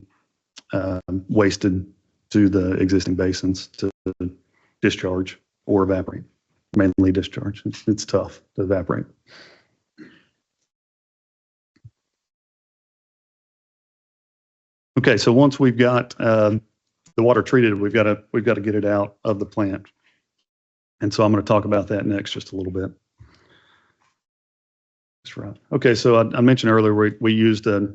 S13: wasted to the existing basins to discharge or evaporate. Mainly discharge. It's tough to evaporate. Okay, so once we've got the water treated, we've got to get it out of the plant, and so I'm going to talk about that next just a little bit. That's right. Okay, so I mentioned earlier we used a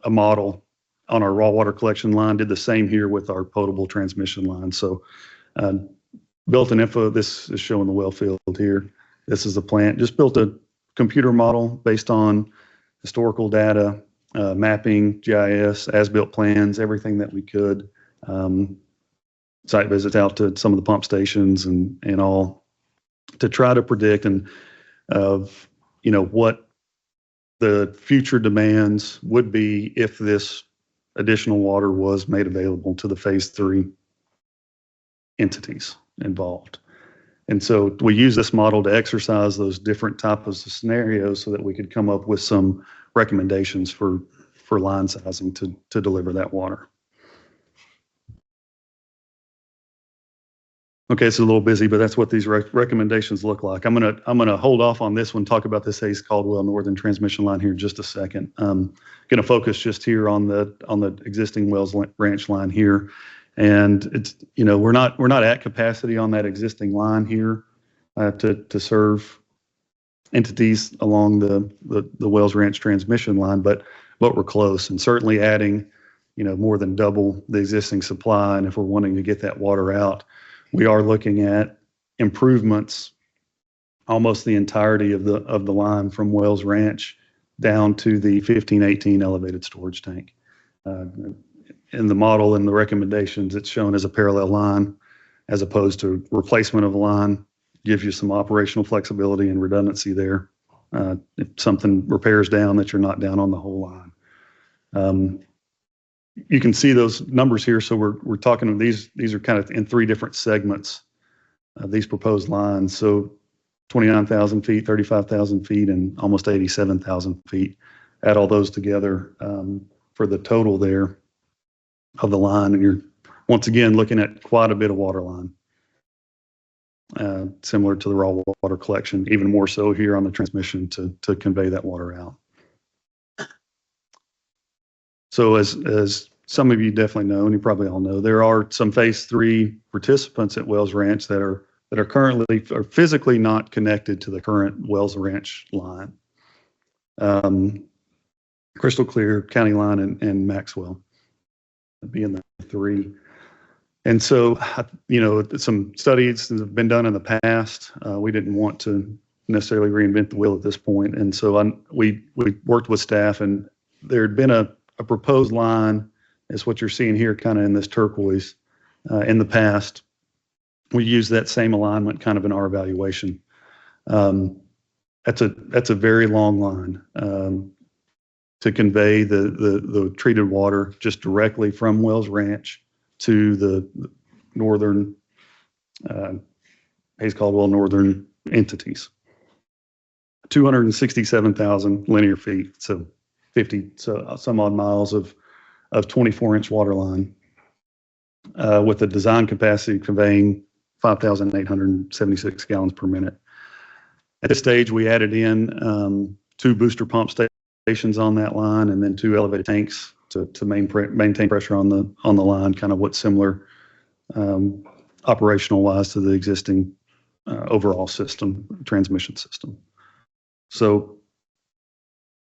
S13: model on our raw water collection line. Did the same here with our potable transmission line. So built an info. This is showing the well field here. This is the plant. Just built a computer model based on historical data, mapping, GIS, as-built plans, everything that we could. Site visits out to some of the pump stations and all to try to predict of what the future demands would be if this additional water was made available to the phase 3 entities involved. And so we use this model to exercise those different types of scenarios so that we could come up with some recommendations for line sizing to deliver that water. Okay, it's a little busy, but that's what these recommendations look like. I'm gonna hold off on this one, talk about this Hayes Caldwell Northern transmission line here in just a second. Gonna focus just here on the existing Wells Ranch line here. And it's, we're not at capacity on that existing line here to serve entities along the Wells Ranch transmission line, but we're close, and certainly adding, more than double the existing supply. And if we're wanting to get that water out, we are looking at improvements almost the entirety of the line from Wells Ranch down to the 1518 elevated storage tank. In the model and the recommendations, it's shown as a parallel line as opposed to replacement of a line. Gives you some operational flexibility and redundancy there. If something repairs down, that you're not down on the whole line. You can see those numbers here. So we're talking, these are kind of in 3 different segments, these proposed lines. So 29,000 feet, 35,000 feet, and almost 87,000 feet. Add all those together for the total there of the line. And you're once again looking at quite a bit of water line, similar to the raw water collection, even more so here on the transmission to convey that water out. So as some of you definitely know, and you probably all know, there are some phase 3 participants at Wells Ranch that are currently physically not connected to the current Wells Ranch line. Crystal Clear, County Line, and Maxwell being the 3. And so, some studies that have been done in the past. We didn't want to necessarily reinvent the wheel at this point. And so we worked with staff, and there had been a proposed line, is what you're seeing here kind of in this turquoise, in the past. We used that same alignment kind of in our evaluation. That's a very long line to convey the treated water just directly from Wells Ranch to the northern Hayes Caldwell Northern entities. 267,000 linear feet, so some odd miles of 24-inch water line, with a design capacity conveying 5,876 gallons per minute. At this stage, we added in 2 booster pump stations on that line, and then 2 elevated tanks to maintain pressure on the line, kind of what's similar operational wise to the existing overall transmission system. So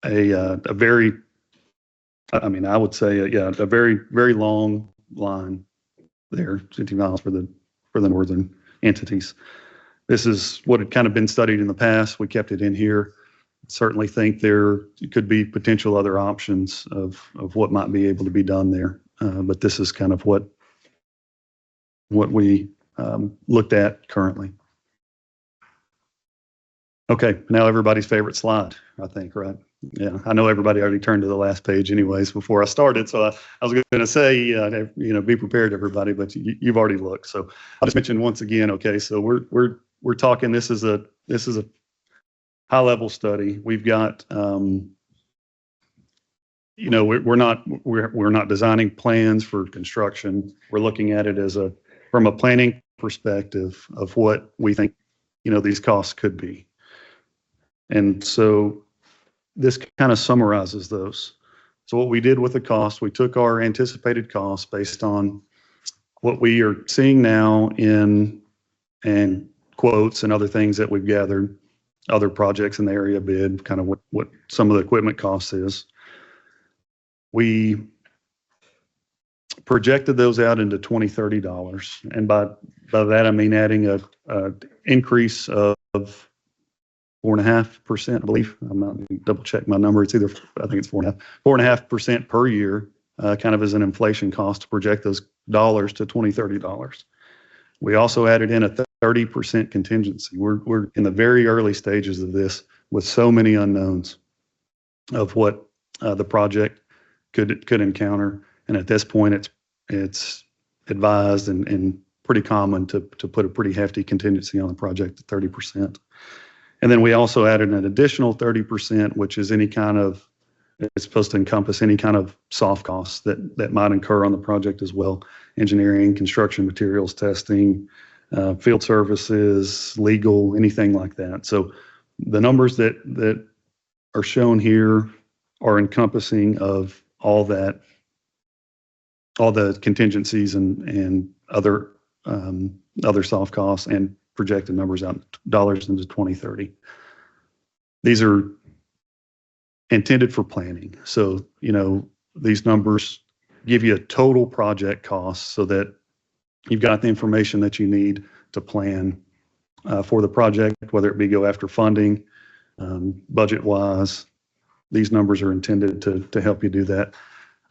S13: a very, I would say, a very, very long line there, 50 miles for the northern entities. This is what had kind of been studied in the past. We kept it in here. Certainly think there could be potential other options of what might be able to be done there. But this is kind of what we looked at currently. Okay, now everybody's favorite slide, I think, right? Yeah, I know everybody already turned to the last page anyways before I started. So I was going to say, be prepared, everybody, but you've already looked. So I'll just mention once again, okay, so we're talking, this is a high level study. We've got, we're not designing plans for construction. We're looking at it from a planning perspective of what we think, these costs could be. And so this kind of summarizes those. So what we did with the cost, we took our anticipated costs based on what we are seeing now and quotes and other things that we've gathered, other projects in the area bid, kind of what some of the equipment cost is. We projected those out into $20-30. And by that, I mean adding a increase of 4.5%, I believe. I'm not double check my number. It's either, I think it's 4.5% per year, kind of as an inflation cost to project those dollars to $20-30. We also added in a 30% contingency. We're in the very early stages of this with so many unknowns of what the project could encounter. And at this point, it's advised and pretty common to put a pretty hefty contingency on the project at 30%. And then we also added an additional 30%, which is it's supposed to encompass any kind of soft costs that might incur on the project as well. Engineering, construction materials, testing, field services, legal, anything like that. So the numbers that are shown here are encompassing of all the contingencies and other soft costs and projected numbers out dollars into 2030. These are intended for planning. So, these numbers give you a total project cost so that you've got the information that you need to plan for the project, whether it be go after funding, budget wise. These numbers are intended to help you do that.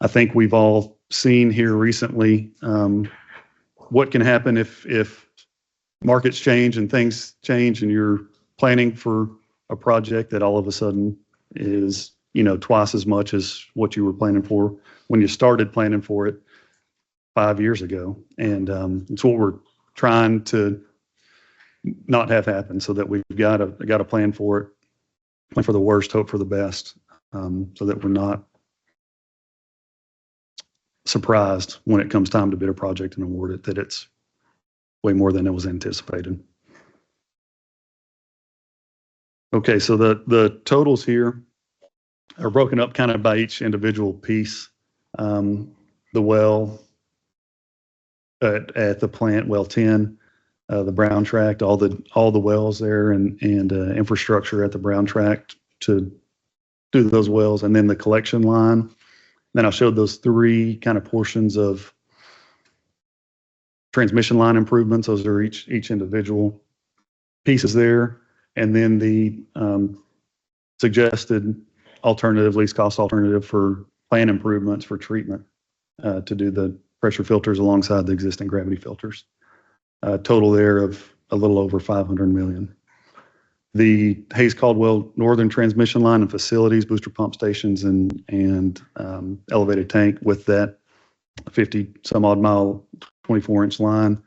S13: I think we've all seen here recently what can happen if markets change and things change and you're planning for a project that all of a sudden is, twice as much as what you were planning for when you started planning for it 5 years ago. And it's what we're trying to not have happen, so that we've got a plan for it, plan for the worst, hope for the best, so that we're not surprised when it comes time to bid a project and award it, that it's way more than it was anticipated. Okay, so the totals here are broken up kind of by each individual piece. The well at the plant, well 10, the brown tract, all the wells there and infrastructure at the brown tract to do those wells, and then the collection line. Then I showed those three kind of portions of transmission line improvements. Those are each individual pieces there. And then the suggested alternative, least cost alternative for plant improvements for treatment to do the pressure filters alongside the existing gravity filters. Total there of a little over $500 million. The Hayes Caldwell Northern transmission line and facilities, booster pump stations and elevated tank with that 50 some odd mile, 24-inch line.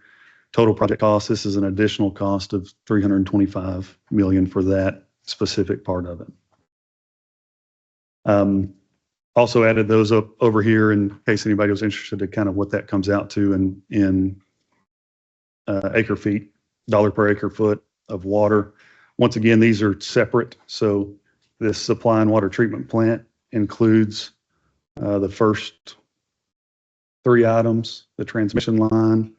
S13: Total project cost, this is an additional cost of $325 million for that specific part of it. Also added those up over here in case anybody was interested in kind of what that comes out to in acre feet, dollar per acre foot of water. Once again, these are separate. So this supply and water treatment plant includes the first three items, the transmission line,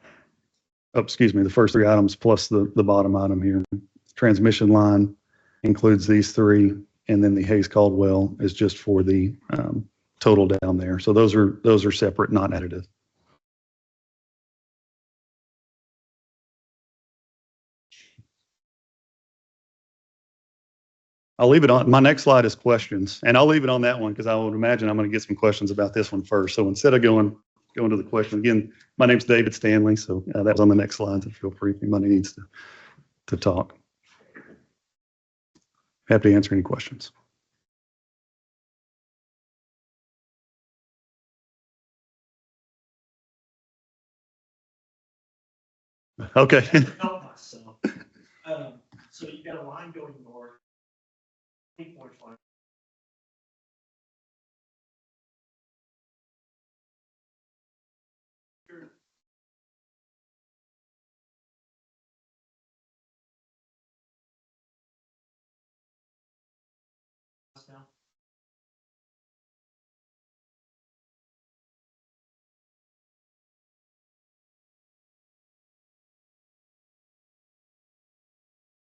S13: the first three items plus the bottom item here. Transmission line includes these three, and then the Hayes Caldwell is just for the total down there. So those are separate, not additive. I'll leave it on. My next slide is questions, and I'll leave it on that one because I would imagine I'm going to get some questions about this one first. So instead of going to the question again, my name's David Stanley. So that was on the next slide. So feel free if anybody needs to talk. happy to answer any questions. Okay.
S5: Help myself. So you got a line going north. 8-point line.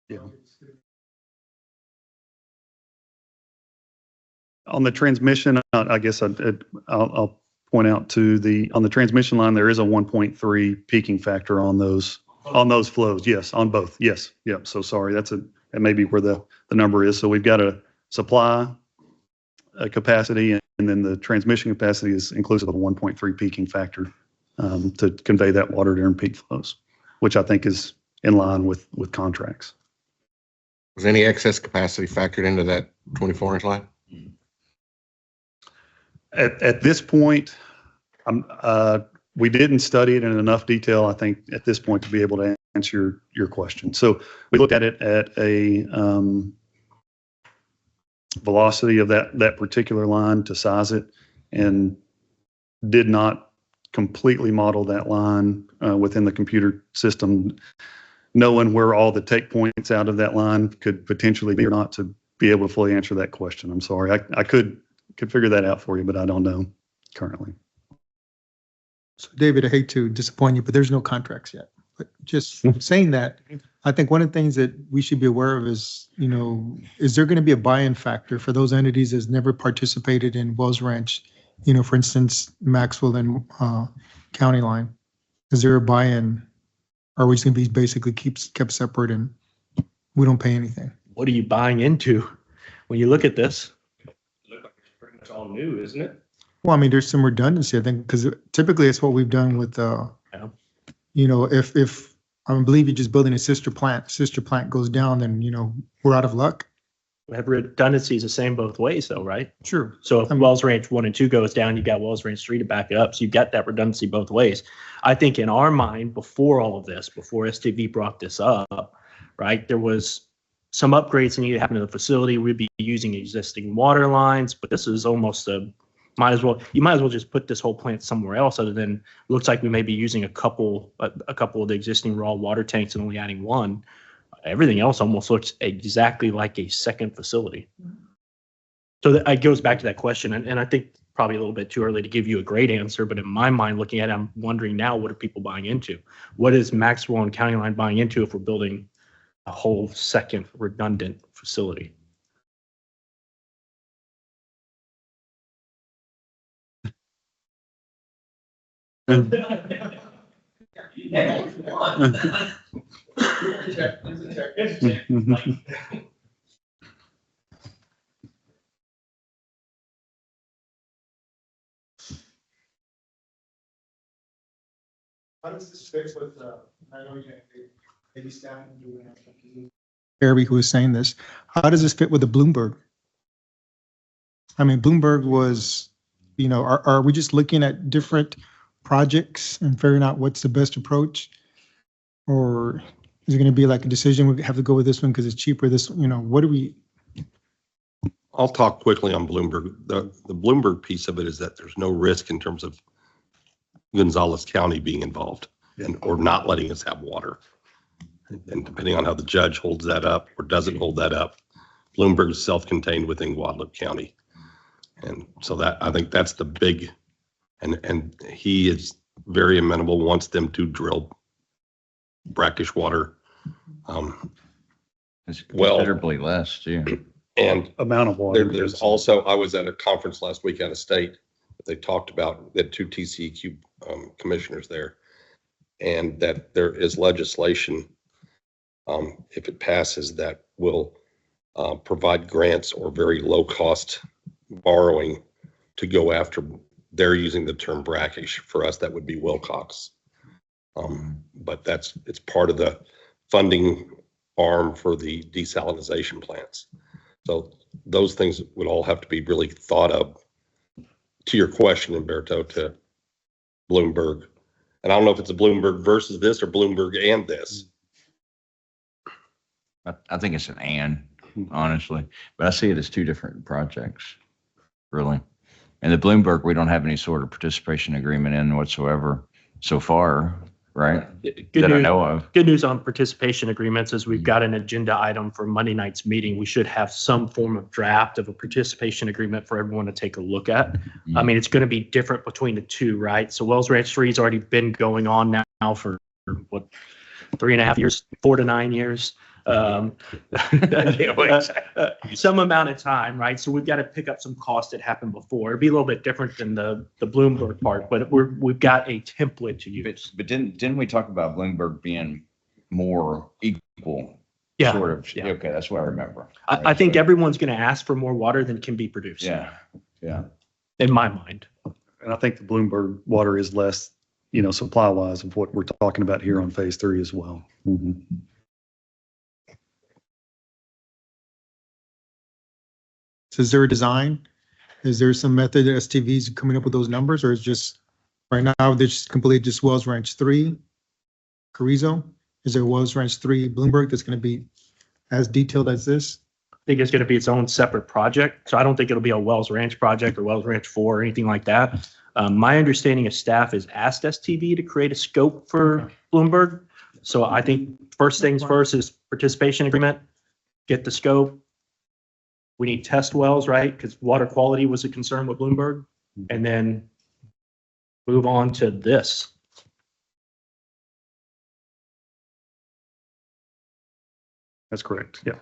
S13: Yeah. On the transmission, I guess I'll point out on the transmission line, there is a 1.3 peaking factor on those flows. Yes, on both. Yes. Yep. So sorry, that may be where the number is. So we've got a supply capacity, and then the transmission capacity is inclusive of a 1.3 peaking factor to convey that water during peak flows, which I think is in line with contracts.
S2: Was any excess capacity factored into that 24-inch line?
S13: At this point, we didn't study it in enough detail, I think, at this point to be able to answer your question. So we looked at it at a velocity of that particular line to size it, and did not completely model that line within the computer system, knowing where all the take points out of that line could potentially be or not to be able to fully answer that question. I'm sorry. I could figure that out for you, but I don't know currently.
S6: So David, I hate to disappoint you, but there's no contracts yet. But just saying that, I think one of the things that we should be aware of is, is there going to be a buy-in factor for those entities that's never participated in Wells Ranch? For instance, Maxwell and County Line. Is there a buy-in? Or are we just going to be basically kept separate and we don't pay anything?
S5: What are you buying into when you look at this? Look like it's pretty much all new, isn't it?
S6: Well, I mean, there's some redundancy, I think, because typically it's what we've done with, if I believe you're just building a sister plant goes down, then, we're out of luck.
S5: We have redundancy is the same both ways though, right?
S6: Sure.
S5: So if Wells Ranch 1 and 2 goes down, you got Wells Ranch 3 to back it up. So you've got that redundancy both ways. I think in our mind, before all of this, before STV brought this up, right, there was some upgrades that needed to happen to the facility. We'd be using existing water lines, but this is almost you might as well just put this whole plant somewhere else, other than looks like we may be using a couple of the existing raw water tanks and only adding one. Everything else almost looks exactly like a second facility. So that goes back to that question, and I think probably a little bit too early to give you a great answer, but in my mind, looking at it, I'm wondering now, what are people buying into? What is Maxwell and County Line buying into if we're building a whole second redundant facility?
S6: How does this fit with, I know maybe staff Harry, who was saying this, how does this fit with the Bloomberg? I mean, Bloomberg was, are we just looking at different projects and figuring out what's the best approach? Or is it going to be like a decision, we have to go with this one because it's cheaper, what do we?
S7: I'll talk quickly on Bloomberg. The Bloomberg piece of it is that there's no risk in terms of Gonzales County being involved or not letting us have water. And depending on how the judge holds that up or doesn't hold that up, Bloomberg is self-contained within Guadalupe County. And so I think that's the big, and he is very amenable, wants them to drill brackish water.
S4: It's considerably less too.
S7: And
S13: amount of water.
S7: There's also, I was at a conference last week out of state that they talked about, that 2 TCEQ commissioners there, and that there is legislation, if it passes, that will provide grants or very low cost borrowing to go after, they're using the term brackish. For us, that would be Wilcox. But it's part of the funding arm for the desalinization plants. So those things would all have to be really thought of. To your question, Umberto, to Bloomberg. And I don't know if it's a Bloomberg versus this or Bloomberg and this.
S4: I think it's an and, honestly, but I see it as two different projects, really. And the Bloomberg, we don't have any sort of participation agreement in whatsoever so far, right?
S5: Good
S4: That I
S5: news,
S4: know of.
S5: good news on participation agreements is we've got an agenda item for Monday night's meeting. We should have some form of draft of a participation agreement for everyone to take a look at. I mean, it's going to be different between the two, right? So Wells Ranch 3 has already been going on now for what, 3.5 years, 4 to 9 years. Some amount of time, right? So we've got to pick up some costs that happened before. It'd be a little bit different than the Bloomberg part, but we've got a template to use.
S4: But didn't we talk about Bloomberg being more equal?
S5: Yeah.
S4: Sort of.
S5: Yeah.
S4: Okay, that's what I remember.
S5: I think everyone's going to ask for more water than can be produced.
S4: Yeah, yeah.
S5: In my mind.
S13: And I think the Bloomberg water is less, supply wise of what we're talking about here on phase 3 as well.
S6: So is there a design? Is there some method that STV's coming up with those numbers, or is just right now they're just completely just Wells Ranch 3, Carrizo? Is there Wells Ranch 3 Bloomberg that's going to be as detailed as this?
S5: I think it's going to be its own separate project. So I don't think it'll be a Wells Ranch project or Wells Ranch 4 or anything like that. My understanding is staff has asked STV to create a scope for Bloomberg. So I think first things first is participation agreement, get the scope. We need test wells, right? Because water quality was a concern with Bloomberg. And then move on to this.
S13: That's correct. Yeah.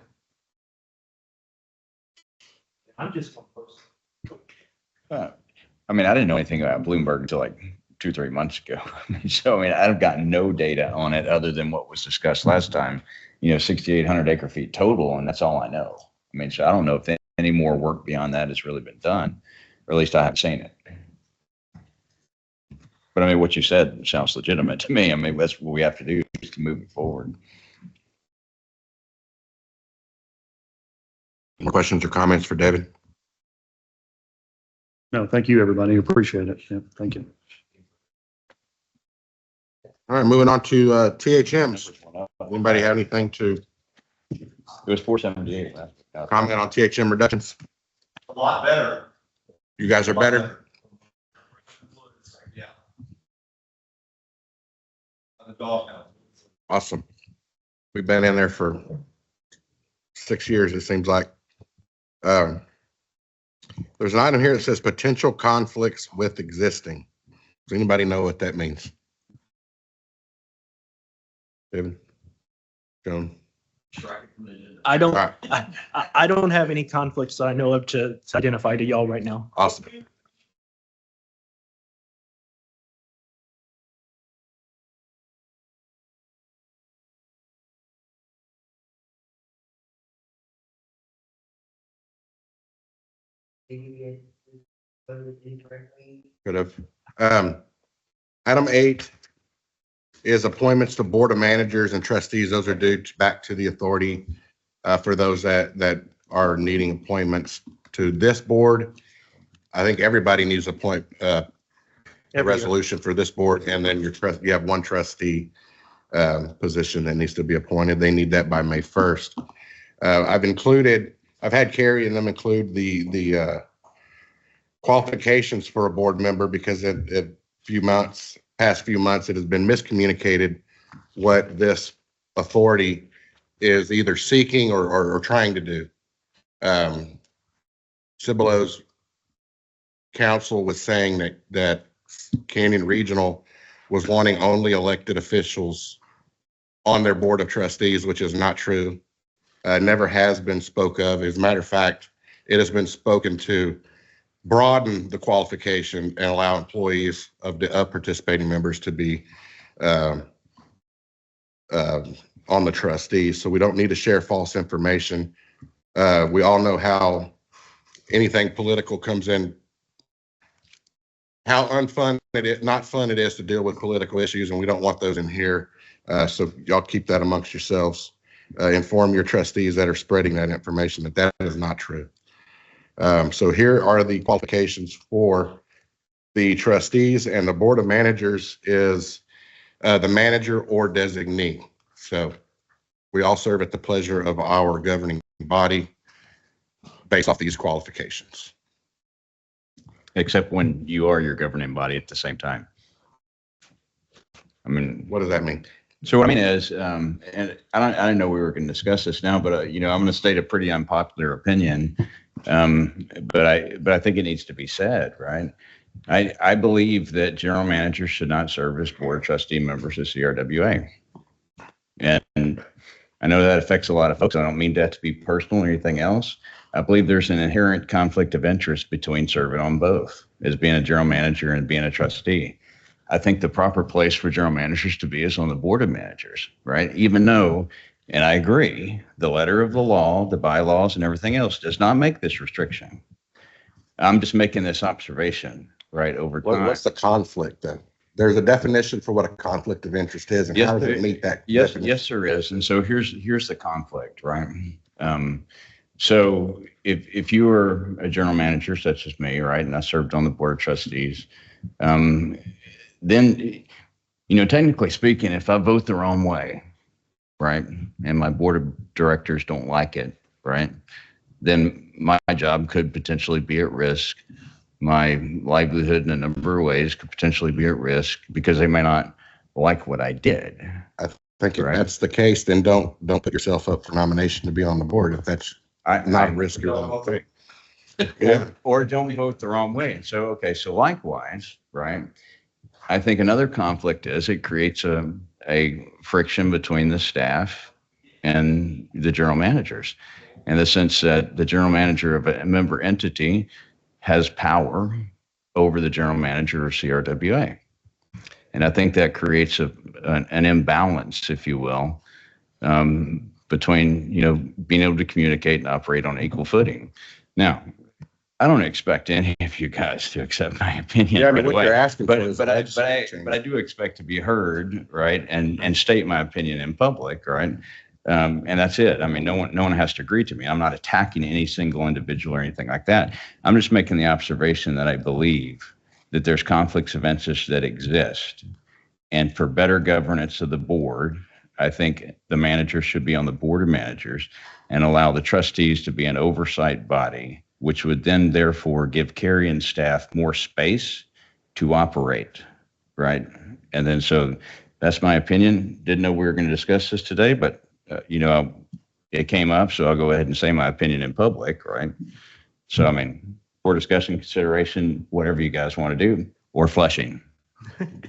S5: I'm just.
S4: I mean, I didn't know anything about Bloomberg until like 2-3 months ago. So, I've got no data on it other than what was discussed last time, 6,800 acre feet total, and that's all I know. So I don't know if any more work beyond that has really been done, or at least I haven't seen it. But what you said sounds legitimate to me. That's what we have to do is to move it forward.
S2: Any questions or comments for David?
S13: No, thank you, everybody. Appreciate it. Yeah, thank you.
S2: All right, moving on to THMs. Anybody have anything to
S4: It was 478 last week.
S2: comment on THM reductions?
S12: A lot better.
S2: You guys are better?
S12: Yeah. On the doghouse.
S2: Awesome. We've been in there for 6 years, it seems like. There's an item here that says potential conflicts with existing. Does anybody know what that means? David? Joan?
S5: I don't,
S2: All
S5: I don't have any conflicts that I know of to identify to y'all right now.
S2: Awesome. Could have. Item 8 is appointments to board of managers and trustees. Those are due back to the authority for those that are needing appointments to this board. I think everybody needs a resolution for this board, and then you have one trustee position that needs to be appointed. They need that by May 1st. I've had Carrie and them include the qualifications for a board member because past few months, it has been miscommunicated what this authority is either seeking or trying to do. Cibolo's counsel was saying that Canyon Regional was wanting only elected officials on their board of trustees, which is not true. Never has been spoke of. As a matter of fact, it has been spoken to broaden the qualification and allow employees of participating members to be on the trustees. So we don't need to share false information. We all know how anything political comes in, how not fun it is to deal with political issues, and we don't want those in here. So y'all keep that amongst yourselves. inform your trustees that are spreading that information that that is not true. So here are the qualifications for the trustees, and the board of managers is the manager or designee. So we all serve at the pleasure of our governing body based off these qualifications.
S4: Except when you are your governing body at the same time. I mean,
S2: What does that mean?
S4: so what I mean is, and I didn't know we were going to discuss this now, but I'm going to state a pretty unpopular opinion. But I think it needs to be said, right? I believe that general managers should not serve as board trustee members of CRWA. And I know that affects a lot of folks. I don't mean that to be personal or anything else. I believe there's an inherent conflict of interest between serving on both as being a general manager and being a trustee. I think the proper place for general managers to be is on the board of managers, right? Even though, and I agree, the letter of the law, the bylaws and everything else does not make this restriction. I'm just making this observation, right, over time.
S2: What's the conflict then? There's a definition for what a conflict of interest is, and
S4: Yes,
S2: how does it meet that?
S4: Yes,
S2: definition?
S4: yes, there is. And so here's the conflict, right? So if you were a general manager such as me, right, and I served on the board of trustees, then, technically speaking, if I vote the wrong way, right, and my board of directors don't like it, right, then my job could potentially be at risk. My livelihood in a number of ways could potentially be at risk because they may not like what I did.
S2: I think if
S4: Right.
S2: that's the case, then don't put yourself up for nomination to be on the board if that's not a risk you're willing to take. Yeah.
S4: Or don't vote the wrong way. So, okay, so likewise, right, I think another conflict is it creates a friction between the staff and the general managers, in the sense that the general manager of a member entity has power over the general manager of CRWA. And I think that creates an imbalance, if you will, between, being able to communicate and operate on equal footing. Now, I don't expect any of you guys to accept my opinion.
S2: Yeah, I mean,
S4: right
S2: what
S4: away.
S2: you're asking for is
S4: But
S2: legislative
S4: I do expect to be heard, right, and state my opinion in public, right? And that's it. I mean, no one has to agree to me. I'm not attacking any single individual or anything like that. I'm just making the observation that I believe that there's conflicts of interest that exist. And for better governance of the board, I think the manager should be on the board of managers and allow the trustees to be an oversight body, which would then therefore give Carrie and staff more space to operate, right? And then, so that's my opinion. Didn't know we were going to discuss this today, but it came up, so I'll go ahead and say my opinion in public, right? So, I mean, for discussion, consideration, whatever you guys want to do, or Flushing.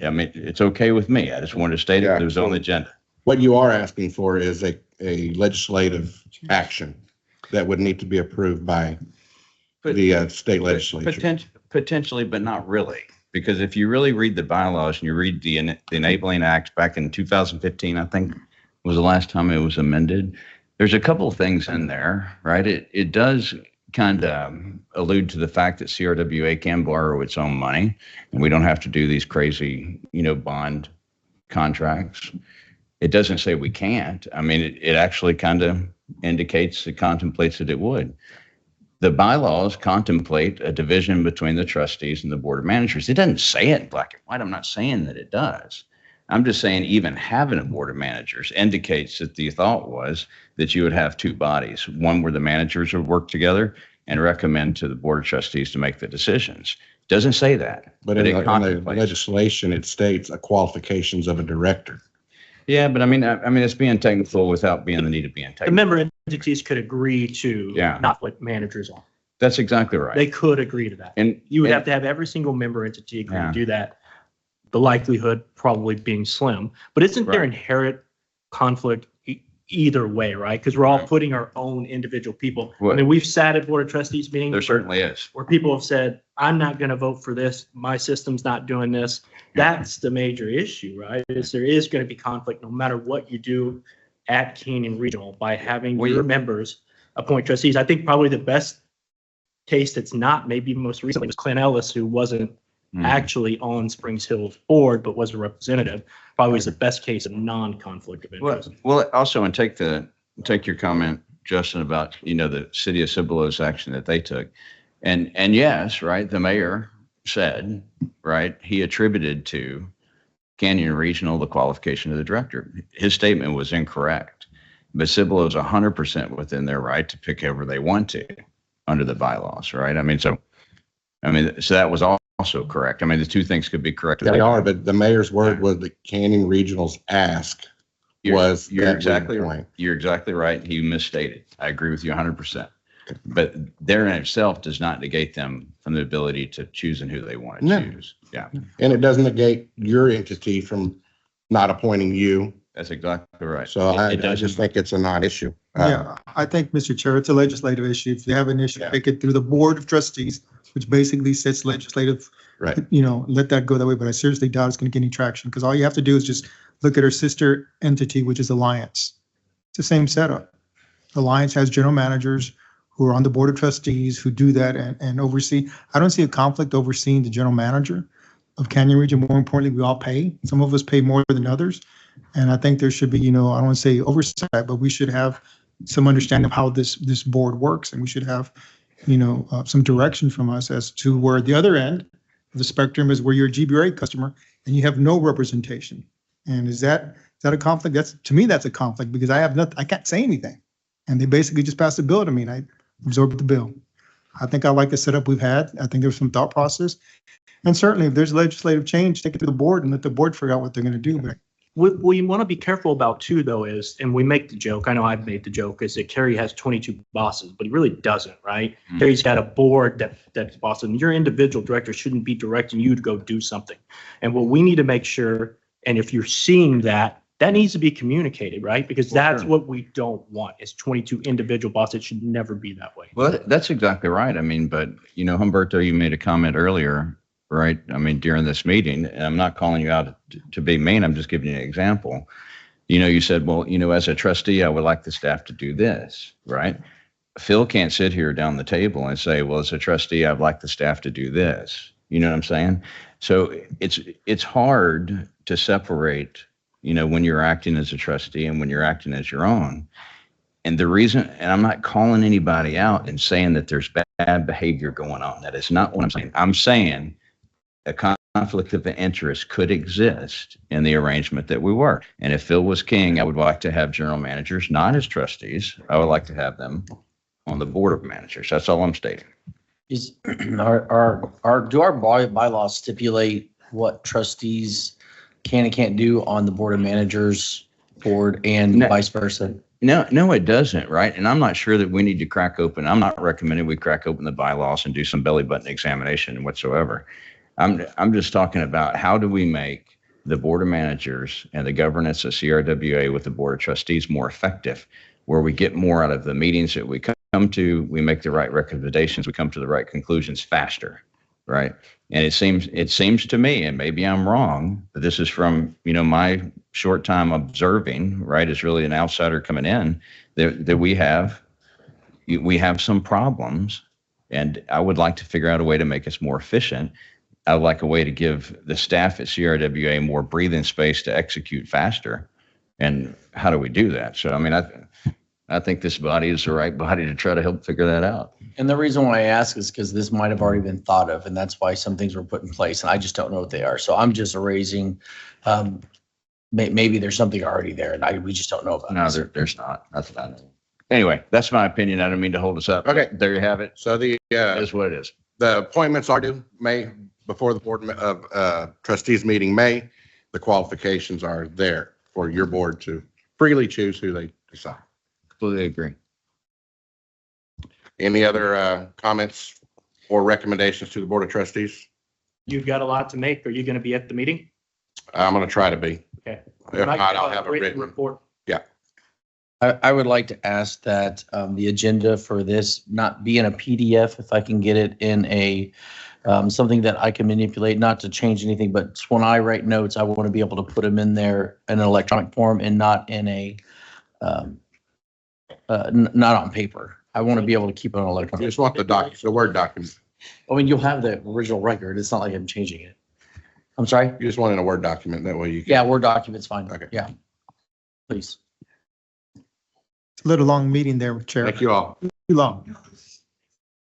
S4: I mean, it's okay with me. I just wanted to state it was on the agenda.
S2: What you are asking for is a legislative action that would need to be approved by the state legislature.
S4: Potentially, but not really. Because if you really read the bylaws and you read the Enabling Act back in 2015, I think was the last time it was amended, there's a couple of things in there, right? It does kind of allude to the fact that CRWA can borrow its own money, and we don't have to do these crazy, bond contracts. It doesn't say we can't. I mean, it actually kind of indicates, it contemplates that it would. The bylaws contemplate a division between the trustees and the board of managers. It doesn't say it in black and white. I'm not saying that it does. I'm just saying even having a board of managers indicates that the thought was that you would have two bodies, one where the managers would work together and recommend to the board of trustees to make the decisions. Doesn't say that.
S2: But in the legislation, it states a qualifications of a director.
S4: Yeah, but I mean, it's being technical without being the need of being technical.
S5: The member entities could agree to not put managers on.
S4: That's exactly right.
S5: They could agree to that.
S4: And
S5: you would have to have every single member entity agree to do that. The likelihood probably being slim, but isn't there inherent conflict either way, right? Because we're all putting our own individual people. I mean, we've sat at board of trustees meetings.
S4: There certainly is.
S5: Where people have said, I'm not going to vote for this. My system's not doing this. That's the major issue, right? Is there is going to be conflict no matter what you do at Canyon Regional by having your members appoint trustees. I think probably the best case that's not, maybe most recently, was Clint Ellis, who wasn't actually on Springs Hill's board, but was a representative. Probably was the best case of non-conflict of interest.
S4: Well, also, and take the take your comment, Justin, about, the city of Cibolos action that they took. And yes, right, the mayor said, right, he attributed to Canyon Regional the qualification of the director. His statement was incorrect, but Cibolos 100% within their right to pick whoever they want to under the bylaws, right? So that was also correct. The two things could be correct.
S2: They are, but the mayor's word was the Canyon Regional's ask was.
S4: You're exactly right. You're exactly right. He misstated. I agree with you 100%. But there in itself does not negate them from the ability to choose and who they want to choose. Yeah.
S2: And it doesn't negate your entity from not appointing you.
S4: That's exactly right.
S2: So I just think it's a non-issue.
S6: Yeah, I think, Mr. Chair, it's a legislative issue. If you have an issue, take it through the Board of Trustees, which basically sets legislative,
S2: Right.
S6: Let that go that way. But I seriously doubt it's going to get any traction because all you have to do is just look at our sister entity, which is Alliance. It's the same setup. Alliance has general managers who are on the Board of Trustees who do that and oversee. I don't see a conflict overseeing the general manager of Canyon Region. More importantly, we all pay. Some of us pay more than others. And I think there should be, I don't want to say oversight, but we should have some understanding of how this board works. And we should have, some direction from us as to where the other end of the spectrum is where you're a GBRA customer and you have no representation. And is that a conflict? To me, that's a conflict because I can't say anything. And they basically just passed a bill to me and I absorbed the bill. I think I like the setup we've had. I think there's some thought process. And certainly if there's legislative change, take it to the board and let the board figure out what they're going to do. But
S5: What we want to be careful about too, though, is, and we make the joke, I know I've made the joke, is that Kerry has 22 bosses, but he really doesn't, right? Kerry's got a board that's boss, and your individual director shouldn't be directing you to go do something. And what we need to make sure, and if you're seeing that needs to be communicated, right? Because that's what we don't want is 22 individual bosses. It should never be that way.
S4: Well, that's exactly right. But, Humberto, you made a comment earlier, right? During this meeting, and I'm not calling you out to be mean. I'm just giving you an example. You said, well, as a trustee, I would like the staff to do this, right? Phil can't sit here down the table and say, well, as a trustee, I'd like the staff to do this. You know what I'm saying? So it's hard to separate, when you're acting as a trustee and when you're acting as your own. And the reason, and I'm not calling anybody out and saying that there's bad behavior going on. That is not what I'm saying. I'm saying a conflict of interest could exist in the arrangement that we were. And if Phil was king, I would like to have general managers, not as trustees. I would like to have them on the board of managers. That's all I'm stating.
S8: Do our bylaws stipulate what trustees can and can't do on the board of managers board and vice versa?
S4: No, it doesn't, right? And I'm not sure that we need to crack open. I'm not recommending we crack open the bylaws and do some belly button examination whatsoever. I'm just talking about how do we make the board of managers and the governance of CRWA with the board of trustees more effective, where we get more out of the meetings that we come to, we make the right recommendations, we come to the right conclusions faster, right? And it seems to me, and maybe I'm wrong, but this is from, my short time observing, right, as really an outsider coming in, that we have some problems, and I would like to figure out a way to make us more efficient. I would like a way to give the staff at CRWA more breathing space to execute faster. And how do we do that? So, I think this body is the right body to try to help figure that out.
S8: And the reason why I ask is because this might have already been thought of, and that's why some things were put in place, and I just don't know what they are. So I'm just raising, maybe there's something already there, and we just don't know about it.
S4: No, there's not. That's what I know. Anyway, that's my opinion. I don't mean to hold us up.
S2: Okay.
S4: There you have it.
S2: So
S4: It is what it is.
S2: the appointments are due May, before the board of trustees meeting May. The qualifications are there for your board to freely choose who they decide.
S4: Completely agree.
S2: Any other comments or recommendations to the Board of Trustees?
S5: You've got a lot to make. Are you going to be at the meeting?
S2: I'm going to try to be.
S5: Okay.
S2: If not, I'll have a written
S5: report.
S2: Yeah.
S8: I would like to ask that the agenda for this not be in a PDF, if I can get it in a something that I can manipulate, not to change anything, but when I write notes, I want to be able to put them in there in an electronic form and not in a not on paper. I want to be able to keep it on
S2: You
S8: electronic.
S2: just want the Word document.
S8: I mean, you'll have the original record. It's not like I'm changing it. I'm sorry?
S2: You just want it in a Word document. That way you can.
S8: Yeah, Word document's fine.
S2: Okay.
S8: Yeah. Please.
S6: little long meeting there, Chair.
S2: Thank you all.
S6: Too long.